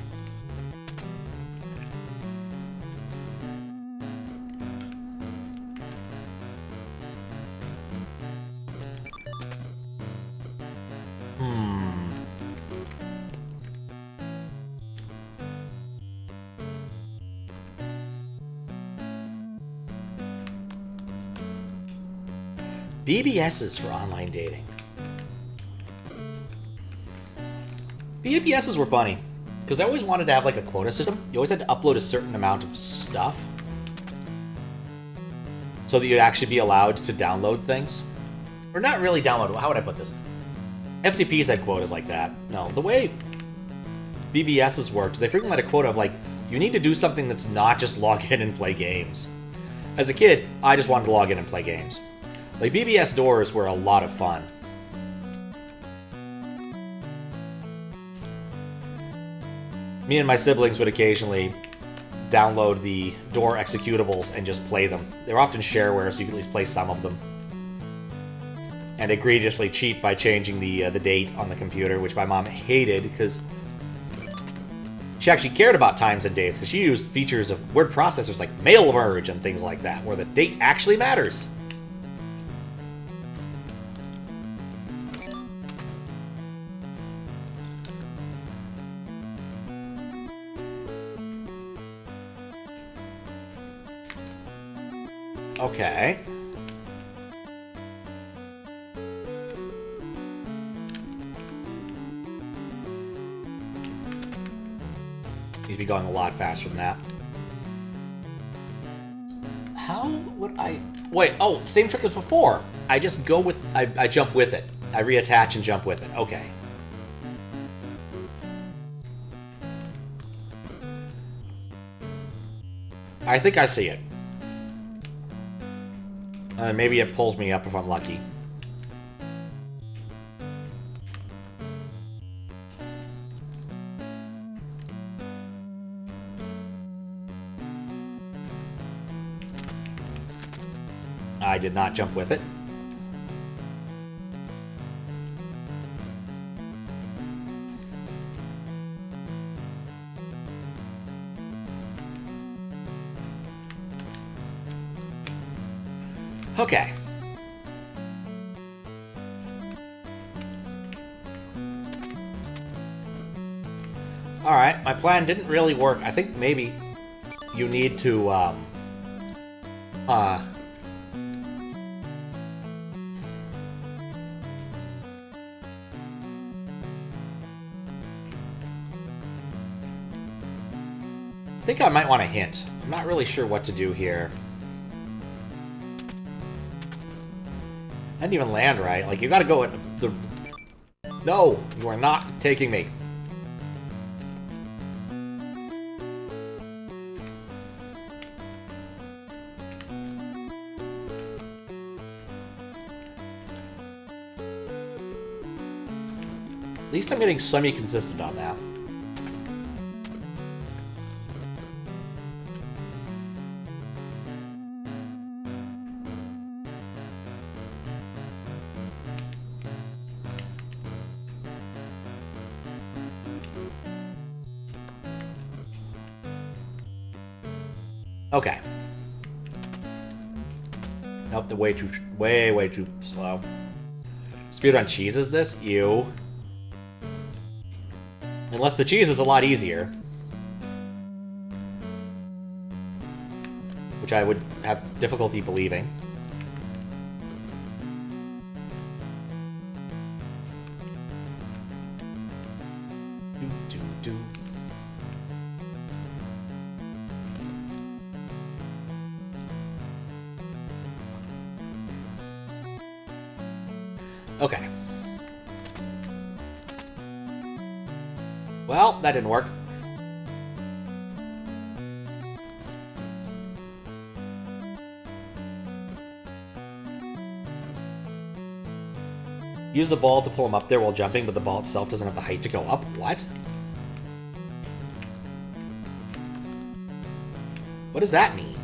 BBSs for online dating. BBSs were funny, because I always wanted to have like a quota system. You always had to upload a certain amount of stuff so that you'd actually be allowed to download things. Or not really download, how would I put this? FTPs had quotas like that. No, the way BBSs worked, they frequently had a quota of like, you need to do something that's not just log in and play games. As a kid, I just wanted to log in and play games. Like, BBS doors were a lot of fun. Me and my siblings would occasionally download the door executables and just play them. They were often shareware, so you could at least play some of them. And egregiously cheat by changing the date on the computer, which my mom hated, because she actually cared about times and dates, because she used features of word processors like mail merge and things like that, where the date actually matters. Okay. Need to be going a lot faster than that. How would I... Wait, oh, same trick as before. I just go with... I jump with it. I reattach and jump with it. Okay. I think I see it. Maybe it pulls me up if I'm lucky. I did not jump with it. Okay. Alright, my plan didn't really work. I think maybe you need to, I think I might want a hint. I'm not really sure what to do here. I didn't even land right. Like, you gotta go at the... No! You are not taking me. At least I'm getting semi-consistent on that. Okay. Nope, the way too slow. Speedrun cheeses this? Ew. Unless the cheese is a lot easier. Which I would have difficulty believing. Okay. Well, that didn't work. Use the ball to pull him up there while jumping, but the ball itself doesn't have the height to go up. What? What does that mean?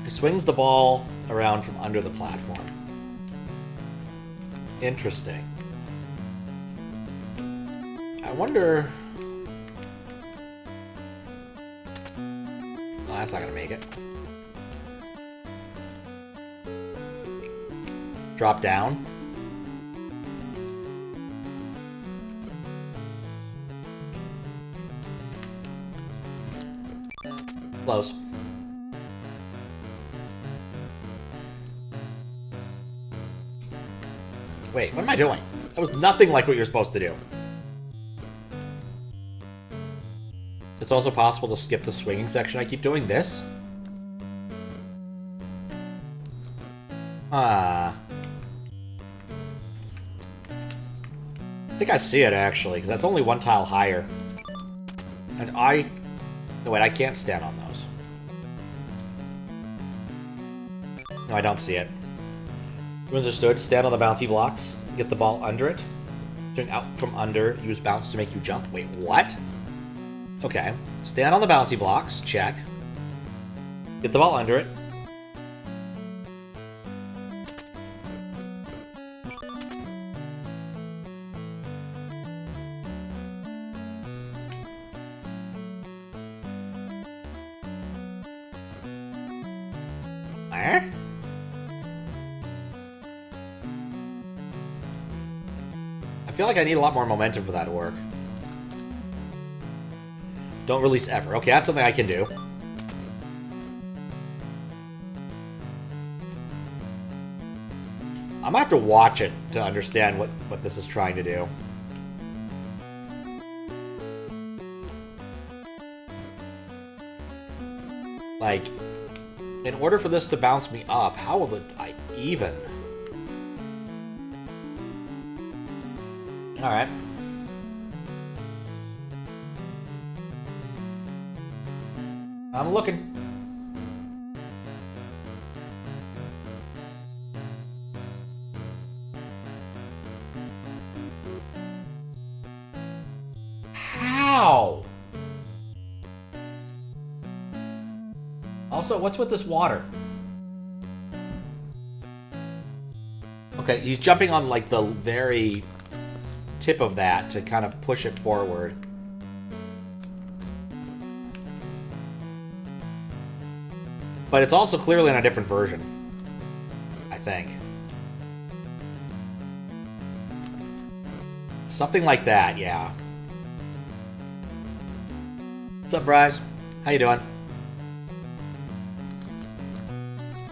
He swings the ball around from under the platform. Interesting. I wonder... Oh, that's not gonna make it. Drop down. Close. Wait, what am I doing? That was nothing like what you're supposed to do. It's also possible to skip the swinging section. I keep doing this. I think I see it, actually, because that's only one tile higher. And I... No, wait, I can't stand on those. No, I don't see it. You understood? Stand on the bouncy blocks. Get the ball under it. Turn out from under. Use bounce to make you jump. Wait, what? Okay. Stand on the bouncy blocks. Check. Get the ball under it. I feel like I need a lot more momentum for that to work. Don't release ever. Okay, that's something I can do. I'm gonna have to watch it to understand what this is trying to do. Like, in order for this to bounce me up, how will I even? Alright. I'm looking. How? Also, what's with this water? Okay, he's jumping on like the very tip of that to kind of push it forward. But it's also clearly in a different version, I think. Something like that, yeah. What's up, Bryce? How you doing?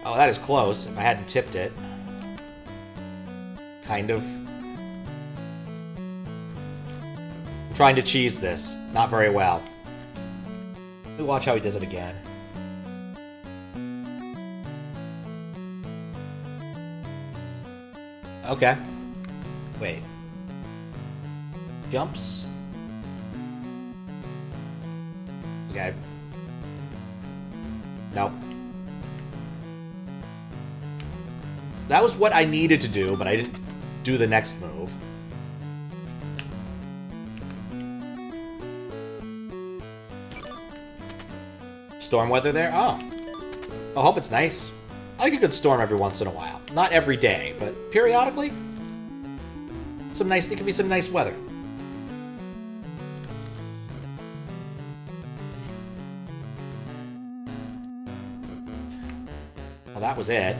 Oh, that is close, if I hadn't tipped it. Kind of. I'm trying to cheese this. Not very well. Let me watch how he does it again. Okay. Wait. Jumps. Okay. Nope. That was what I needed to do, but I didn't do the next move. Storm weather there? Oh. I hope it's nice. I like a good storm every once in a while. Not every day, but periodically. It can be some nice weather. Well, that was it.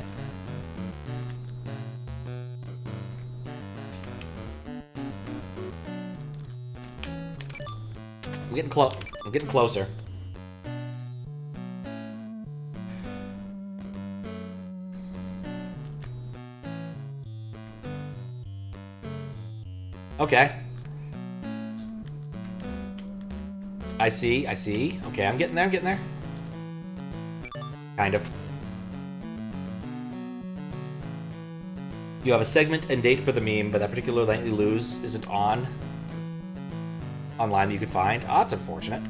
I'm getting close. I'm getting closer. Okay. I see. Okay, I'm getting there, Kind of. You have a segment and date for the meme, but that particular nightly lose isn't online that you could find. Ah, that's unfortunate.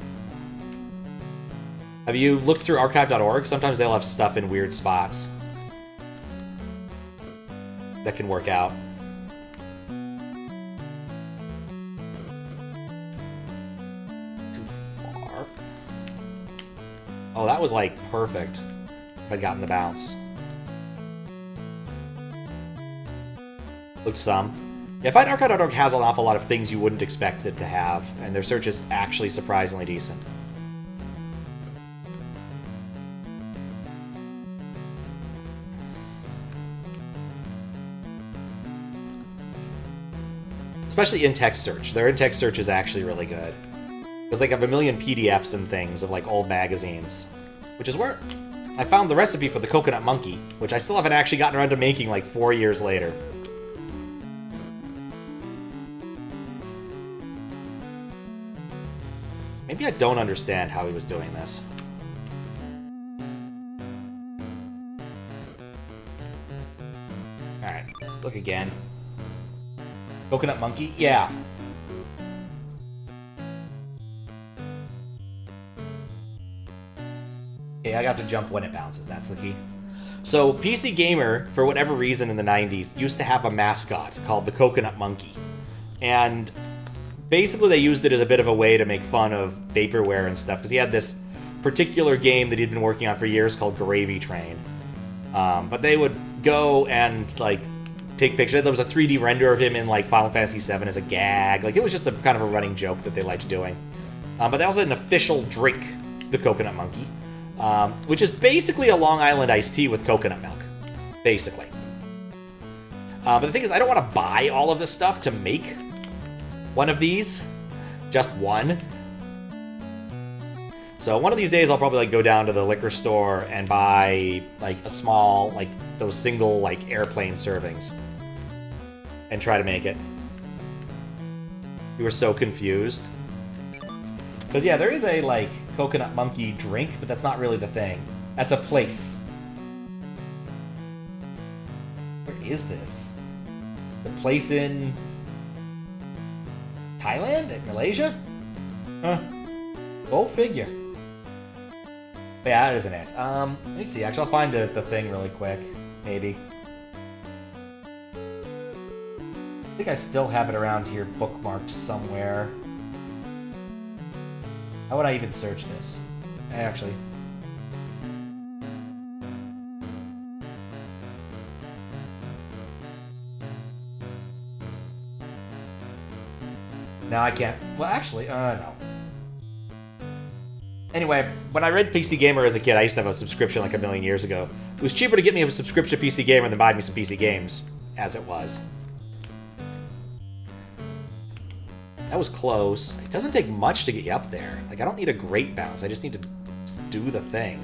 Have you looked through archive.org? Sometimes they'll have stuff in weird spots that can work out. Oh, that was, like, perfect if I'd gotten the bounce. Looked some. Yeah, FindArchive.org has an awful lot of things you wouldn't expect it to have, and their search is actually surprisingly decent. Especially in-text search. Their in-text search is actually really good. Because they have a million PDFs and things of like old magazines. Which is where I found the recipe for the coconut monkey, which I still haven't actually gotten around to making like 4 years later. Maybe I don't understand how he was doing this. Alright, look again. Coconut monkey? Yeah. Okay, I got to jump when it bounces, that's the key. So, PC Gamer, for whatever reason in the 90s, used to have a mascot called the Coconut Monkey. And basically they used it as a bit of a way to make fun of vaporware and stuff, because he had this particular game that he'd been working on for years called Gravy Train. But they would go and, like, take pictures. There was a 3D render of him in, like, Final Fantasy VII as a gag. Like, it was just a kind of a running joke that they liked doing. But that was an official drink, the Coconut Monkey. Which is basically a Long Island iced tea with coconut milk. Basically. But the thing is, I don't want to buy all of this stuff to make one of these. Just one. So one of these days I'll probably like go down to the liquor store and buy like a small, like those single like airplane servings. And try to make it. You were so confused. Because yeah, there is a like coconut monkey drink, but that's not really the thing. That's a place. Where is this? The place in Thailand? In Malaysia? Huh. Go figure. But yeah, that isn't it. Let me see. Actually, I'll find the thing really quick. Maybe. I think I still have it around here bookmarked somewhere. How would I even search this? Actually. No, I can't. Well, actually, no. Anyway, when I read PC Gamer as a kid, I used to have a subscription like a million years ago. It was cheaper to get me a subscription to PC Gamer than buy me some PC games, as it was. That was close. It doesn't take much to get you up there. Like, I don't need a great bounce. I just need to do the thing.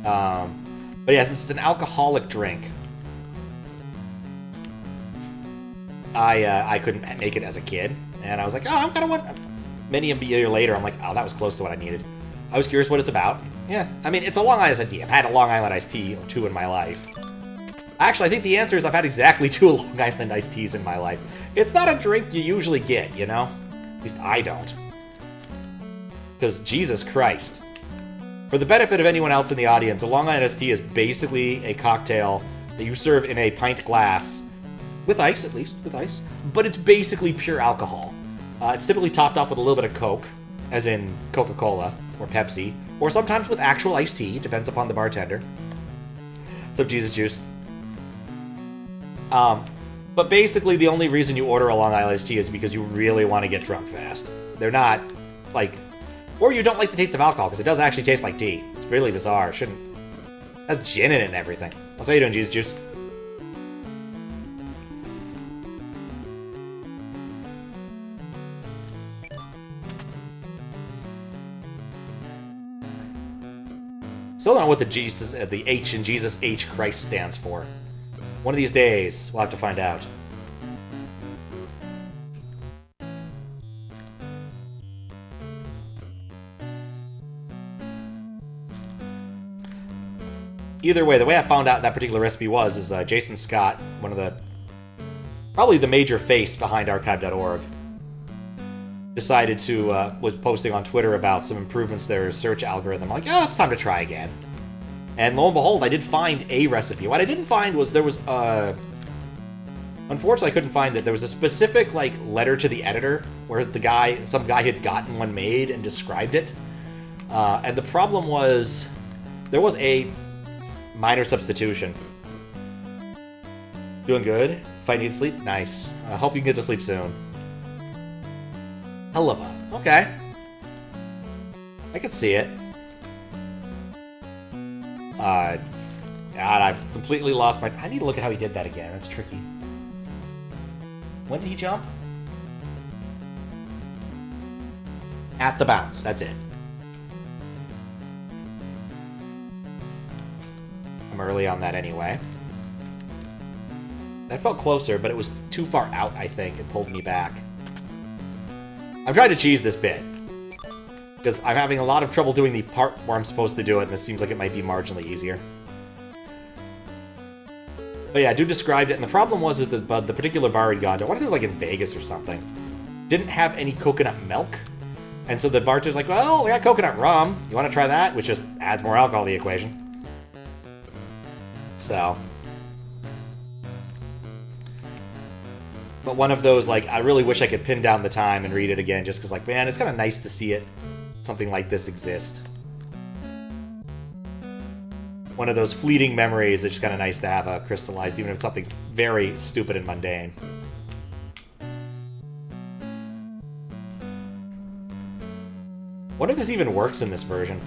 But yeah, since it's an alcoholic drink, I couldn't make it as a kid. And I was like, oh, I'm kind of one. Many a year later, I'm like, oh, that was close to what I needed. I was curious what it's about. Yeah, I mean, it's a Long Island iced tea. I've had a Long Island iced tea or two in my life. Actually, I think the answer is I've had exactly 2 Long Island iced teas in my life. It's not a drink you usually get, you know? At least I don't. Because, Jesus Christ. For the benefit of anyone else in the audience, a Long Island iced tea is basically a cocktail that you serve in a pint glass. With ice, at least, with ice. But it's basically pure alcohol. It's typically topped off with a little bit of Coke, as in Coca-Cola or Pepsi, or sometimes with actual iced tea, depends upon the bartender. Some Jesus juice. But basically the only reason you order a Long Island iced tea is because you really want to get drunk fast. They're not, like... Or you don't like the taste of alcohol, because it does actually taste like tea. It's really bizarre. It shouldn't... It has gin in it and everything. How you doing, Jesus Juice? Still don't know what the H in Jesus H Christ stands for. One of these days, we'll have to find out. Either way, the way I found out that particular recipe is Jason Scott, one of the... probably the major face behind archive.org, decided to, was posting on Twitter about some improvements to their search algorithm. I'm like, oh, it's time to try again. And lo and behold, I did find a recipe. What I didn't find was there was unfortunately, I couldn't find it. There was a specific, like, letter to the editor where some guy had gotten one made and described it. And the problem was there was a minor substitution. Doing good. If I need sleep, nice. I hope you can get to sleep soon. Helava. Okay. I can see it. God, I've completely lost my... I need to look at how he did that again. That's tricky. When did he jump? At the bounce. That's it. I'm early on that anyway. That felt closer, but it was too far out, I think. It pulled me back. I'm trying to cheese this bit. Because I'm having a lot of trouble doing the part where I'm supposed to do it, and this seems like it might be marginally easier. But yeah, dude described it, and the problem was that the particular bar he'd gone to, I want to say it was like in Vegas or something, didn't have any coconut milk. And so the bartender's like, well, we got coconut rum. You want to try that? Which just adds more alcohol to the equation. So. But one of those, like, I really wish I could pin down the time and read it again, just because, like, man, it's kind of nice to see it, something like this exist. One of those fleeting memories that's just kind of nice to have crystallized, even if it's something very stupid and mundane. What if this even works in this version?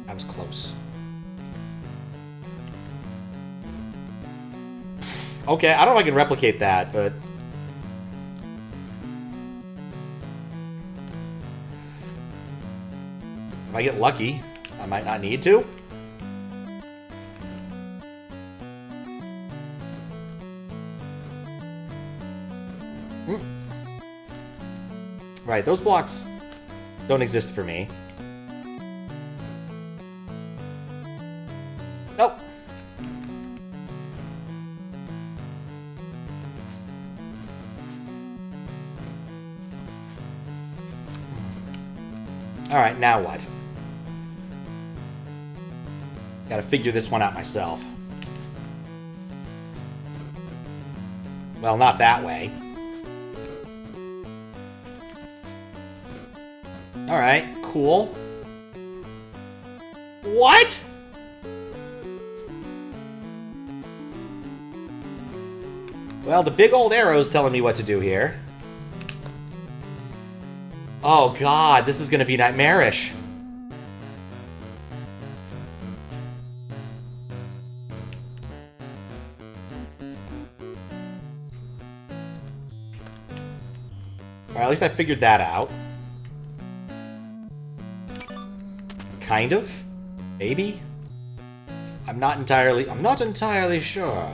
I was close. Okay, I don't know if I can replicate that, but... if I get lucky, I might not need to. Right, those blocks don't exist for me. Nope. Alright, now what? Gotta figure this one out myself. Well, not that way. Alright, cool. What? Well, the big old arrow's telling me what to do here. Oh god, this is gonna be nightmarish. Alright, at least I figured that out. Kind of? Maybe? I'm not entirely sure.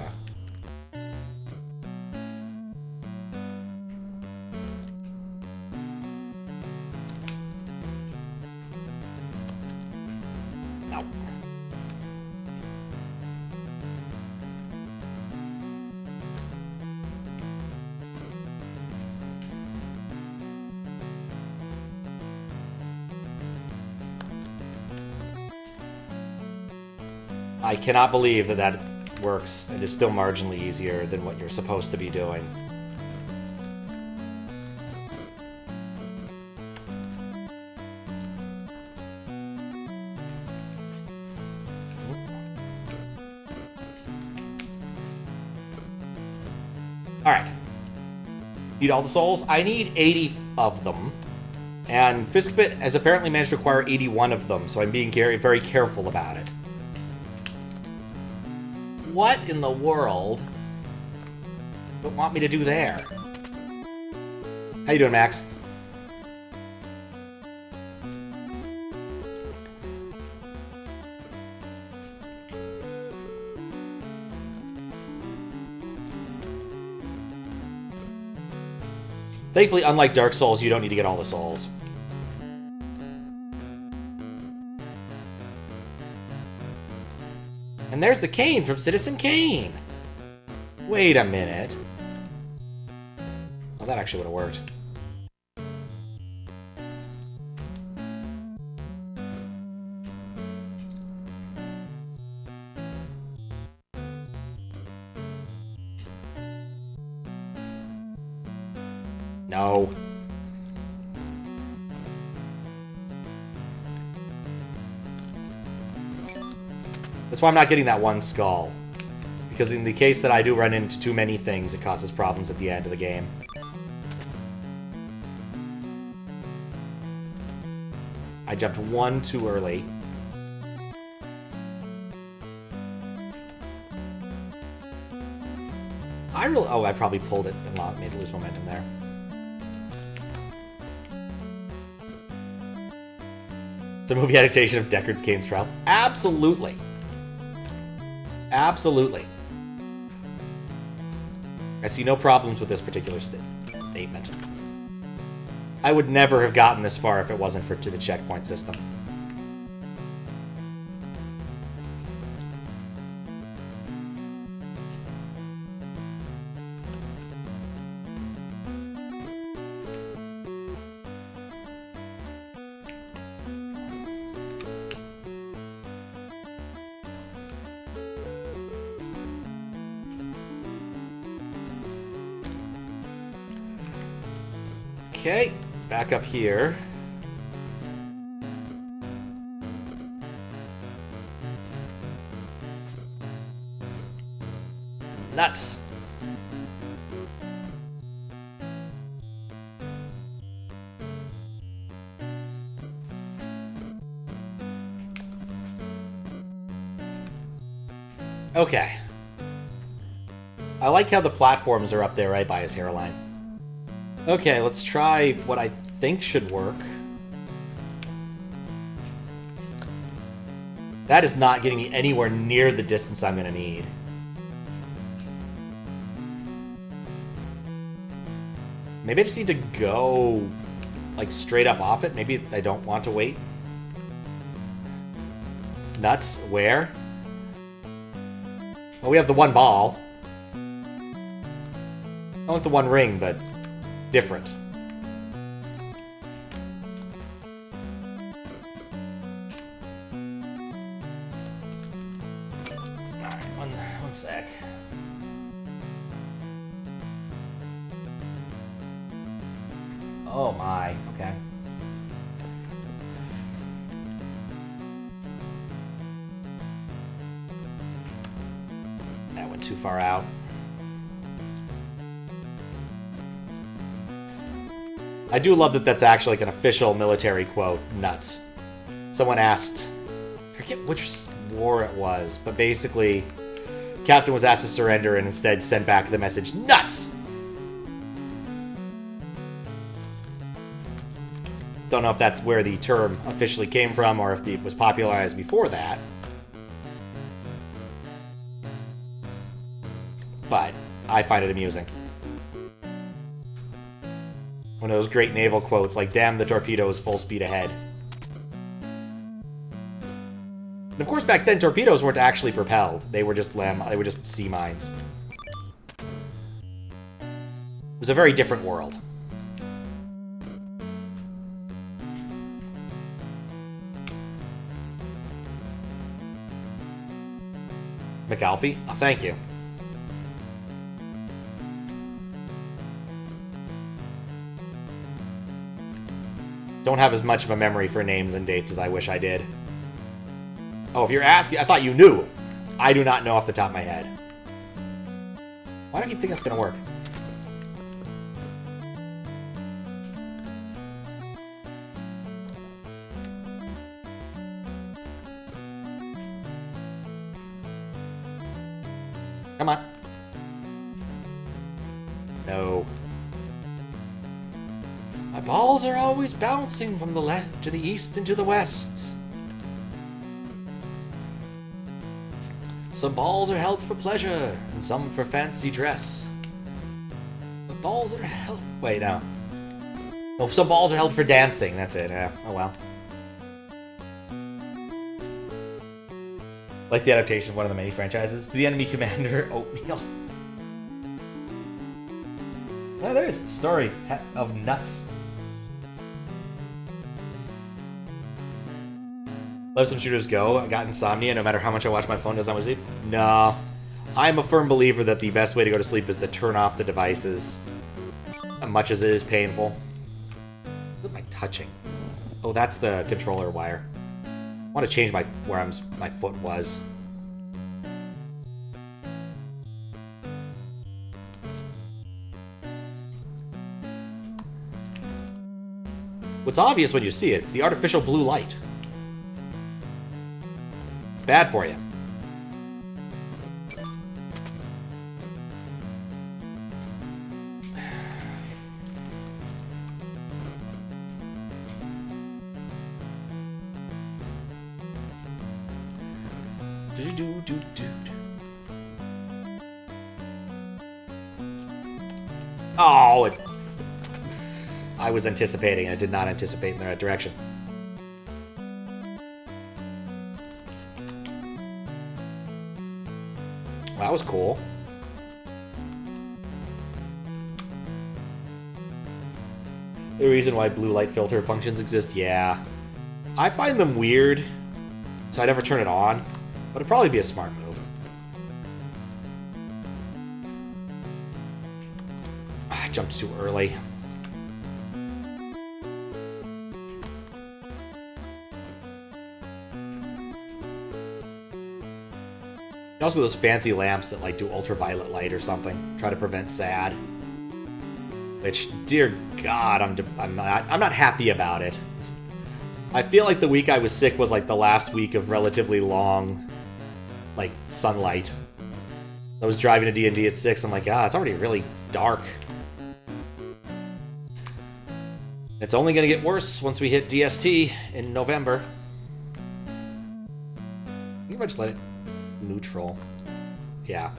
No. I cannot believe that that works and is still marginally easier than what you're supposed to be doing. Alright. Need all the souls? I need 80 of them. And Fiskbit has apparently managed to acquire 81 of them, so I'm being very careful about it. What in the world would want me to do there? How you doing, Max? Thankfully, unlike Dark Souls, you don't need to get all the souls. And there's the cane from Citizen Kane. Wait a minute. Oh, that actually would have worked. No. That's why I'm not getting that one skull. Because in the case that I do run into too many things, it causes problems at the end of the game. I jumped one too early. Oh, I probably pulled it and made it lose momentum there. It's a movie adaptation of Deckard's Kane's Trials. Absolutely. Absolutely. I see no problems with this particular statement. I would never have gotten this far if it wasn't for the checkpoint system. Okay, back up here. Nuts. Okay. I like how the platforms are up there right by his hairline. Okay, let's try what I think should work. That is not getting me anywhere near the distance I'm going to need. Maybe I just need to go, like, straight up off it. Maybe I don't want to wait. Nuts. Where? Well, we have the one ball. I want the one ring, but different. Alright, one sec. Oh my, okay. That went too far out. I do love that that's actually like an official military quote. Nuts. Someone asked, I forget which war it was, but basically, Captain was asked to surrender and instead sent back the message, nuts! Don't know if that's where the term officially came from or if it was popularized before that. But I find it amusing. One of those great naval quotes like, damn the torpedoes, full speed ahead. And of course, back then, torpedoes weren't actually propelled. They were just sea mines. It was a very different world. McAlfee? Oh, thank you. Don't have as much of a memory for names and dates as I wish I did. Oh, if you're asking, I thought you knew. I do not know off the top of my head. Why do I keep thinking that's gonna work? Come on. No. My balls are always bouncing from the left to the east and to the west. Some balls are held for pleasure, and some for fancy dress. But balls are held... Wait, no. Well, some balls are held for dancing, that's it. Yeah. Oh well. Like the adaptation of one of the many franchises. The enemy commander, oatmeal. Oh, there is. Story of nuts. Let some shooters go. I got insomnia no matter how much I watch my phone does not sleep. No. I'm a firm believer that the best way to go to sleep is to turn off the devices. As much as it is painful. What am I touching? Oh, that's the controller wire. I want to change my foot was. What's obvious when you see it, it's the artificial blue light. Bad for you. Oh, I was anticipating, and I did not anticipate in the right direction. Well, that was cool. The reason why blue light filter functions exist? Yeah. I find them weird, so I never turn it on, but it'd probably be a smart move. I jumped too early. You can also get those fancy lamps that like do ultraviolet light or something. Try to prevent SAD. Which, dear God, I'm not happy about it. I feel like the week I was sick was like the last week of relatively long, like, sunlight. I was driving to D&D at 6. I'm like, it's already really dark. It's only going to get worse once we hit DST in November. You might just let it neutral. Yeah.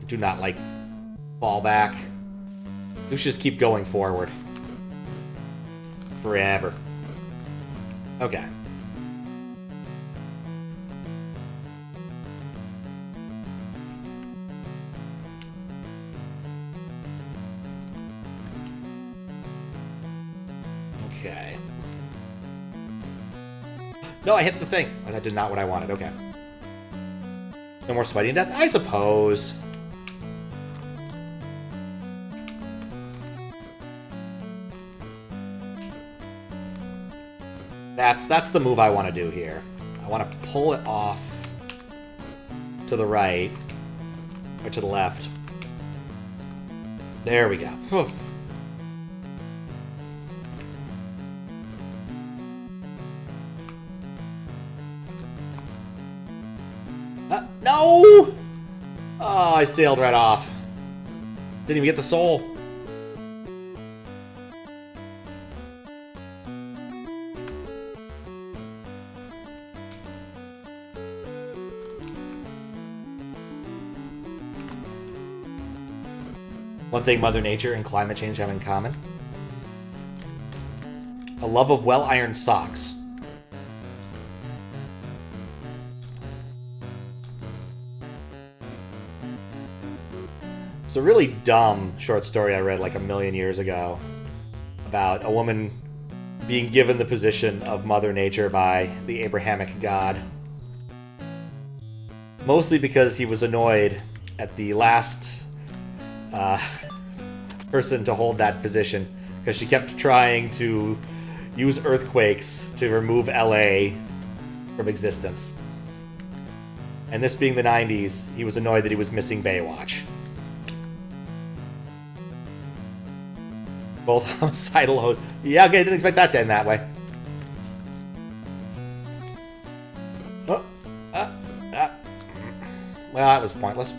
Do not, like, fall back. We should just keep going forward. Forever. Okay. Okay. No, I hit the thing. That did not what I wanted. Okay. No more sweating death? I suppose. That's the move I want to do here. I want to pull it off to the right, or to the left. There we go. Whew. No! Oh, I sailed right off. Didn't even get the soul. One thing Mother Nature and climate change have in common: a love of well-ironed socks. It's a really dumb short story I read like a million years ago about a woman being given the position of Mother Nature by the Abrahamic God. Mostly because he was annoyed at the last person to hold that position, because she kept trying to use earthquakes to remove LA from existence. And this being the 90s, he was annoyed that he was missing Baywatch. Both homicidal hosts. Yeah, okay, didn't expect that to end that way. Oh, well, that was pointless.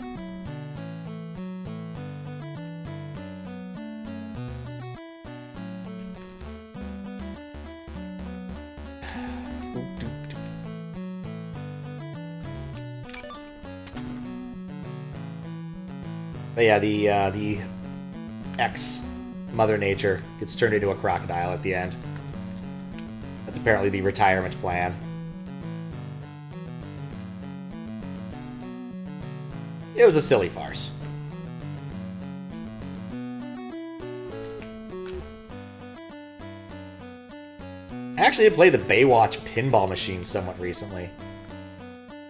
But yeah, the X Mother Nature gets turned into a crocodile at the end. That's apparently the retirement plan. It was a silly farce. I actually did play the Baywatch pinball machine somewhat recently.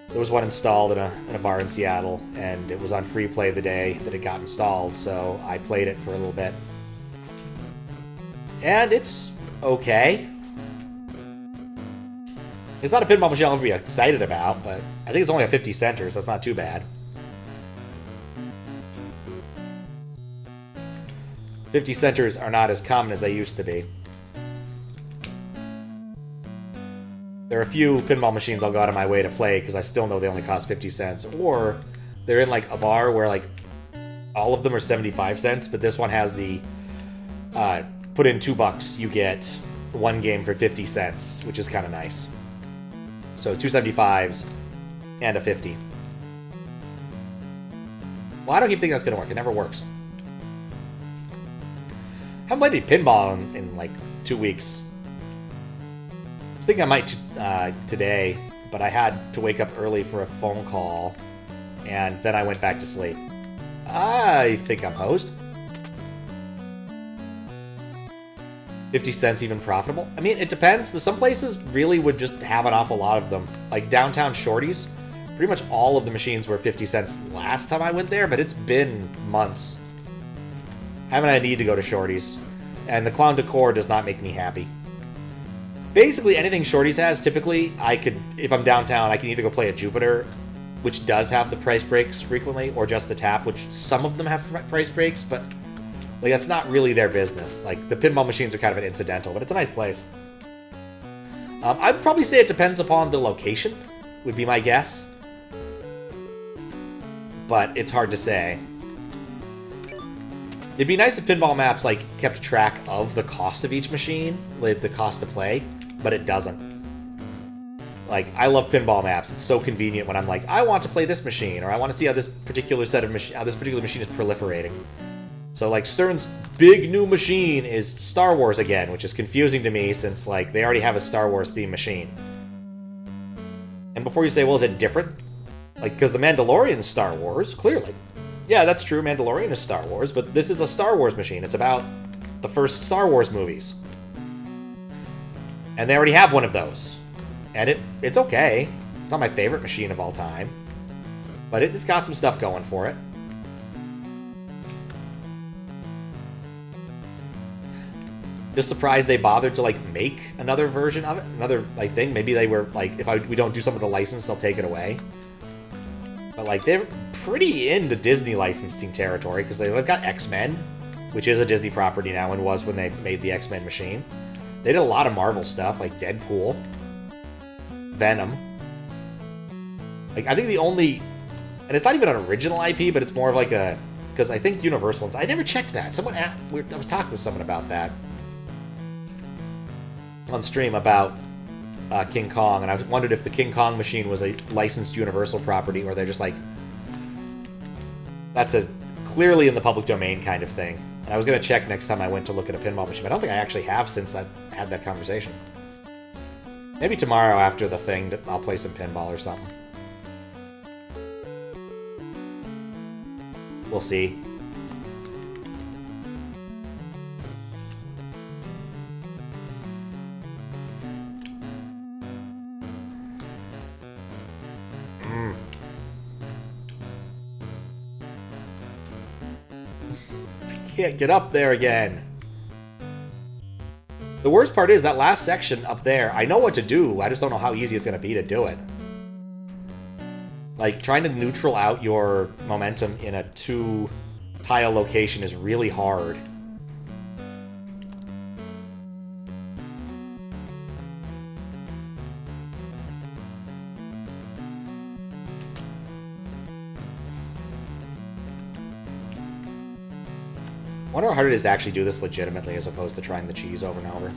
There was one installed in a bar in Seattle, and it was on free play the day that it got installed, so I played it for a little bit. And it's okay. It's not a pinball machine I'll ever be excited about, but I think it's only a 50 center, so it's not too bad. 50 centers are not as common as they used to be. There are a few pinball machines I'll go out of my way to play because I still know they only cost 50 cents. Or they're in like a bar where like all of them are 75 cents, but this one has the put in $2, you get one game for 50 cents, which is kind of nice. So 275s and a 50. Well, I don't keep thinking that's going to work. It never works. I haven't played any pinball in like 2 weeks. I was thinking I might today, but I had to wake up early for a phone call, and then I went back to sleep. I think I'm hosed. 50 cents even profitable? I mean, it depends. Some places really would just have an awful lot of them. Like downtown Shorty's, pretty much all of the machines were 50 cents last time I went there, but it's been months. I haven't had a need to go to Shorty's, and the clown decor does not make me happy. Basically, anything Shorty's has, typically, if I'm downtown, I can either go play at Jupiter, which does have the price breaks frequently, or just the Tap, which some of them have price breaks, but like that's not really their business. Like, the pinball machines are kind of an incidental, but it's a nice place. I'd probably say it depends upon the location, would be my guess. But it's hard to say. It'd be nice if Pinball Maps like kept track of the cost of each machine, like the cost to play, but it doesn't. Like, I love Pinball Maps. It's so convenient when I'm like, I want to play this machine, or I want to see how this particular machine is proliferating. So like Stern's big new machine is Star Wars again, which is confusing to me since like they already have a Star Wars themed machine. And before you say, well, is it different? Like, because the Mandalorian's Star Wars, clearly. Yeah, that's true, Mandalorian is Star Wars, but this is a Star Wars machine. It's about the first Star Wars movies. And they already have one of those. And it's okay. It's not my favorite machine of all time. But it's got some stuff going for it. Just surprised they bothered to, like, make another version of it. Another, like, thing. Maybe they were, like, we don't do some of the license, they'll take it away. But, like, they're pretty in the Disney licensing territory, because they've got X-Men, which is a Disney property now and was when they made the X-Men machine. They did a lot of Marvel stuff, like Deadpool, Venom. Like, I think the only... And it's not even an original IP, but it's more of like a... Because I think Universal... I never checked that. I was talking with someone about that on stream about King Kong, and I wondered if the King Kong machine was a licensed Universal property, or they're just like... That's a clearly in the public domain kind of thing. And I was going to check next time I went to look at a pinball machine, but I don't think I actually have since I had that conversation. Maybe tomorrow after the thing, I'll play some pinball or something. We'll see. Can't get up there again. The worst part is that last section up there, I know what to do, I just don't know how easy it's going to be to do it. Like, trying to neutral out your momentum in a 2-tile location is really hard. I wonder how hard it is to actually do this legitimately as opposed to trying the cheese over and over.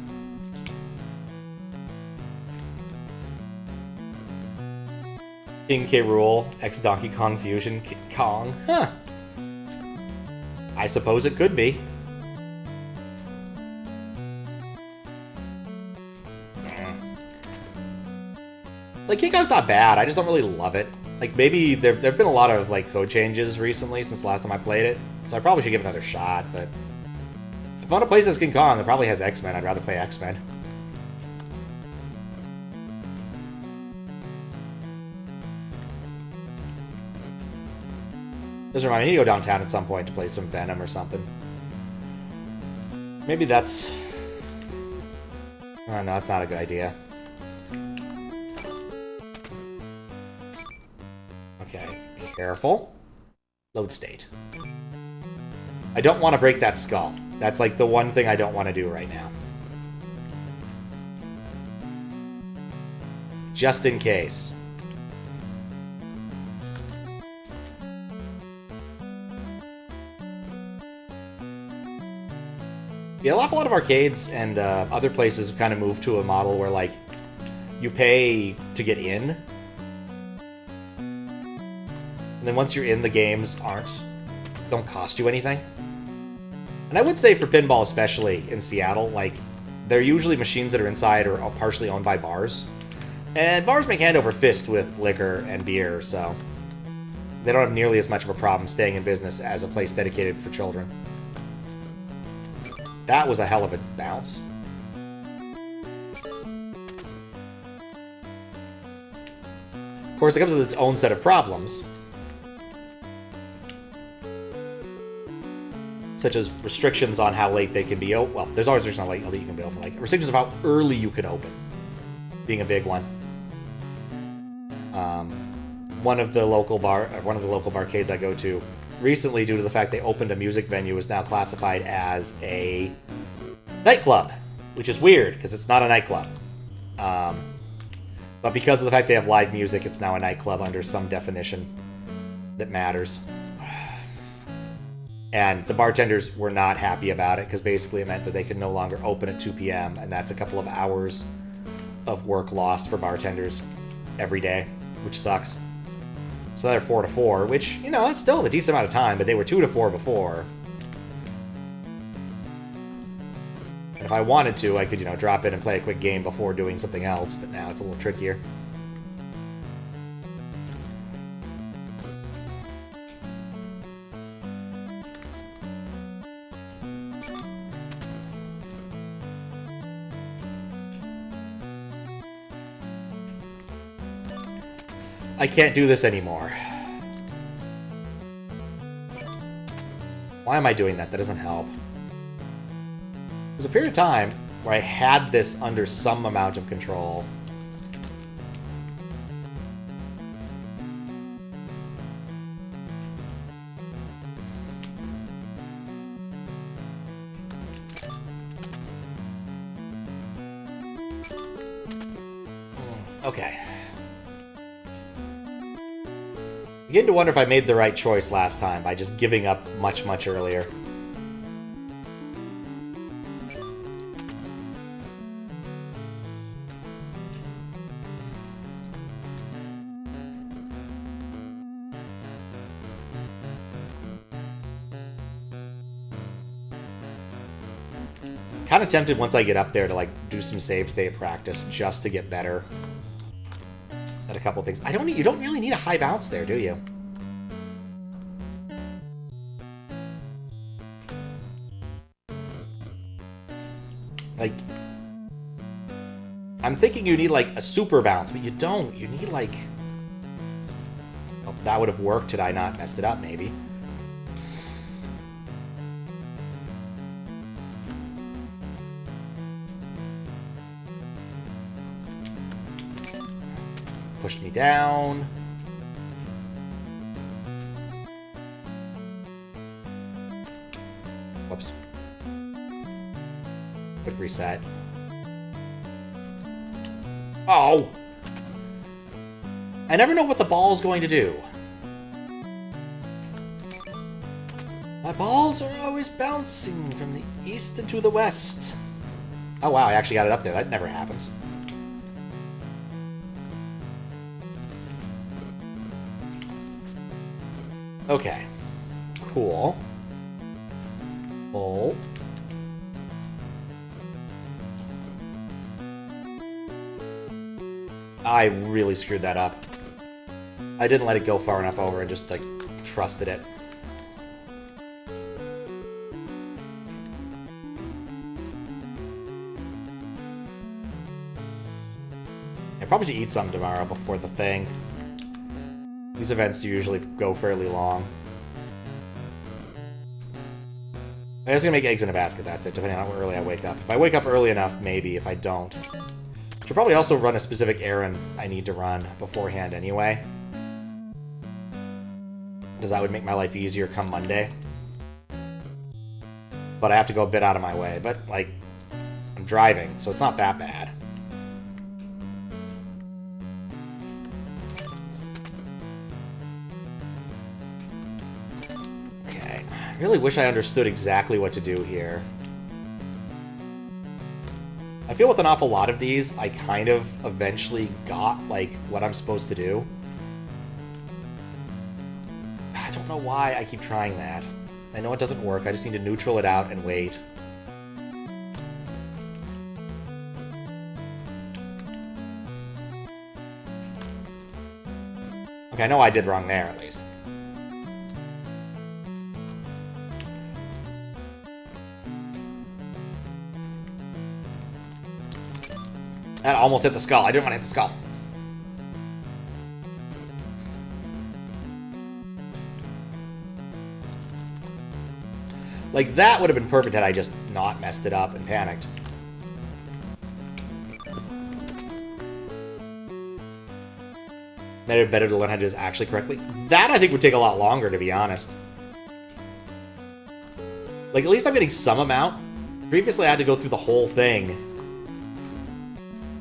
King K. Rool, X Donkey Kong Fusion, Kong. Huh. I suppose it could be. Like, King Kong's not bad, I just don't really love it. Like, maybe there've been a lot of, like, code changes recently since the last time I played it, so I probably should give it another shot, but... If I want to play as King Kong, it probably has X-Men. I'd rather play X-Men. Doesn't remind me, I need to go downtown at some point to play some Venom or something. Maybe that's... Oh, no, that's not a good idea. Okay, careful. Load state. I don't want to break that skull. That's like the one thing I don't want to do right now. Just in case. Yeah, an awful lot of arcades and other places have kind of moved to a model where, like, you pay to get in. And then once you're in, the games don't cost you anything. And I would say for pinball, especially in Seattle, like, they're usually machines that are inside or are partially owned by bars. And bars make hand over fist with liquor and beer, so they don't have nearly as much of a problem staying in business as a place dedicated for children. That was a hell of a bounce. Of course, it comes with its own set of problems, such as restrictions on how late they can be open. Well, there's always restrictions on how late you can be open. Like, restrictions of how early you can open, being a big one. One of the local barcades I go to recently, due to the fact they opened a music venue, is now classified as a nightclub, which is weird because it's not a nightclub. But because of the fact they have live music, it's now a nightclub under some definition that matters. And the bartenders were not happy about it because basically it meant that they could no longer open at 2 p.m. and that's a couple of hours of work lost for bartenders every day, which sucks. So they're 4 to 4, which, you know, that's still a decent amount of time, but they were 2 to 4 before. And if I wanted to, I could, you know, drop in and play a quick game before doing something else, but now it's a little trickier. I can't do this anymore. Why am I doing that? That doesn't help. There was a period of time where I had this under some amount of control. Okay. I begin to wonder if I made the right choice last time by just giving up much, much earlier. Kind of tempted once I get up there to, like, do some save state practice just to get better at a couple things. You don't really need a high bounce there, do you? Like, I'm thinking you need, like, a super bounce, but you don't. You need, like... Well, that would have worked had I not messed it up, maybe. Pushed me down. Whoops. Quick reset. Oh! I never know what the ball's going to do. My balls are always bouncing from the east into the west. Oh wow, I actually got it up there. That never happens. Okay. Cool. Pull. I really screwed that up. I didn't let it go far enough over and just, like, trusted it. I probably should eat some tomorrow before the thing. These events usually go fairly long. I'm just gonna make eggs in a basket, that's it, depending on how early I wake up. If I wake up early enough, maybe. If I don't. Should probably also run a specific errand I need to run beforehand anyway. Because that would make my life easier come Monday. but I have to go a bit out of my way. But, like, I'm driving, so it's not that bad. Okay, I really wish I understood exactly what to do here. I feel with an awful lot of these, I kind of eventually got, like, what I'm supposed to do. I don't know why I keep trying that. I know it doesn't work, I just need to neutral it out and wait. Okay, I know I did wrong there, at least. That almost hit the skull. I didn't want to hit the skull. Like, that would have been perfect had I just not messed it up and panicked. Maybe better to learn how to do this actually correctly. That, I think, would take a lot longer, to be honest. Like, at least I'm getting some amount. Previously, I had to go through the whole thing.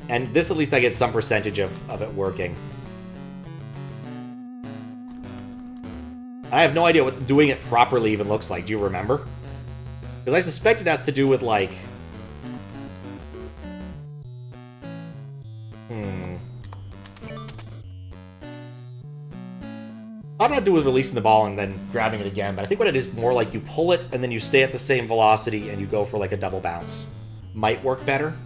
And this, at least, I get some percentage of it working. I have no idea what doing it properly even looks like. Do you remember? Because I suspect it has to do with, like... I don't know how to do with releasing the ball and then grabbing it again, but I think what it is more like you pull it and then you stay at the same velocity and you go for, like, a double bounce. Might work better.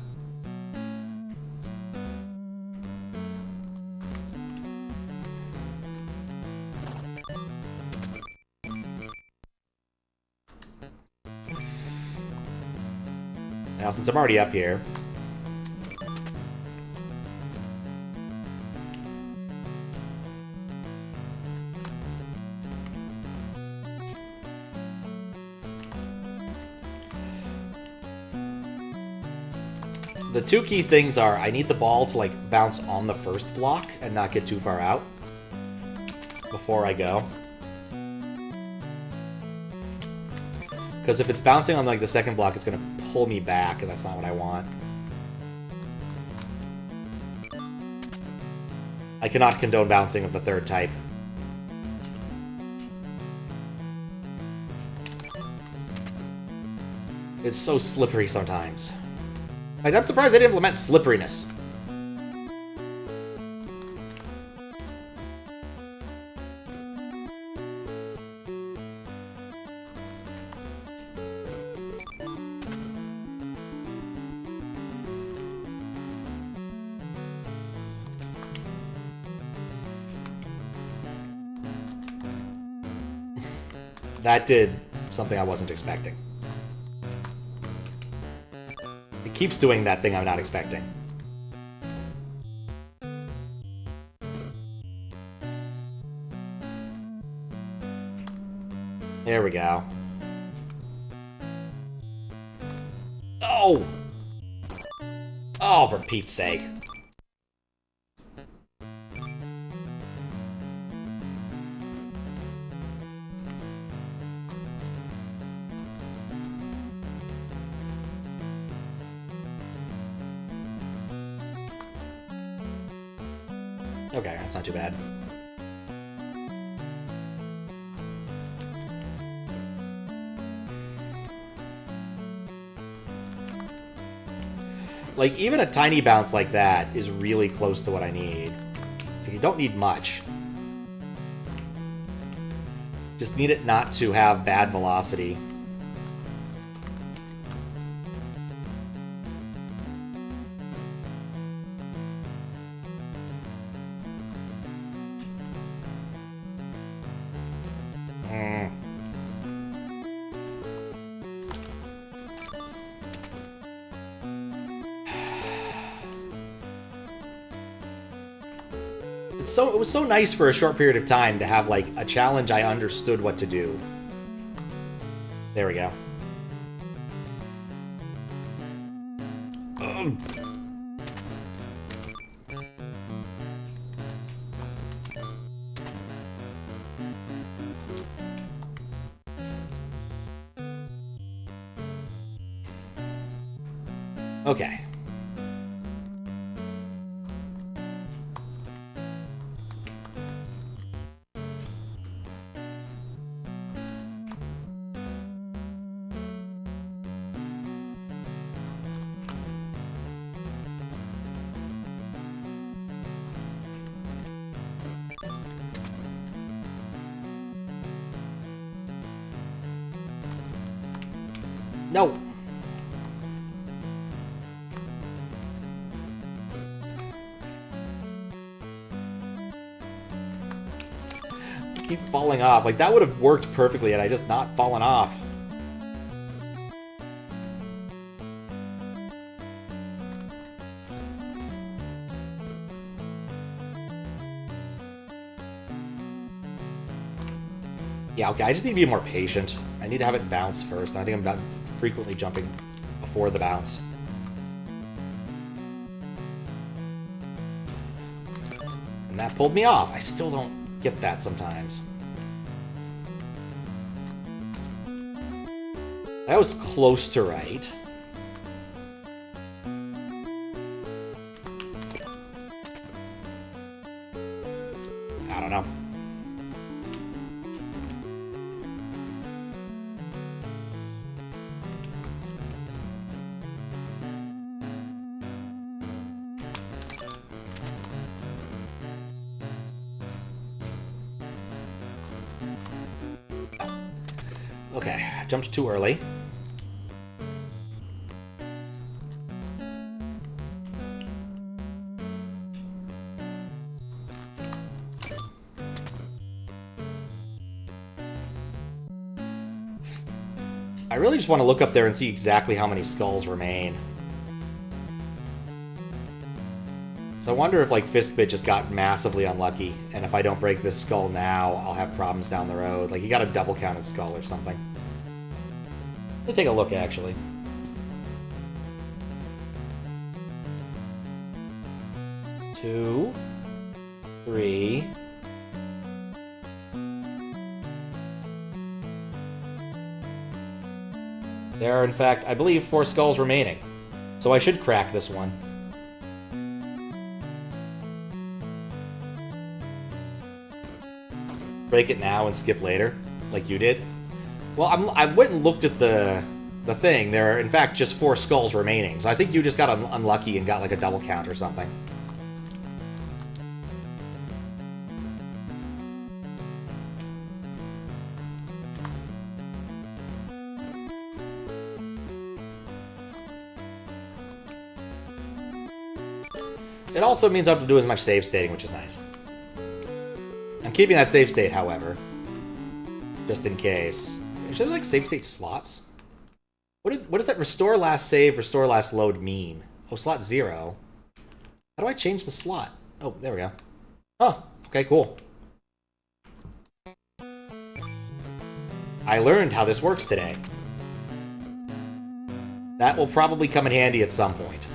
Now, since I'm already up here... The two key things are, I need the ball to, like, bounce on the first block and not get too far out before I go. Because if it's bouncing on, like, the second block, it's going to pull me back, and that's not what I want. I cannot condone bouncing of the third type. It's so slippery sometimes. Like, I'm surprised they didn't implement slipperiness. That did something I wasn't expecting. It keeps doing that thing I'm not expecting. There we go. Oh! Oh, for Pete's sake. Okay, that's not too bad. Like, even a tiny bounce like that is really close to what I need. Like, you don't need much. Just need it not to have bad velocity. It was so nice for a short period of time to have, like, a challenge I understood what to do. There we go. Okay. No. I keep falling off. Like, that would have worked perfectly had I just not fallen off. Yeah, okay, I just need to be more patient. I need to have it bounce first, and I think I'm not frequently jumping before the bounce. And that pulled me off. I still don't get that sometimes. That was close to right. I don't know. Okay, I jumped too early. I really just want to look up there and see exactly how many skulls remain. So I wonder if, like, Fistbit just got massively unlucky, and if I don't break this skull now, I'll have problems down the road. Like, he got a double-counted skull or something. Let me take a look, actually. Two, three. There are, in fact, I believe, 4 skulls remaining. So I should crack this one. Break it now and skip later, like you did. Well, I went and looked at the thing. There are, in fact, just 4 skulls remaining. So I think you just got unlucky and got, like, a double count or something. It also means I don't have to do as much save stating, which is nice. I'm keeping that save state, however, just in case. Should I like save state slots? What does that restore last save, restore last load mean? Oh, slot 0. How do I change the slot? Oh, there we go. Oh, okay, cool. I learned how this works today. That will probably come in handy at some point.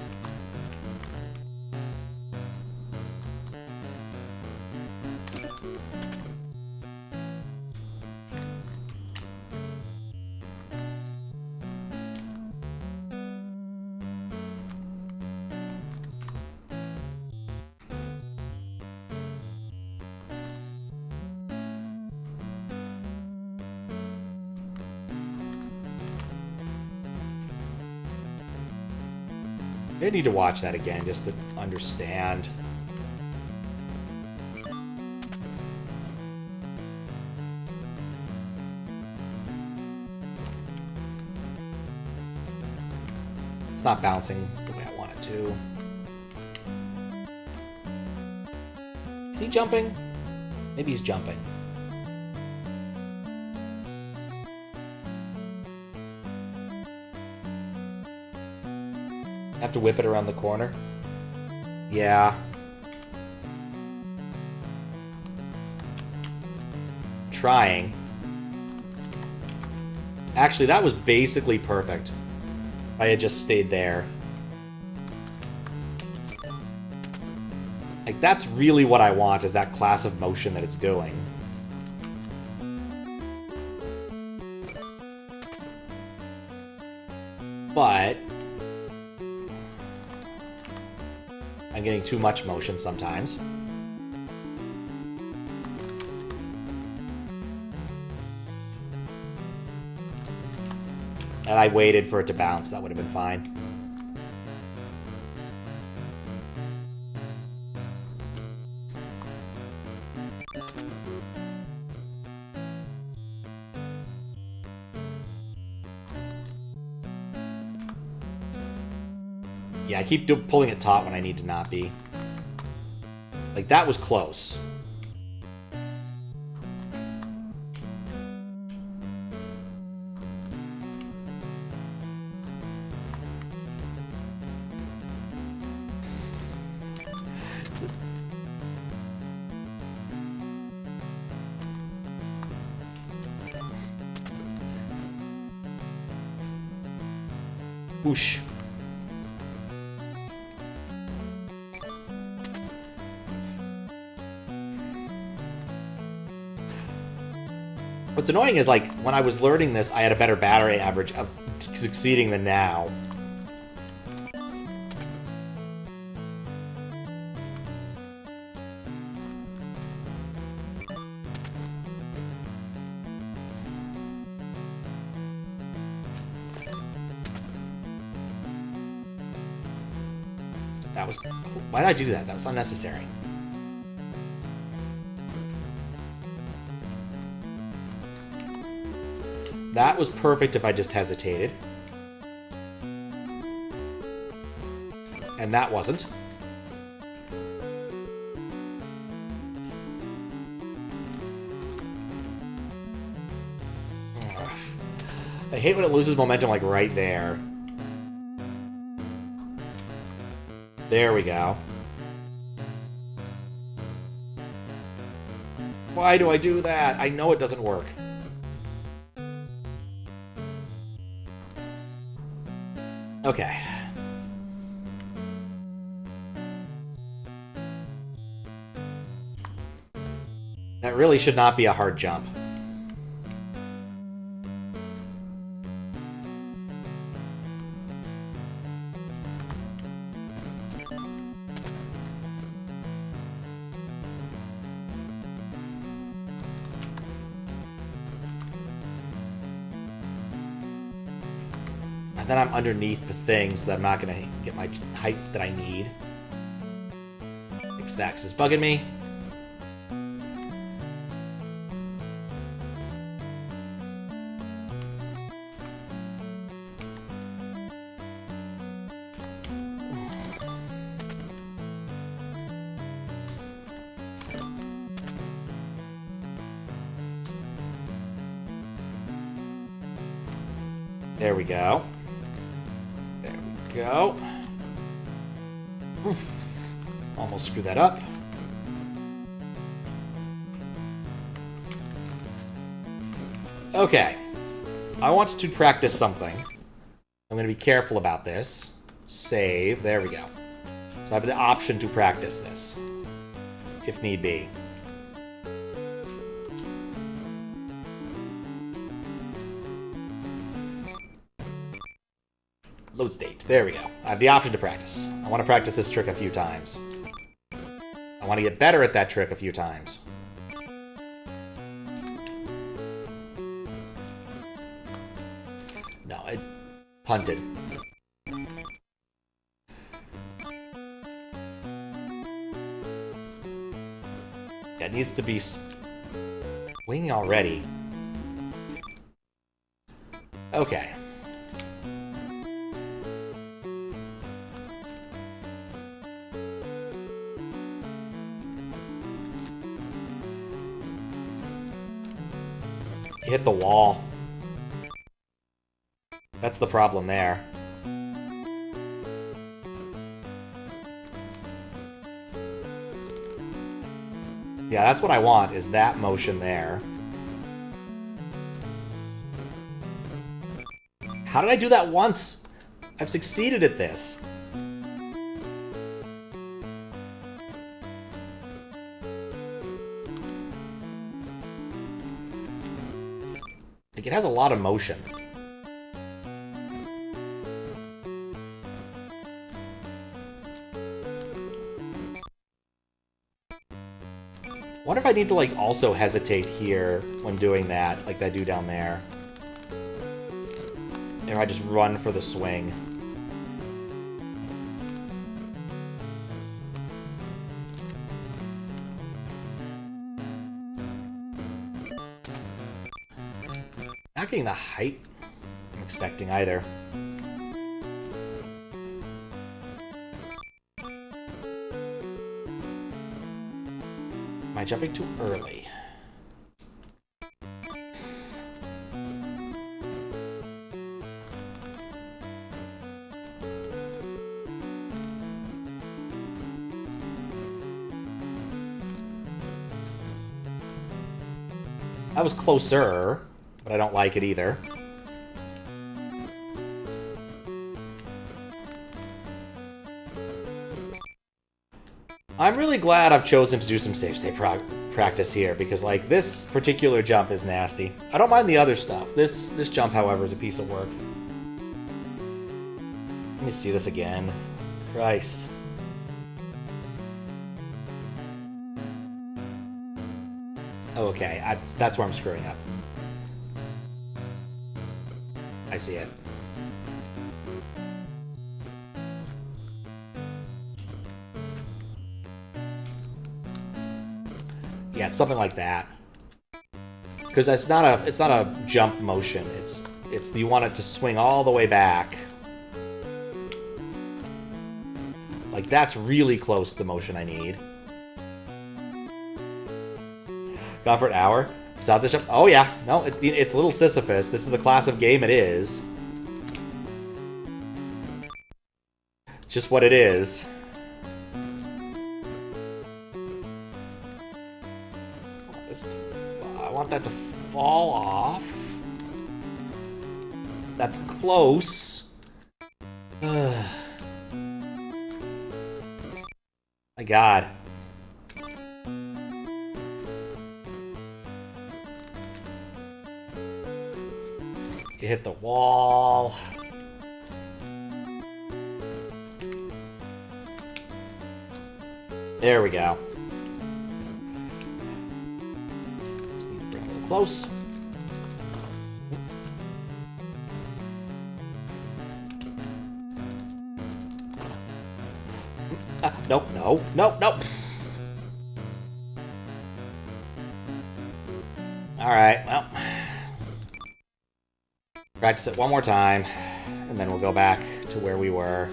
I need to watch that again just to understand. It's not bouncing the way I want it to. Is he jumping? Maybe he's jumping. Have to whip it around the corner? Yeah. Trying. Actually, that was basically perfect. I had just stayed there. Like, that's really what I want, is that class of motion that it's doing. But I'm getting too much motion sometimes. And I waited for it to bounce. That would have been fine. Yeah, I keep pulling it taut when I need to not be. Like, that was close. Whoosh. What's annoying is, like, when I was learning this, I had a better battery average of succeeding than now. That was... Why did I do that? That was unnecessary. That was perfect if I just hesitated. And that wasn't. Ugh. I hate when it loses momentum, like, right there. There we go. Why do I do that? I know it doesn't work. Okay. That really should not be a hard jump. And then I'm underneath the thing, so that I'm not going to get my height that I need. Fix that, 'cause it's bugging me. There we go. There we go. Almost screwed that up. Okay. I want to practice something. I'm going to be careful about this. Save. There we go. So I have the option to practice this, if need be. Load state. There we go. I have the option to practice. I want to practice this trick a few times. I want to get better at that trick a few times. No, I punted. Yeah, it needs to be swinging already. Okay. Hit the wall. That's the problem there. Yeah, that's what I want, is that motion there. How did I do that once? I've succeeded at this. Like, it has a lot of motion. Wonder if I need to, like, also hesitate here when doing that, like I do down there. Or I just run for the swing. Not getting the height I'm expecting either. Am I jumping too early? That was closer, but I don't like it either. I'm really glad I've chosen to do some safe state practice here, because, like, this particular jump is nasty. I don't mind the other stuff. This jump, however, is a piece of work. Let me see this again. Christ. Oh, okay, that's where I'm screwing up. I see it. Yeah, it's something like that. Because it's not a jump motion. It's you want it to swing all the way back. Like, that's really close to the motion I need. Gone for an hour? Is that the jump? Oh yeah, no, it's little Sisyphus. This is the class of game it is. It's just what it is. I want that to fall off. That's close. My God. You hit the wall. There we go. Just need to bring it a little close. Nope, no, nope, nope. Alright, well. Practice it one more time, and then we'll go back to where we were.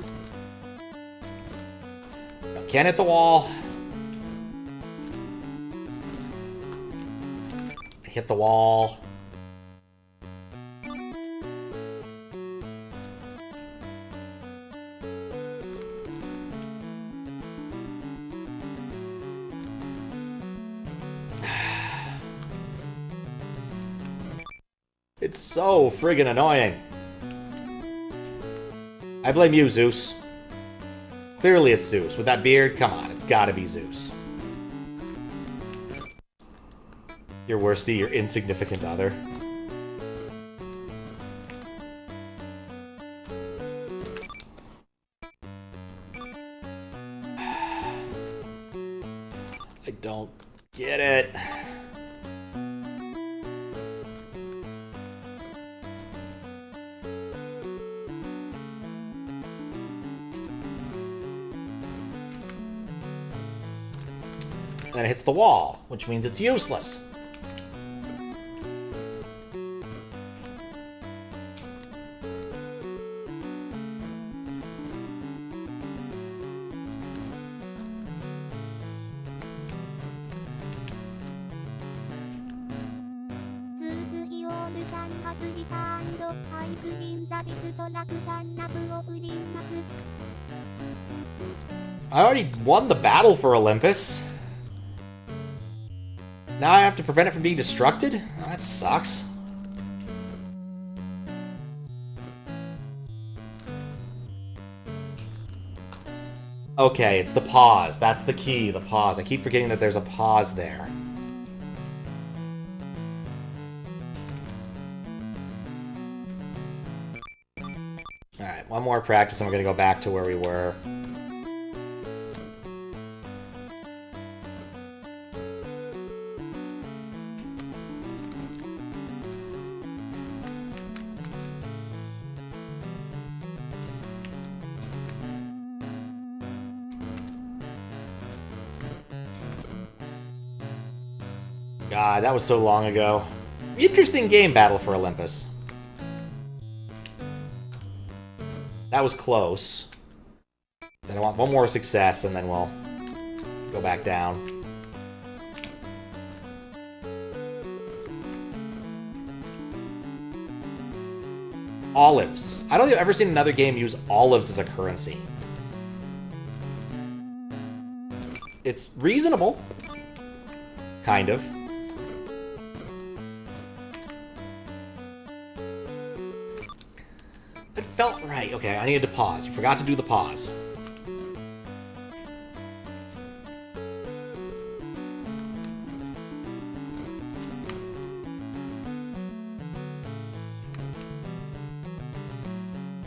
Can't hit the wall. Hit the wall. It's so friggin' annoying. I blame you, Zeus. Clearly it's Zeus. With that beard, come on, it's gotta be Zeus. Your worsty, your insignificant other. I don't get it. Then it hits the wall, which means it's useless. I already won the battle for Olympus. Now I have to prevent it from being destructed? Oh, that sucks. Okay, it's the pause. That's the key, the pause. I keep forgetting that there's a pause there. Alright, one more practice and we're gonna go back to where we were. God, that was so long ago. Interesting game, Battle for Olympus. That was close. I want one more success, and then we'll go back down. Olives. I don't think I've ever seen another game use olives as a currency. It's reasonable. Kind of. It felt right. Okay, I needed to pause. You forgot to do the pause.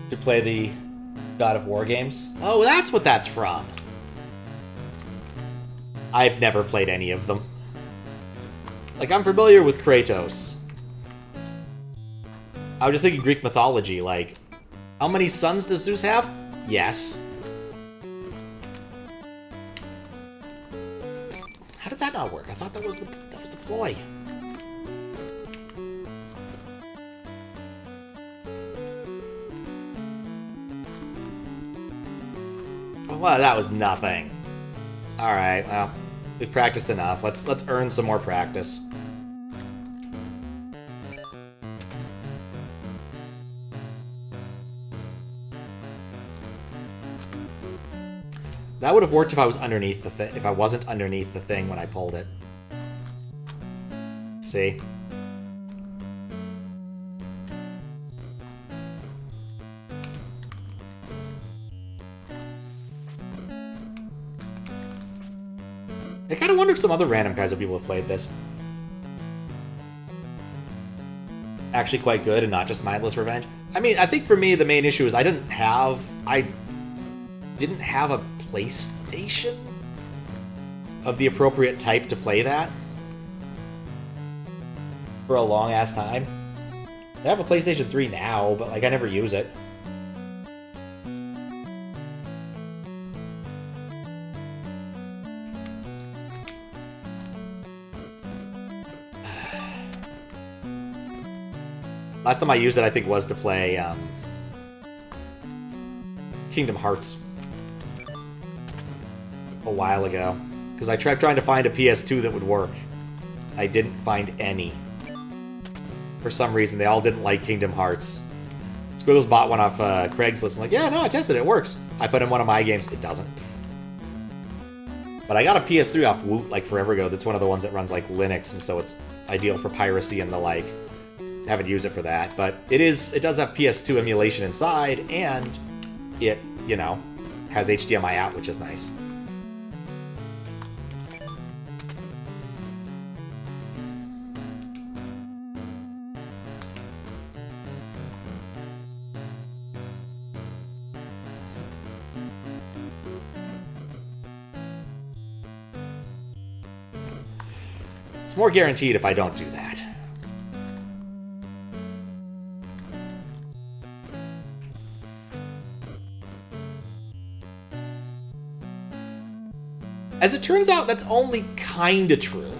To play the God of War games. Oh, that's what that's from. I've never played any of them. Like, I'm familiar with Kratos. I was just thinking Greek mythology, like, how many sons does Zeus have? Yes. How did that not work? I thought that was the ploy. Well, that was nothing. Alright, well, we've practiced enough. Let's earn some more practice. That would have worked if I was underneath the thing. If I wasn't underneath the thing when I pulled it. See? I kind of wonder if some other random kinds of people have played this. Actually quite good and not just mindless revenge. I mean, I think for me the main issue is I didn't have a PlayStation of the appropriate type to play that for a long ass time. I have a PlayStation 3 now, but like I never use it. Last time I used it, I think, was to play Kingdom Hearts a while ago. Because I tried trying to find a PS2 that would work. I didn't find any. For some reason, they all didn't like Kingdom Hearts. Squiggles bought one off Craigslist. And like, yeah, no, I tested it. It works. I put in one of my games. It doesn't. But I got a PS3 off Woot like forever ago. That's one of the ones that runs like Linux, and so it's ideal for piracy and the like. Haven't used it for that, but it does have PS2 emulation inside, and it, you know, has HDMI out, which is nice. It's more guaranteed if I don't do that. As it turns out, that's only kinda true.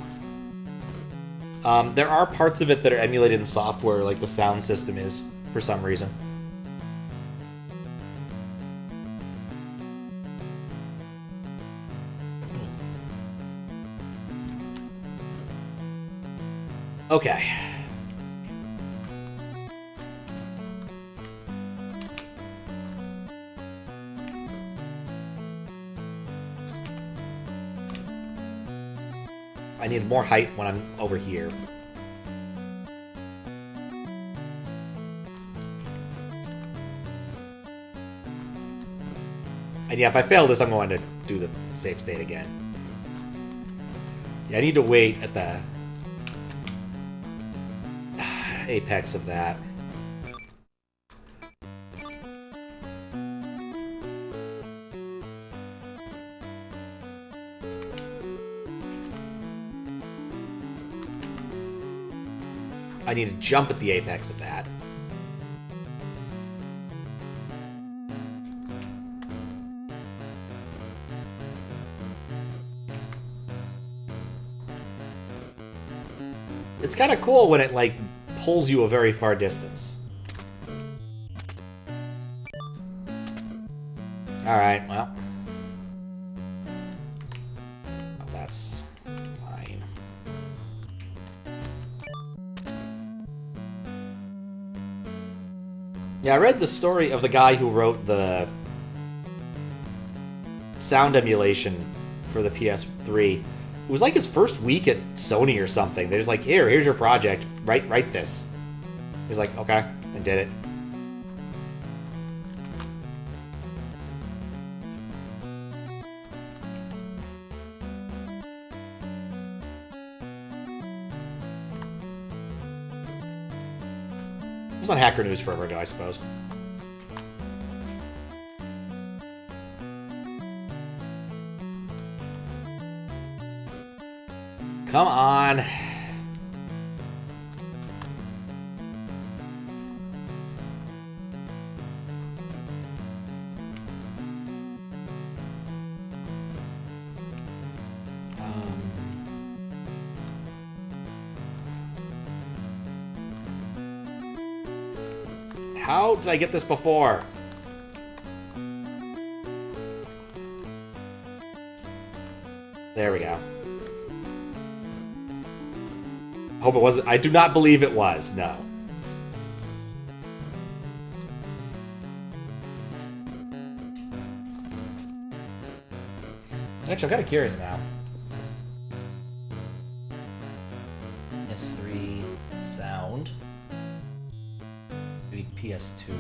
There are parts of it that are emulated in software, like the sound system is, for some reason. Okay. I need more height when I'm over here. And yeah, if I fail this, I'm going to do the save state again. Yeah, I need to wait at the apex of that. I need to jump at the apex of that. It's kind of cool when it, like, pulls you a very far distance. Alright, well. Oh, that's fine. Yeah, I read the story of the guy who wrote the sound emulation for the PS3. It was like his first week at Sony or something. They're just like, here's your project. Write this. He's like, okay, and did it. It was on Hacker News forever ago, I suppose. Come on. How did I get this before? There we go. I hope it wasn't. I do not believe it was. No. Actually, I'm kind of curious now. S3 sound. Maybe PS2.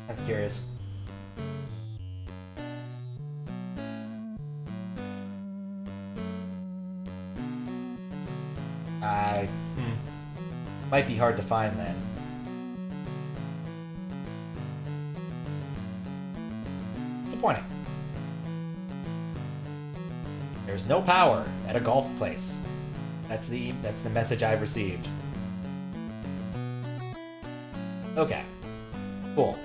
I'm curious. Might be hard to find then. Disappointing. There's no power at a golf place. That's the message I've received. Okay. Cool.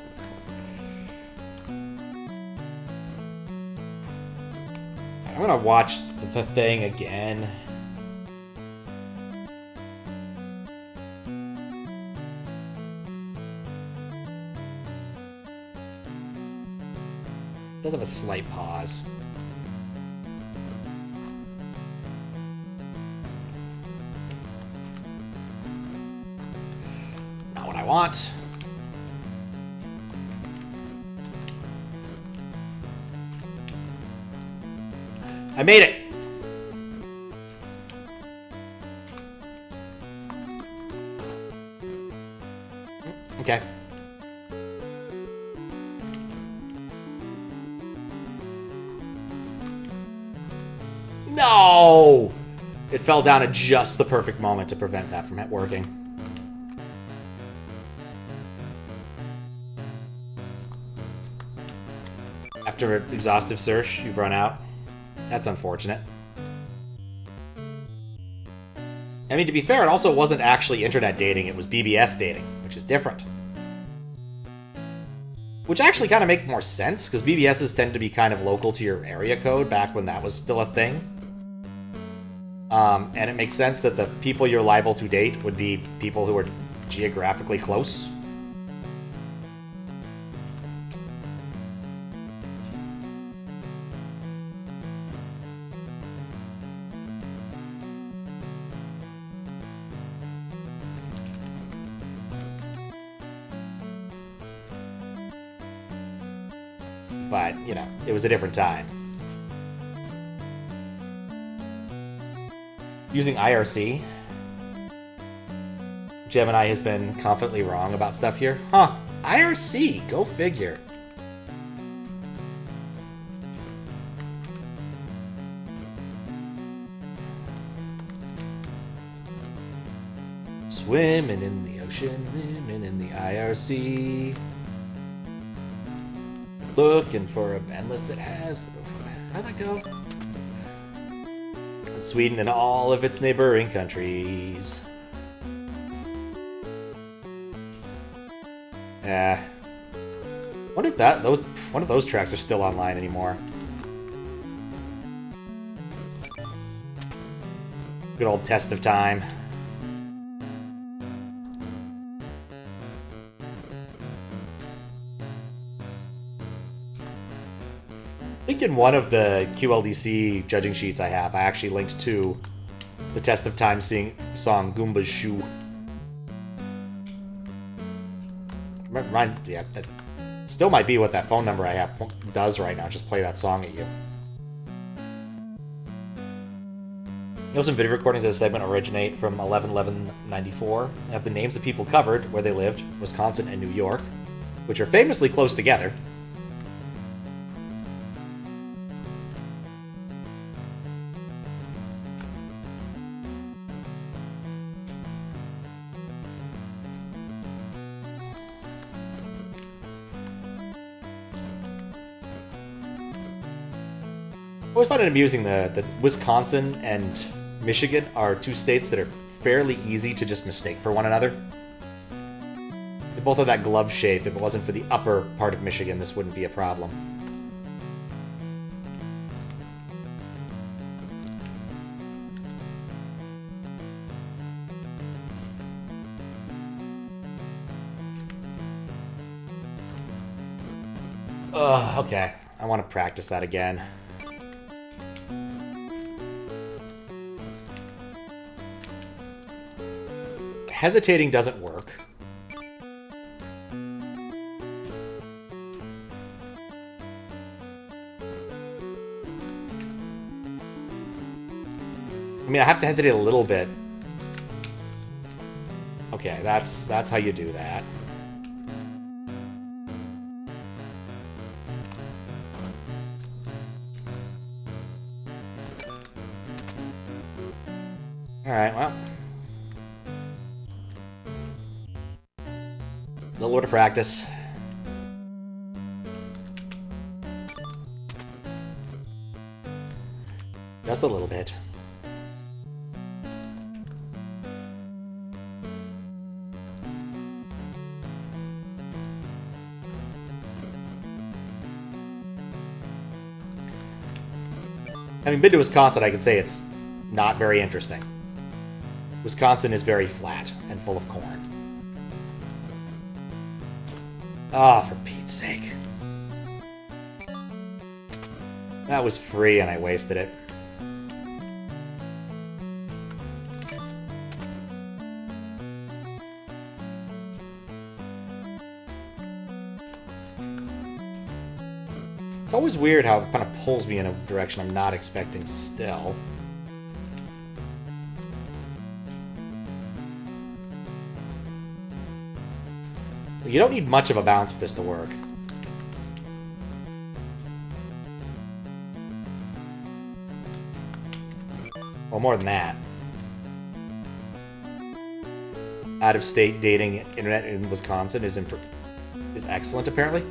I'm gonna watch the thing again. It does have a slight pause. Not what I want. I made it! Okay. No! It fell down at just the perfect moment to prevent that from working. After exhaustive search, you've run out. That's unfortunate. I mean, to be fair, it also wasn't actually internet dating, it was BBS dating, which is different. Which actually kind of make more sense, because BBSs tend to be kind of local to your area code back when that was still a thing. And it makes sense that the people you're liable to date would be people who are geographically close. But, you know, it was a different time. Using IRC. Gemini has been confidently wrong about stuff here. Huh. IRC. Go figure. Swimming in the ocean, swimming in the IRC. Looking for a band list that has... How'd that go? Sweden and all of its neighboring countries. Wonder if one of those tracks are still online anymore. Good old Test of Time. I think in one of the QLDC judging sheets I have, I actually linked to the Test of Time song Goomba's Shoe. Yeah, that still might be what that phone number I have does right now. Just play that song at you. You know, some video recordings of the segment originate from 11/11/94. They have the names of people covered, where they lived, Wisconsin and New York, which are famously close together. I always find it amusing that Wisconsin and Michigan are two states that are fairly easy to just mistake for one another. They both have that glove shape. If it wasn't for the upper part of Michigan, this wouldn't be a problem. Okay. I want to practice that again. Hesitating doesn't work. I mean, I have to hesitate a little bit. Okay, that's how you do that. Alright, well. A little more to practice. Just a little bit. Having been to Wisconsin, I can say it's not very interesting. Wisconsin is very flat and full of corn. Ah, for Pete's sake. That was free and I wasted it. It's always weird how it kind of pulls me in a direction I'm not expecting still. You don't need much of a bounce for this to work. Well, more than that. Out-of-state dating internet in Wisconsin is excellent, apparently.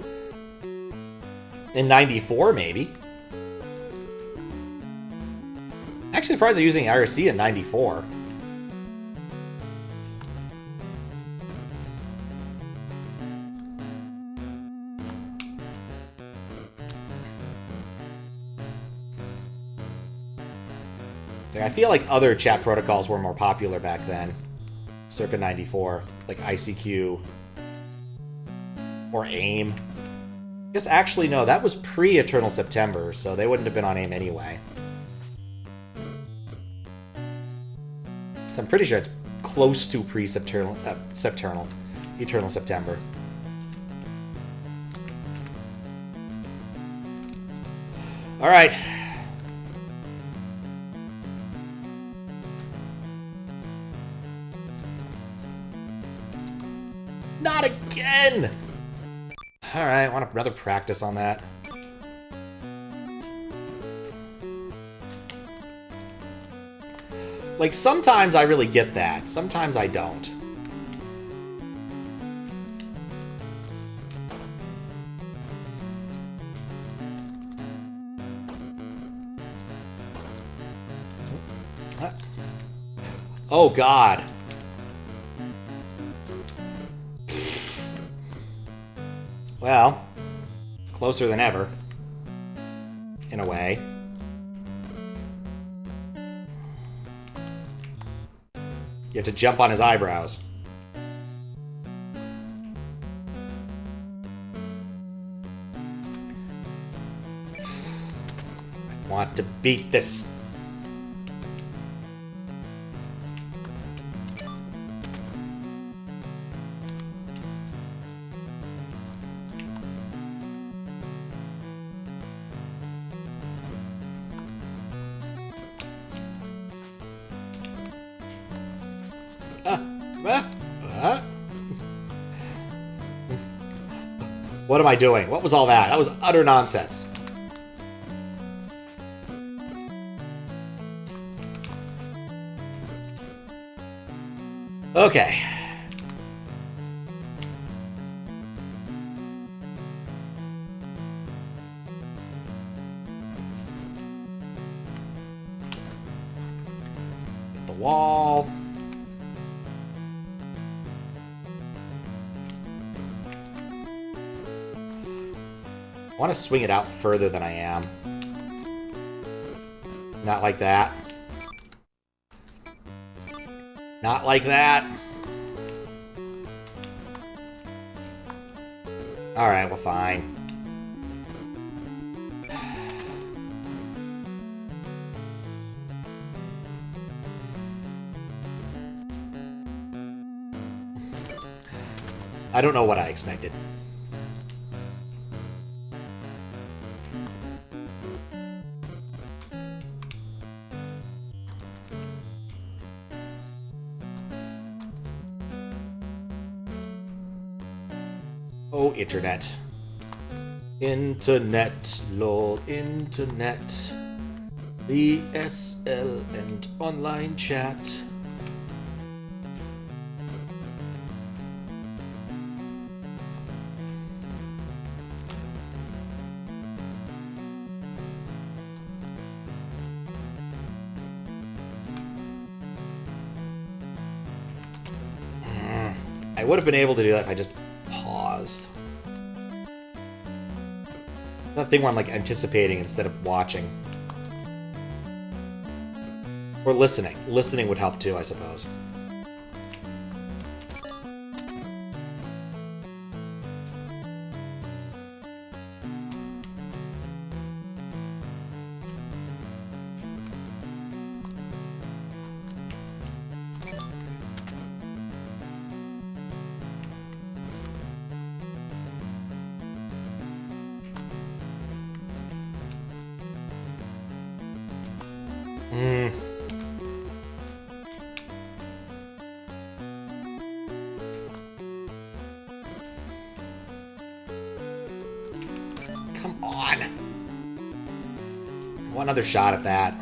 In 94, maybe. Actually surprised they're using IRC in 94. I feel like other chat protocols were more popular back then, circa 94, like ICQ or AIM. I guess actually, no, that was pre-Eternal September, so they wouldn't have been on AIM anyway. So I'm pretty sure it's close to pre-Eternal Eternal September. All right. Not again! Alright, I want another practice on that. Like, sometimes I really get that. Sometimes I don't. Oh, God. Well, Closer than ever. In a way. You have to jump on his eyebrows. I want to beat this. What am I doing? What was all that? That was utter nonsense. Okay. Hit the wall. I want to swing it out further than I am. Not like that. Not like that. Alright, well, fine. I don't know what I expected. Oh, internet. Internet, lol, internet. VSL and online chat. I would have been able to do that if I just paused. That thing where I'm like anticipating instead of watching. Or listening. Listening would help too, I suppose. Come on. One other shot at that.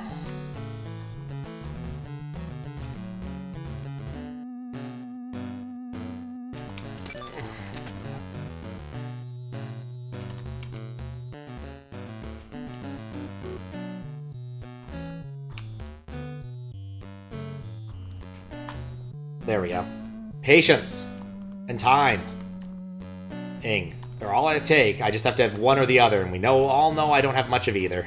There we go. Patience and time. Ing. They're all I take. I just have to have one or the other, and we all know I don't have much of either.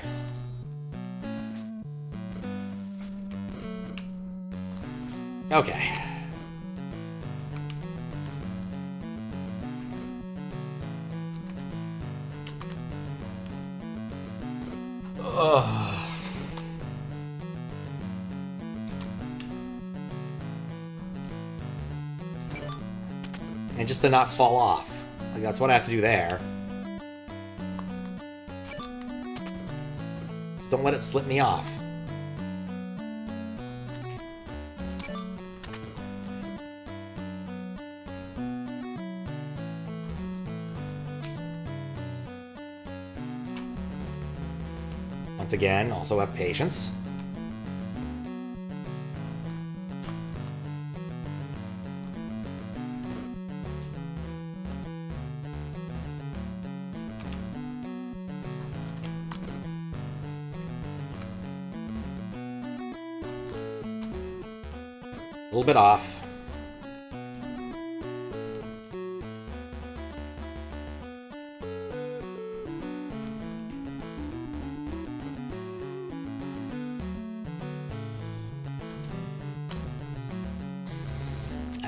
Okay. Ugh. And just to not fall off. Like, that's what I have to do there. Just don't let it slip me off. Once again, also have patience. A little bit off.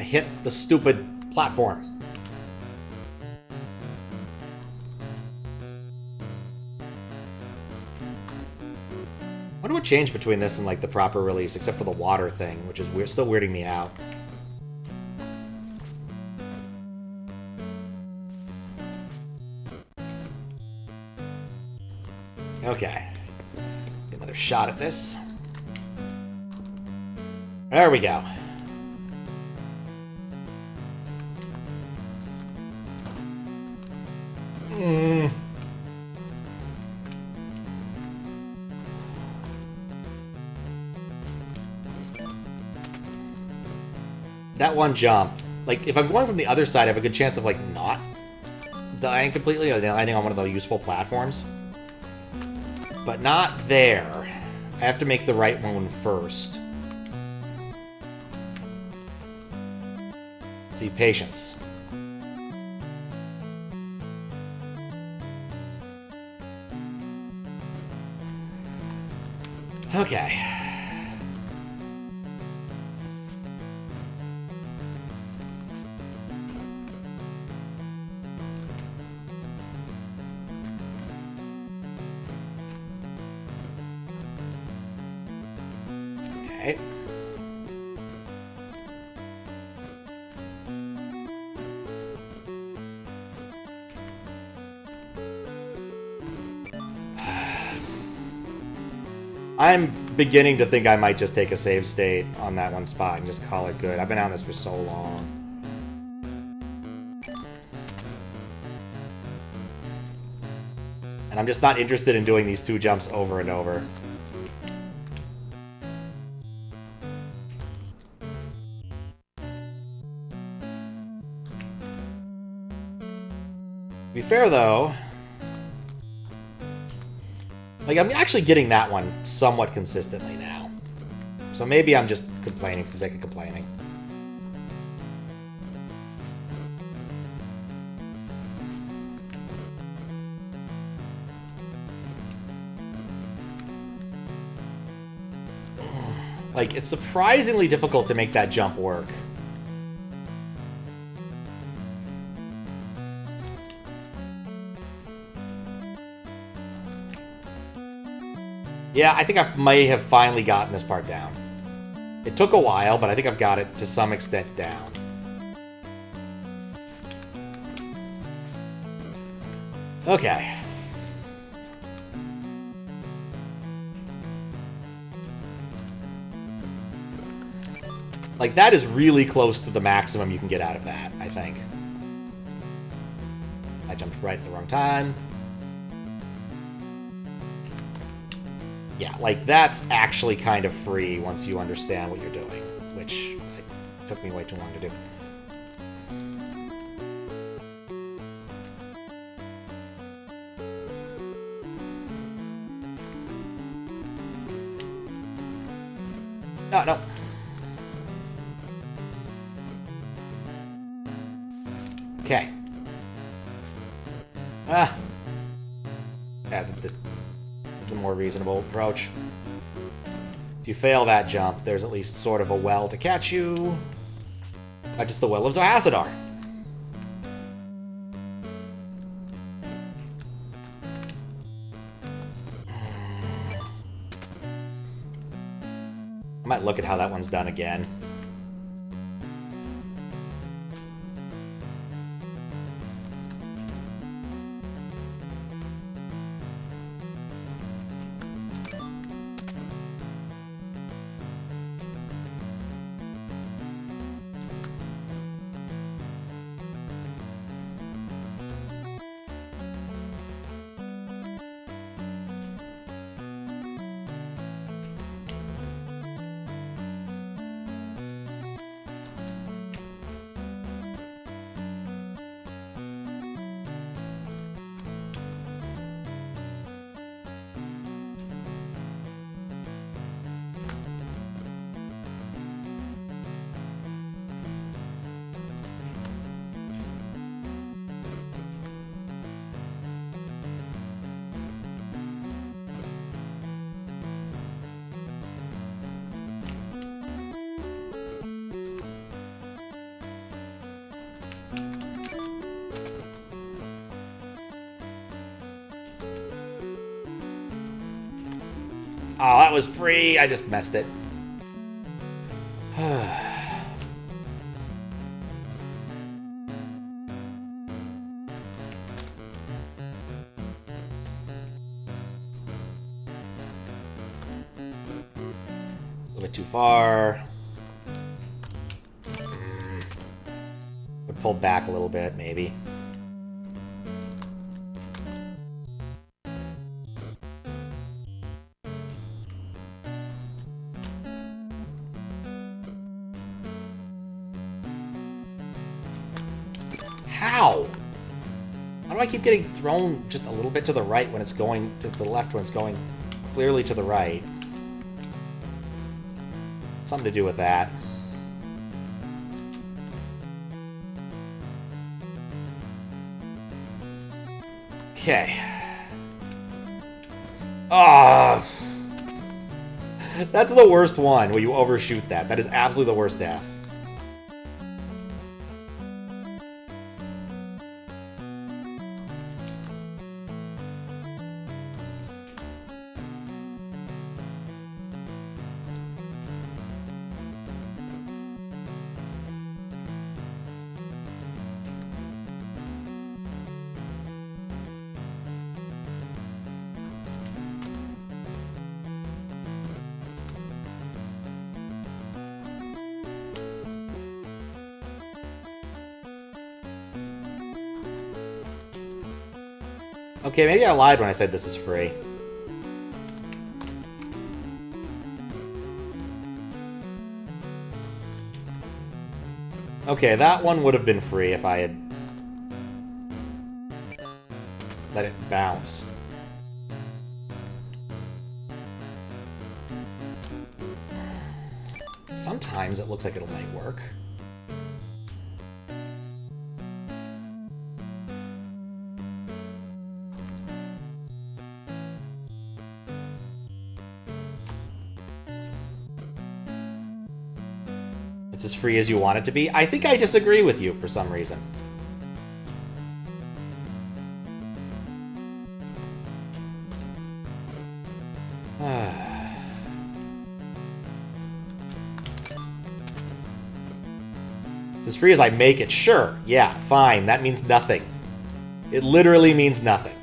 hit the stupid platform. I wonder what changed between this and like the proper release, except for the water thing, which is weird, still weirding me out. Okay. Get another shot at this. There we go. That one jump. Like, if I'm going from the other side, I have a good chance of, like, not dying completely or landing on one of the useful platforms. But not there. I have to make the right one first. See, patience. Okay. Okay. I'm beginning to think I might just take a save state on that one spot and just call it good. I've been on this for so long. And I'm just not interested in doing these two jumps over and over. To be fair, though, like, I'm actually getting that one somewhat consistently now. So maybe I'm just complaining for the sake of complaining. Like, it's surprisingly difficult to make that jump work. Yeah, I think I may have finally gotten this part down. It took a while, but I think I've got it to some extent down. Okay. Like, that is really close to the maximum you can get out of that, I think. I jumped right at the wrong time. Yeah, like, that's actually kind of free once you understand what you're doing, which like, took me way too long to do. No. Okay. Yeah, the more reasonable approach. If you fail that jump, there's at least sort of a well to catch you. Just the well of Zohasadar. I might look at how that one's done again. Oh, that was free. I just messed it. A little bit too far. Would pull back a little bit, maybe. How? How do I keep getting thrown just a little bit to the right when it's going to the left when it's going clearly to the right? Something to do with that. Okay. Ah, that's the worst one where you overshoot that. That is absolutely the worst death. Okay, maybe I lied when I said this is free. Okay, that one would have been free if I had let it bounce. Sometimes it looks like it might work. It's as free as you want it to be. I think I disagree with you for some reason. It's as free as I make it, sure. Yeah, fine. That means nothing. It literally means nothing.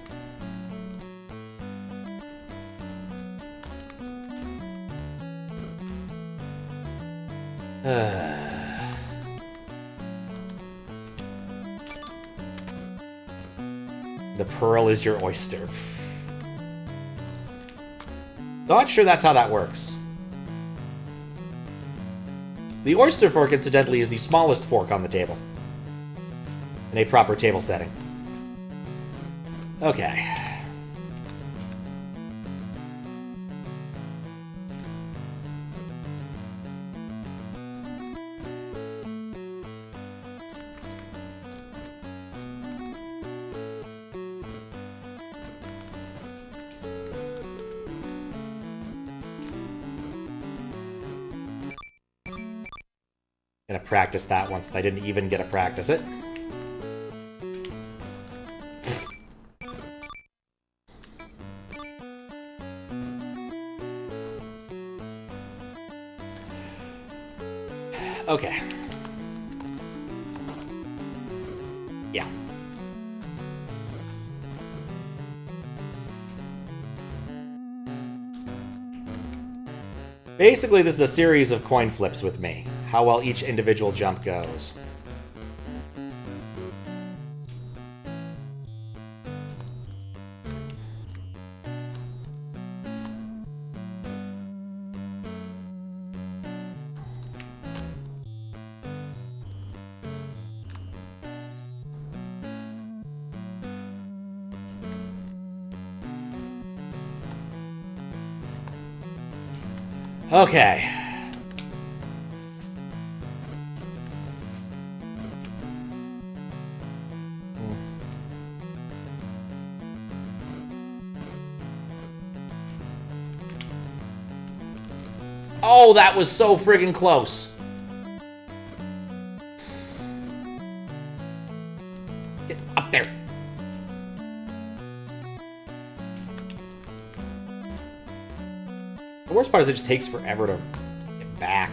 The pearl is your oyster. Not sure that's how that works. The oyster fork, incidentally, is the smallest fork on the table. In a proper table setting. Okay. Gonna practice that once I didn't even get to practice it. Okay. Yeah. Basically, this is a series of coin flips with me. How well each individual jump goes. Okay. Oh, that was so friggin' close. Get up there. The worst part is it just takes forever to get back.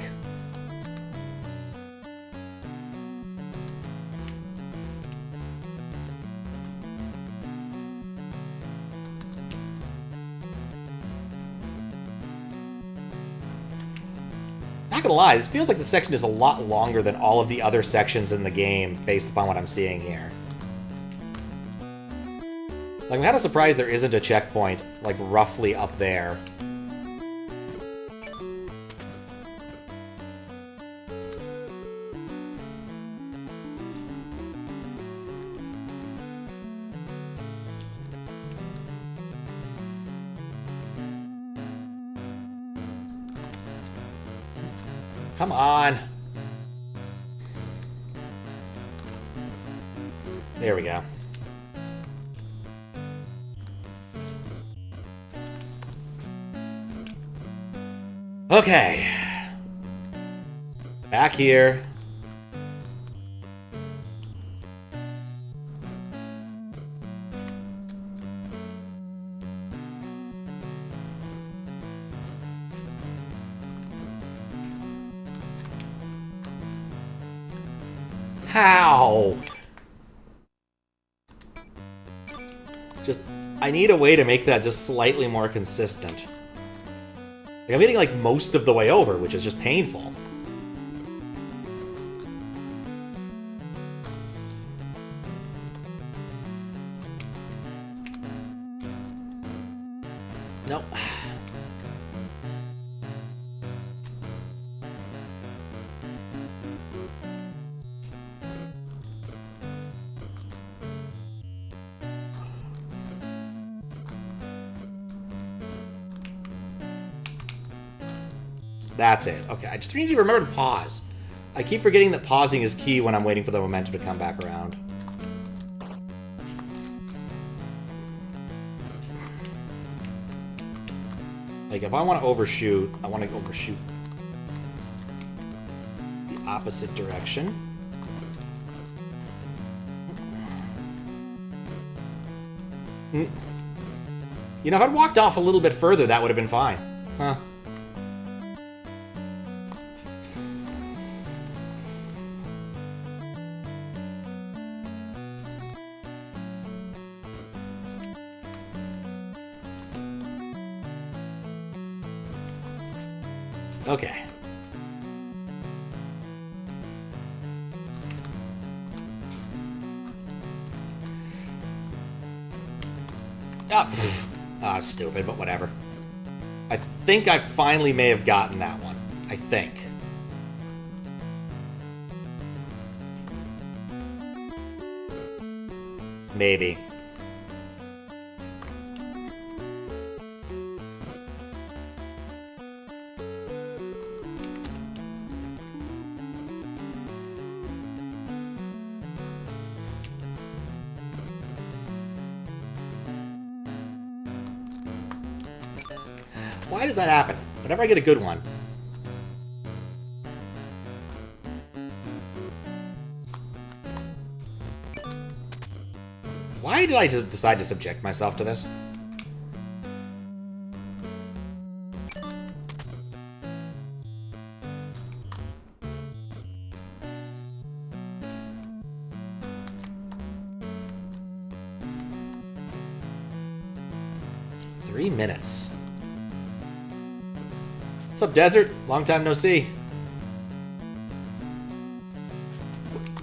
Not gonna lie, this feels like the section is a lot longer than all of the other sections in the game, based upon what I'm seeing here. Like, I'm kind of surprised there isn't a checkpoint, like, roughly up there. Come on. There we go. Okay. Back here. How? Just, I need a way to make that just slightly more consistent. Like, I'm getting like most of the way over, which is just painful. Nope. That's it. Okay, I just need to remember to pause. I keep forgetting that pausing is key when I'm waiting for the momentum to come back around. Like, if I want to overshoot, I want to overshoot the opposite direction. You know, if I'd walked off a little bit further, that would have been fine. Huh. Okay. Ah, stupid, but whatever. I think I finally may have gotten that one. I think. Maybe. Why does that happen? Whenever I get a good one. Why did I just decide to subject myself to this? Minutes. What's up, Desert? Long time no see.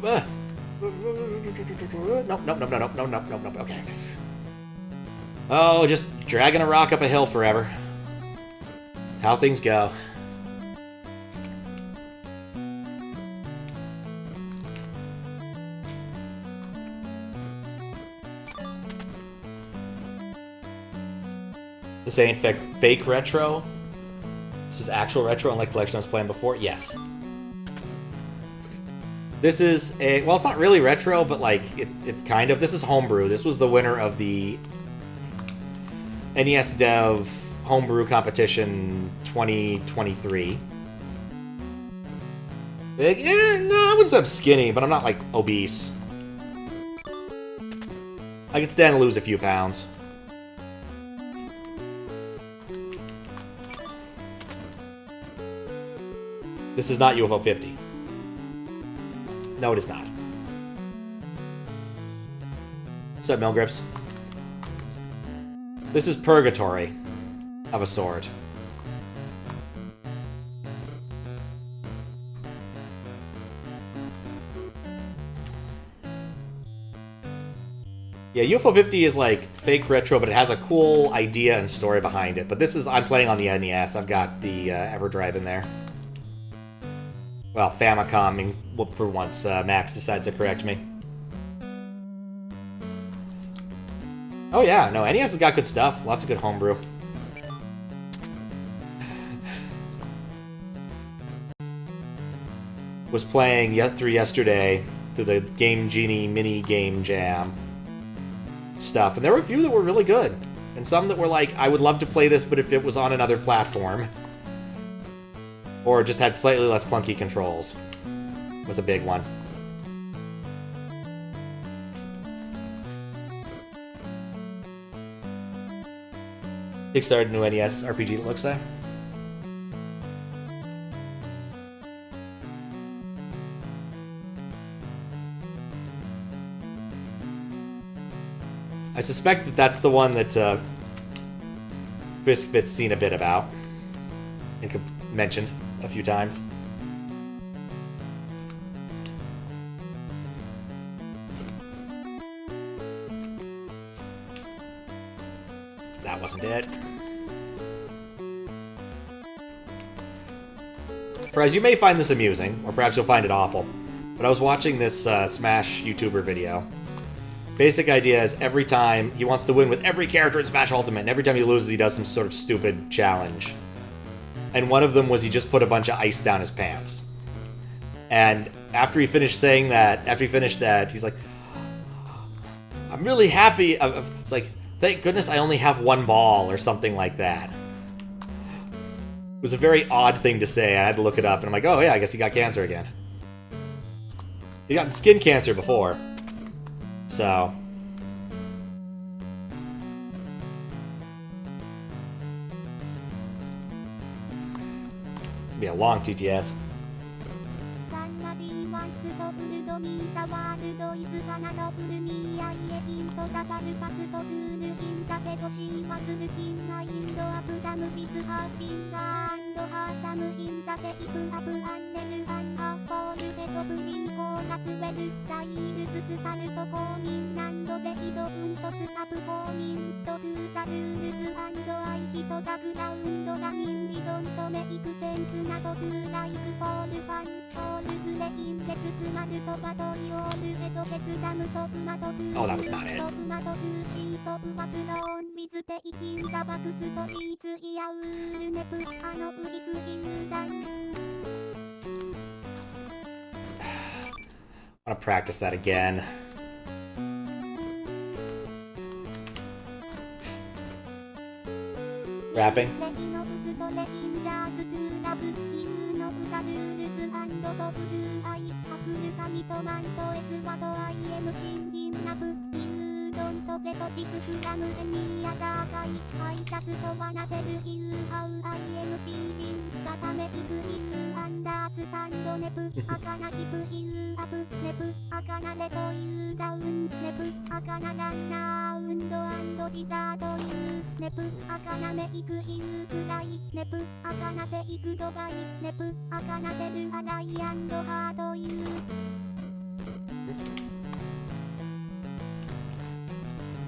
Nope, nope. Okay. Oh, just dragging a rock up a hill forever. That's how things go. This ain't fake retro. This is actual retro, unlike collection I was playing before. Yes. This is a... Well, it's not really retro, but, like, it's kind of... This is homebrew. This was the winner of the NESDev Homebrew Competition 2023. Big? No, I wouldn't say I'm skinny, but I'm not, like, obese. I could stand to lose a few pounds. This is not UFO 50. No, it is not. What's up, Milgrips? This is Purgatory of a sort. Yeah, UFO 50 is like fake retro, but it has a cool idea and story behind it. But this is, I'm playing on the NES. I've got the EverDrive in there. Well, Famicom, for once, Max decides to correct me. Oh yeah, no, NES has got good stuff. Lots of good homebrew. Was playing through yesterday through the Game Genie mini game jam stuff, and there were a few that were really good, and some that were like, I would love to play this, but if it was on another platform, or just had slightly less clunky controls, was a big one. Kickstarted new NES RPG, it looks like. I suspect that that's the one that Biscuit's seen a bit about and mentioned a few times. That wasn't it. For as you may find this amusing, or perhaps you'll find it awful, but I was watching this Smash YouTuber video. Basic idea is every time he wants to win with every character in Smash Ultimate, and every time he loses, he does some sort of stupid challenge. And one of them was he just put a bunch of ice down his pants. And after he finished saying that, he's like, I'm really happy. It's like, thank goodness I only have one ball, or something like that. It was a very odd thing to say. I had to look it up, and I'm like, oh yeah, I guess he got cancer again. He got skin cancer before. So, it's gonna be a long TTS. Oh, that was not it. I want to practice that again. Rapping.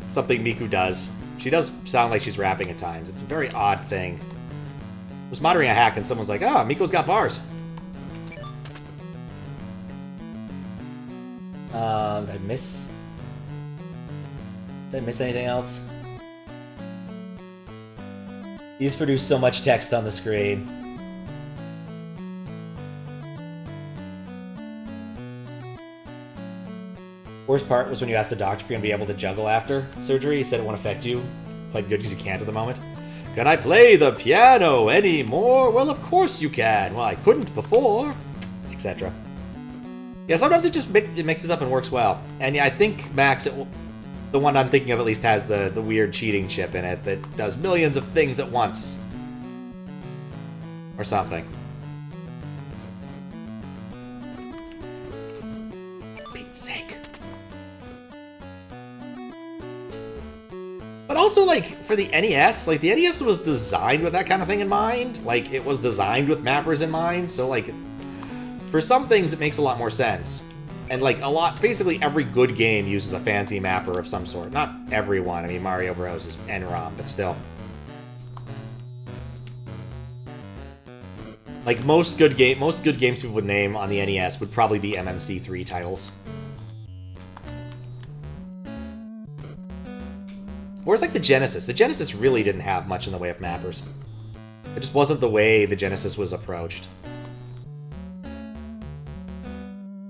Something Miku does. She does sound like she's rapping at times. It's a very odd thing. I was monitoring a hack and someone's like, oh, Miko's got bars. Did I miss? Did I miss anything else? He's produced so much text on the screen. Worst part was when you asked the doctor if you're going to be able to juggle after surgery. He said it won't affect you. Played good because you can't at the moment. Can I play the piano anymore? Well, of course you can. Well, I couldn't before. Etc. Yeah, sometimes it just mixes up and works well. And yeah, I think Max, the one I'm thinking of at least, has the weird cheating chip in it that does millions of things at once. Or something. also, like, for the NES, like, the NES was designed with that kind of thing in mind. Like, it was designed with mappers in mind, so, like, for some things, it makes a lot more sense. And, like, basically every good game uses a fancy mapper of some sort. Not everyone. I mean, Mario Bros. Is NROM, but still. Like, most good games people would name on the NES would probably be MMC3 titles. Whereas, like, the Genesis. The Genesis really didn't have much in the way of mappers. It just wasn't the way the Genesis was approached.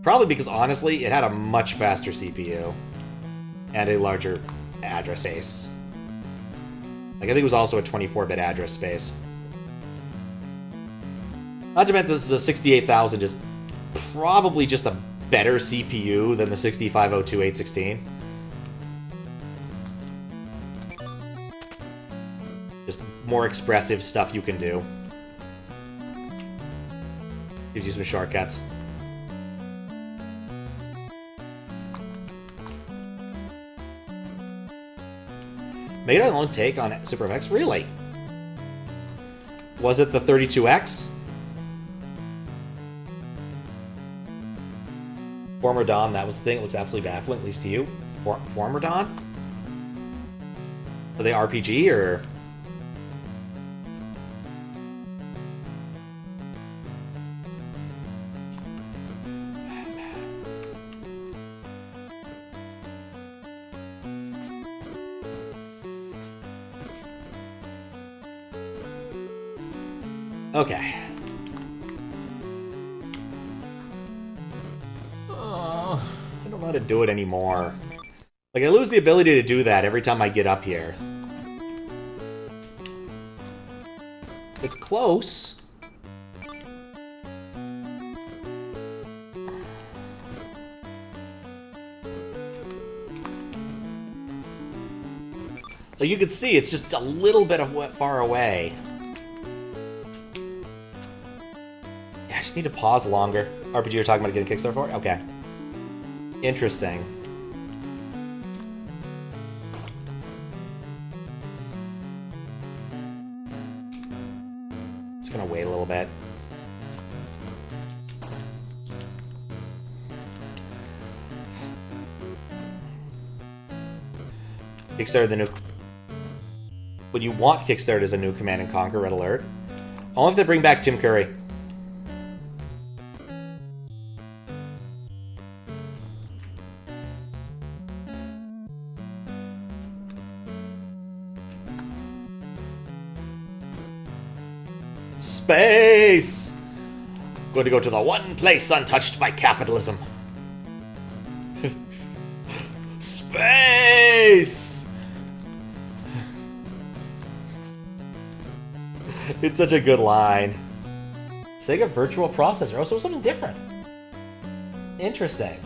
Probably because, honestly, it had a much faster CPU. And a larger address space. Like, I think it was also a 24-bit address space. Not to mention, the 68,000 is probably just a better CPU than the 6502-816. Just more expressive stuff you can do. Gives you some shortcuts. Made our own take on Super FX? Really? Was it the 32X? Former Dawn, that was the thing. It looks absolutely baffling, at least to you. Former Dawn? Are they RPG, or...? Okay. I don't know how to do it anymore. Like, I lose the ability to do that every time I get up here. It's close. Like, you can see, it's just a little bit of far away. Yeah, I just need to pause longer. RPG you're talking about getting Kickstarter for? Okay. Interesting. Just gonna wait a little bit. Kickstarter the new... What you want Kickstarter is a new Command & Conquer Red Alert. Only if they bring back Tim Curry. Space! Going to go to the one place untouched by capitalism. Space! It's such a good line. Sega Virtual Processor. Oh, so something different. Interesting.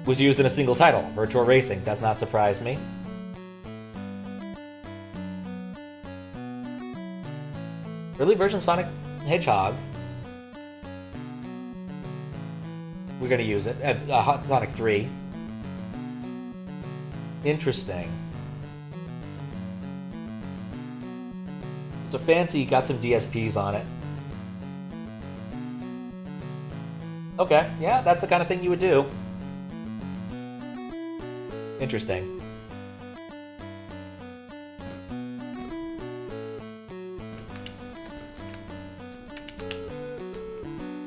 Was used in a single title. Virtual Racing. Does not surprise me. Early version Sonic Hedgehog. We're going to use it. Sonic 3. Interesting. So fancy, got some DSPs on it. Okay, yeah, that's the kind of thing you would do. Interesting.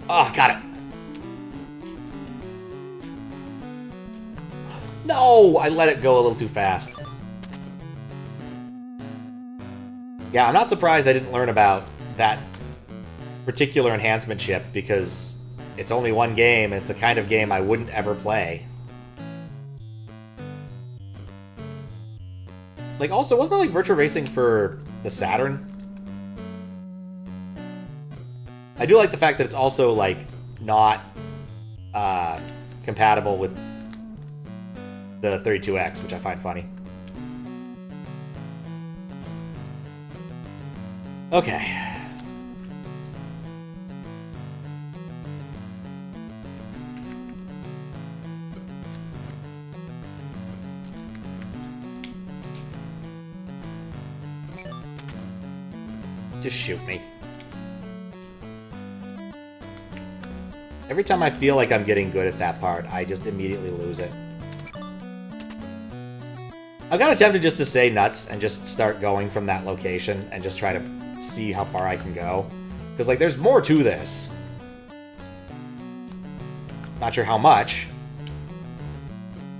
Oh, got it. No, I let it go a little too fast. Yeah, I'm not surprised I didn't learn about that particular enhancement chip, because it's only one game, and it's a kind of game I wouldn't ever play. Like, also, wasn't there, like, Virtual Racing for the Saturn? I do like the fact that it's also, like, not compatible with the 32X, which I find funny. Okay. Just shoot me. Every time I feel like I'm getting good at that part, I just immediately lose it. I got tempted just to say nuts and just start going from that location and just try to see how far I can go. Because, like, there's more to this. Not sure how much.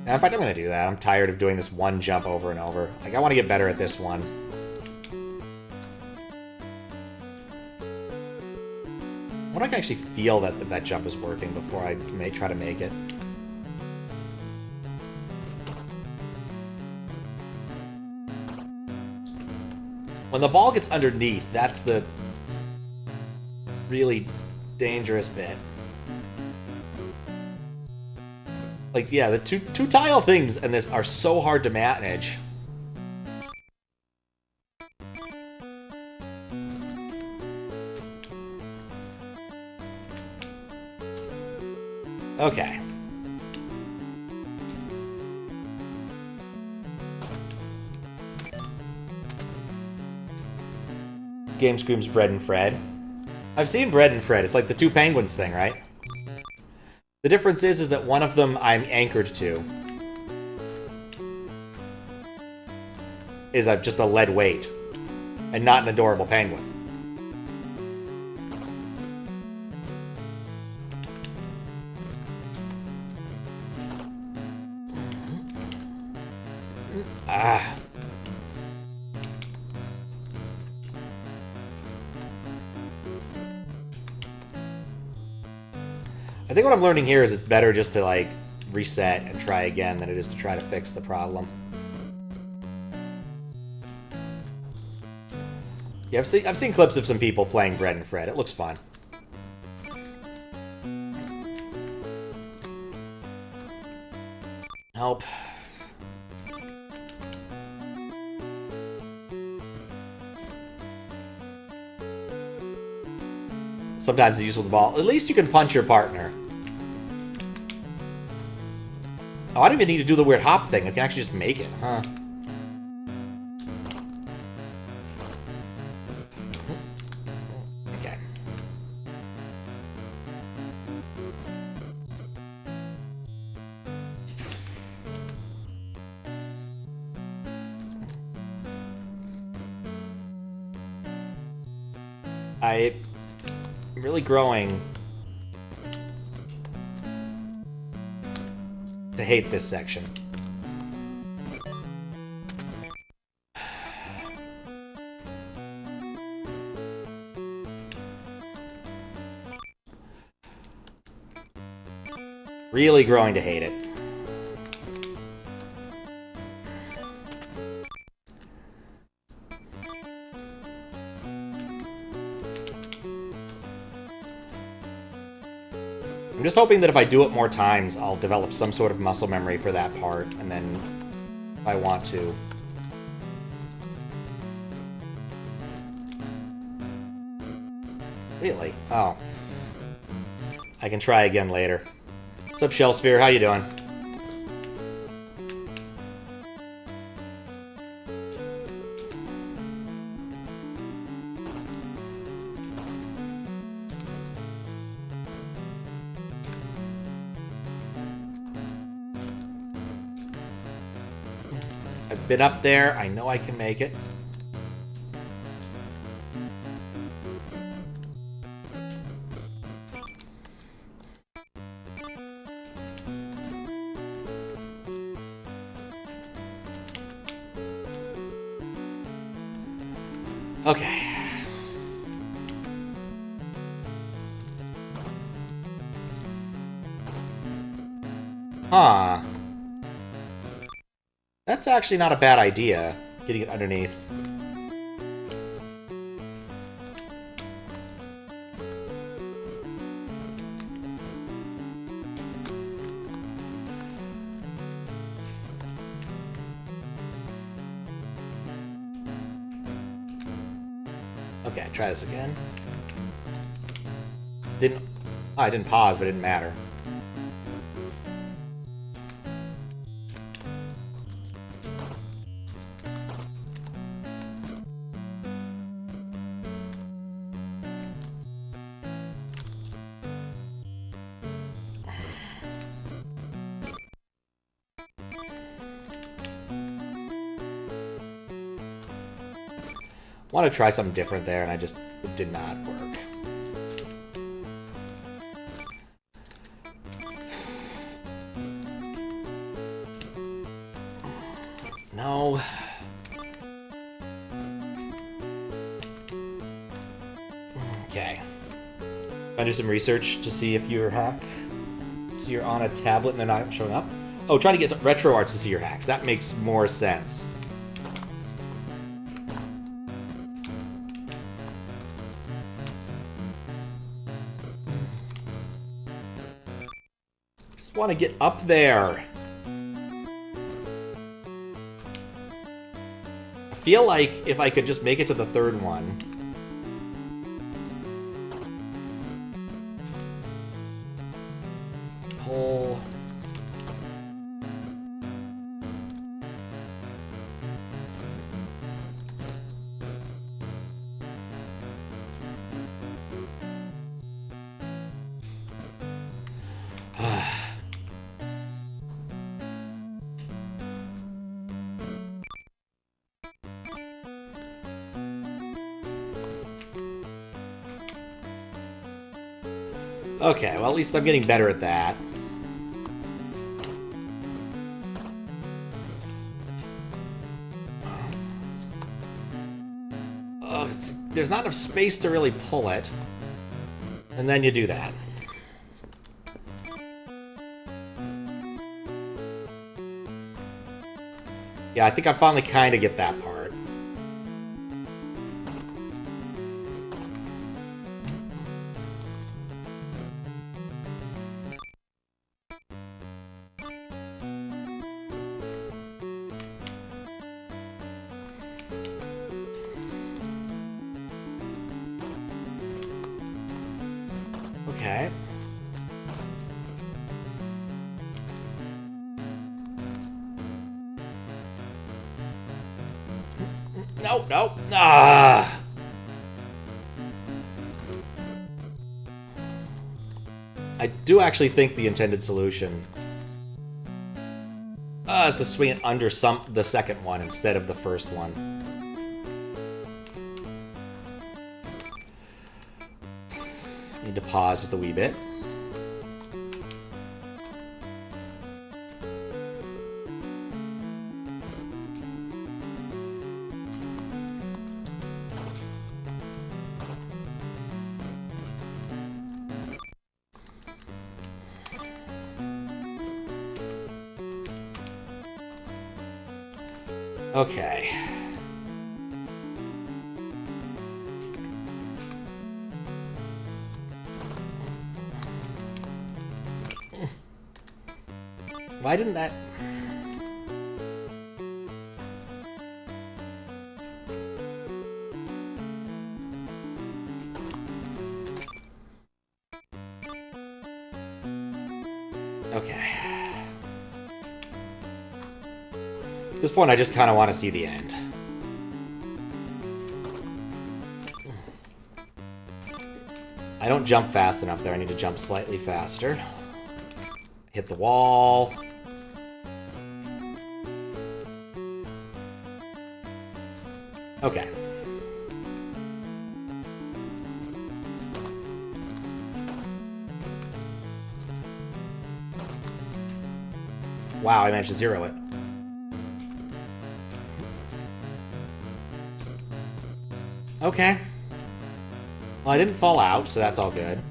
And in fact, I'm going to do that. I'm tired of doing this one jump over and over. Like, I want to get better at this one. I wonder if I can actually feel that if that jump is working before I may try to make it. When the ball gets underneath, that's the really dangerous bit. Like, yeah, the two tile things in this are so hard to manage. Okay. This game screams Bread and Fred. I've seen Bread and Fred. It's like the two penguins thing, right? The difference is that one of them I'm anchored to. Is just a lead weight. And not an adorable penguin. Ah. I think what I'm learning here is it's better just to, like, reset and try again than it is to try to fix the problem. Yeah, I've seen clips of some people playing Bread and Fred. It looks fun. Help. Sometimes the use of the ball. At least you can punch your partner. Oh, I don't even need to do the weird hop thing. I can actually just make it, huh? Okay. I'm really growing to hate this section. Really growing to hate it. I'm just hoping that if I do it more times, I'll develop some sort of muscle memory for that part, and then if I want to. Really? Oh. I can try again later. What's up, Shell Sphere? How you doing? I've been up there. I know I can make it. Okay. Huh. That's actually not a bad idea, getting it underneath. Okay, try this again. Didn't... Oh, I didn't pause, but it didn't matter. Want to try something different there, and it did not work. No. Okay. I do some research to see if you're hack. So you're on a tablet and they're not showing up. Oh, trying to get RetroArts to see your hacks. That makes more sense. Just want to get up there. I feel like if I could just make it to the third one. Pull. Okay, well, at least I'm getting better at that. There's not enough space to really pull it. And then you do that. Yeah, I think I finally kind of get that part. Okay. No, no. Ah. I do actually think the intended solution is to swing it under the second one instead of the first one. Need to pause just a wee bit. Okay. Why didn't that... Okay. At this point, I just kind of want to see the end. I don't jump fast enough there. I need to jump slightly faster. Hit the wall. Okay. Wow, I managed to zero it. Okay. Well, I didn't fall out, so that's all good.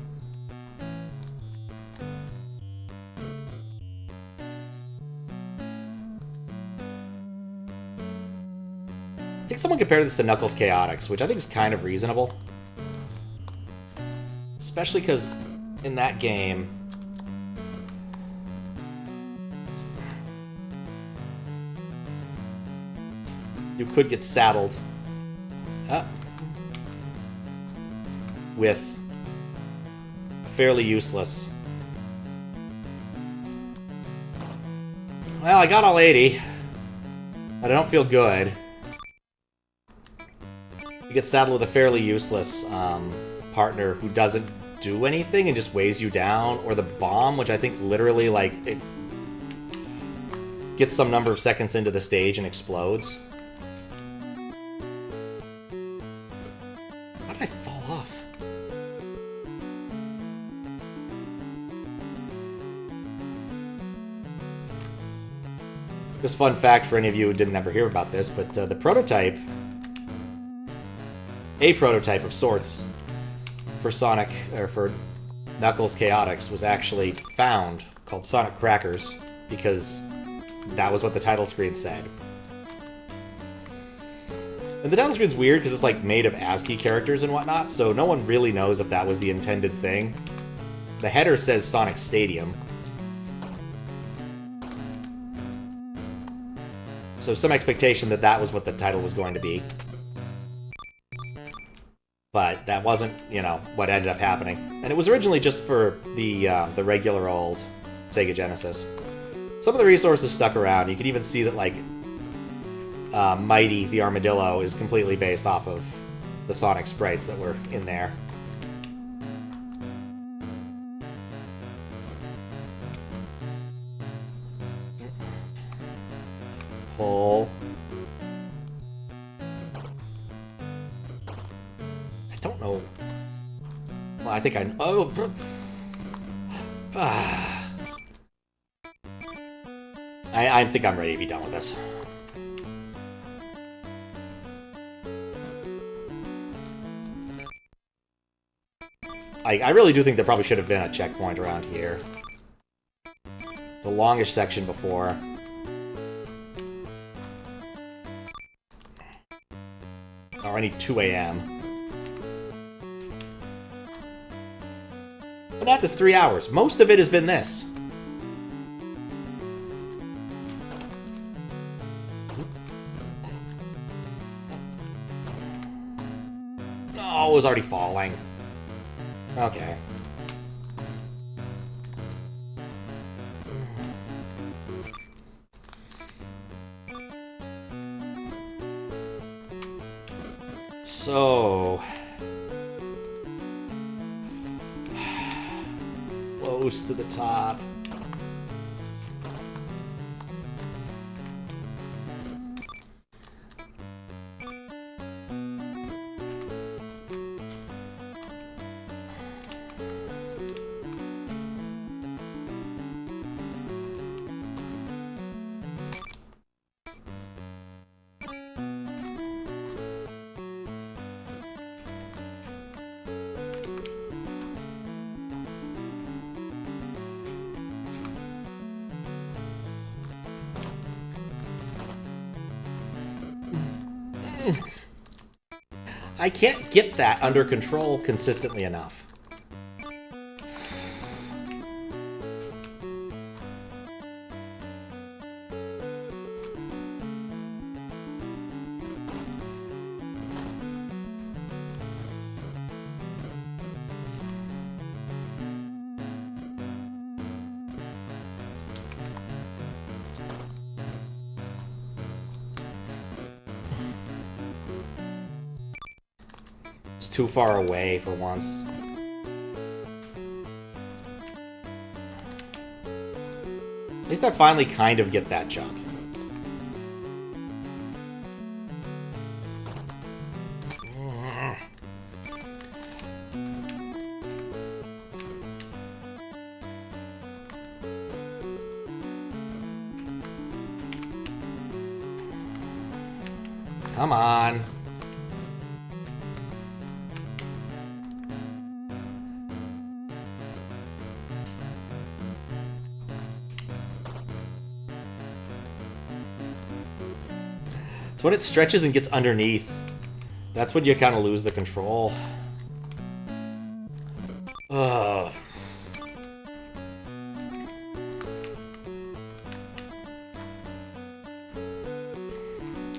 I think someone compared this to Knuckles Chaotix, which I think is kind of reasonable. Especially because in that game... you could get saddled with a fairly useless... Well, I got all 80, but I don't feel good. You get saddled with a fairly useless partner who doesn't do anything and just weighs you down, or the bomb, which I think literally, like, it gets some number of seconds into the stage and explodes. Just fun fact for any of you who didn't ever hear about this, but the prototype, a prototype of sorts for Sonic, or for Knuckles Chaotix, was actually found, called Sonic Crackers, because that was what the title screen said. And the title screen's weird because it's like made of ASCII characters and whatnot, so no one really knows if that was the intended thing. The header says Sonic Stadium. So some expectation that that was what the title was going to be. But that wasn't, you know, what ended up happening. And it was originally just for the regular old Sega Genesis. Some of the resources stuck around. You can even see that, like, Mighty the Armadillo is completely based off of the Sonic sprites that were in there. Pull. I don't know. Well, I think I... Oh. I think I'm ready to be done with this. I really do think there probably should have been a checkpoint around here. It's a longish section before. Oh, I need 2 a.m. But at this 3 hours. Most of it has been this. Oh, it was already falling. Okay. So... close to the top. I can't get that under control consistently enough. It's too far away for once. At least I finally kind of get that jump. Come on. When it stretches and gets underneath, that's when you kind of lose the control. Ugh.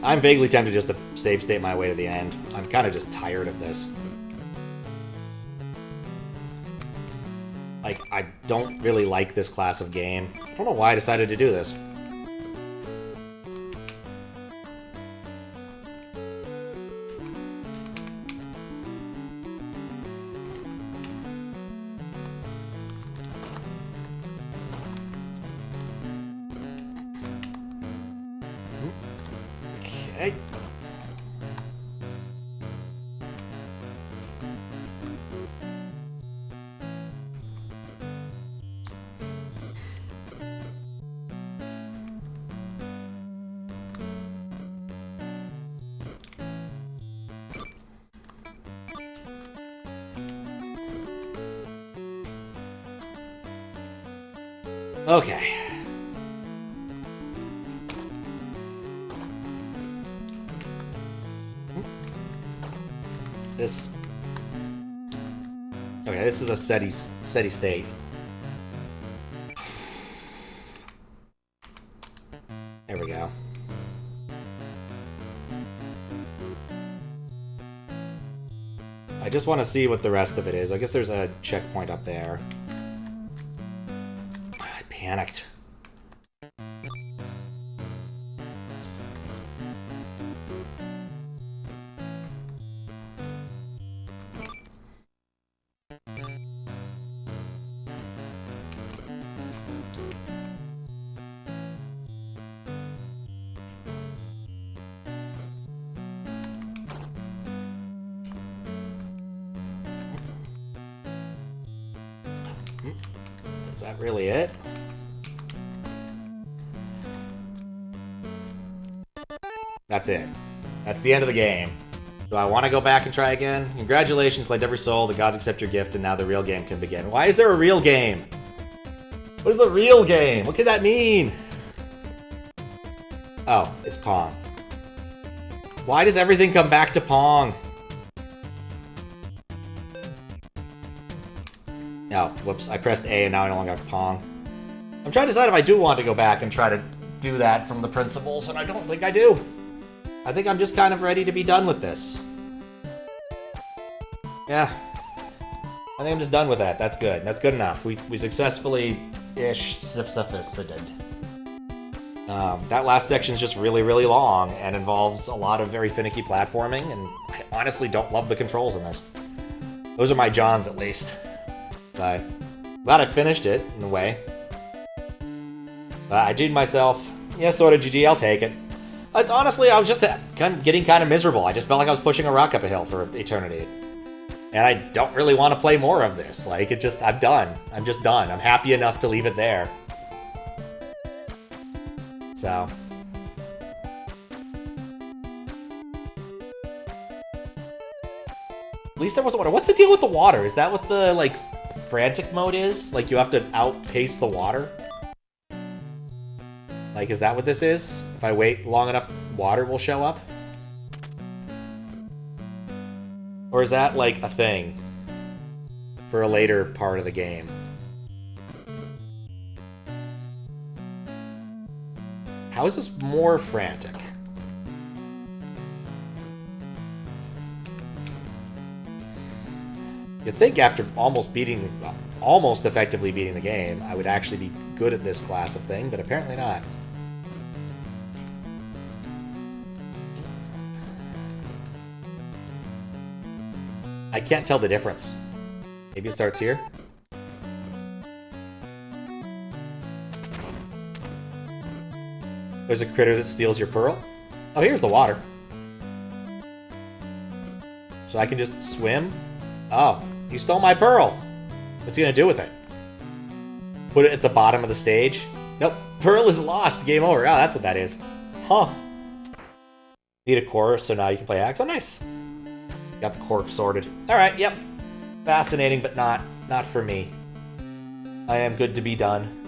I'm vaguely tempted just to save state my way to the end. I'm kind of just tired of this. Like, I don't really like this class of game. I don't know why I decided to do this. Okay. Okay. This... Okay, this is a steady state. There we go. I just want to see what the rest of it is. I guess there's a checkpoint up there. I panicked. Is that really it? That's it. That's the end of the game. Do I want to go back and try again? Congratulations, played every soul. The gods accept your gift, and now the real game can begin. Why is there a real game? What is the real game? What could that mean? Oh, it's Pong. Why does everything come back to Pong? Oh, whoops, I pressed A and now I no longer have Pong. I'm trying to decide if I do want to go back and try to do that from the principles, and I don't think I do. I think I'm just kind of ready to be done with this. Yeah. I think I'm just done with that. That's good. That's good enough. We successfully-ish Sisyphus-ed. That last section is just really, really long and involves a lot of very finicky platforming, and I honestly don't love the controls in this. Those are my Johns, at least. But glad I finished it, in a way. I did myself. Yeah, sort of GG, I'll take it. It's honestly, I was just getting kind of miserable. I just felt like I was pushing a rock up a hill for eternity. And I don't really want to play more of this. Like, I'm done. I'm just done. I'm happy enough to leave it there. So. At least there wasn't water. What's the deal with the water? Is that what the, like, Frantic mode is? Like, you have to outpace the water? Like, is that what this is? If I wait long enough, water will show up? Or is that, like, a thing for a later part of the game? How is this more frantic? You'd think after almost effectively beating the game, I would actually be good at this class of thing, but apparently not. I can't tell the difference. Maybe it starts here? There's a critter that steals your pearl? Oh, here's the water. So I can just swim? Oh, you stole my pearl. What's he gonna do with it? Put it at the bottom of the stage? Nope, pearl is lost. Game over. Oh, that's what that is. Huh. Need a core, so now you can play axe. Oh, nice. Got the core sorted. Alright, yep. Fascinating, but not for me. I am good to be done.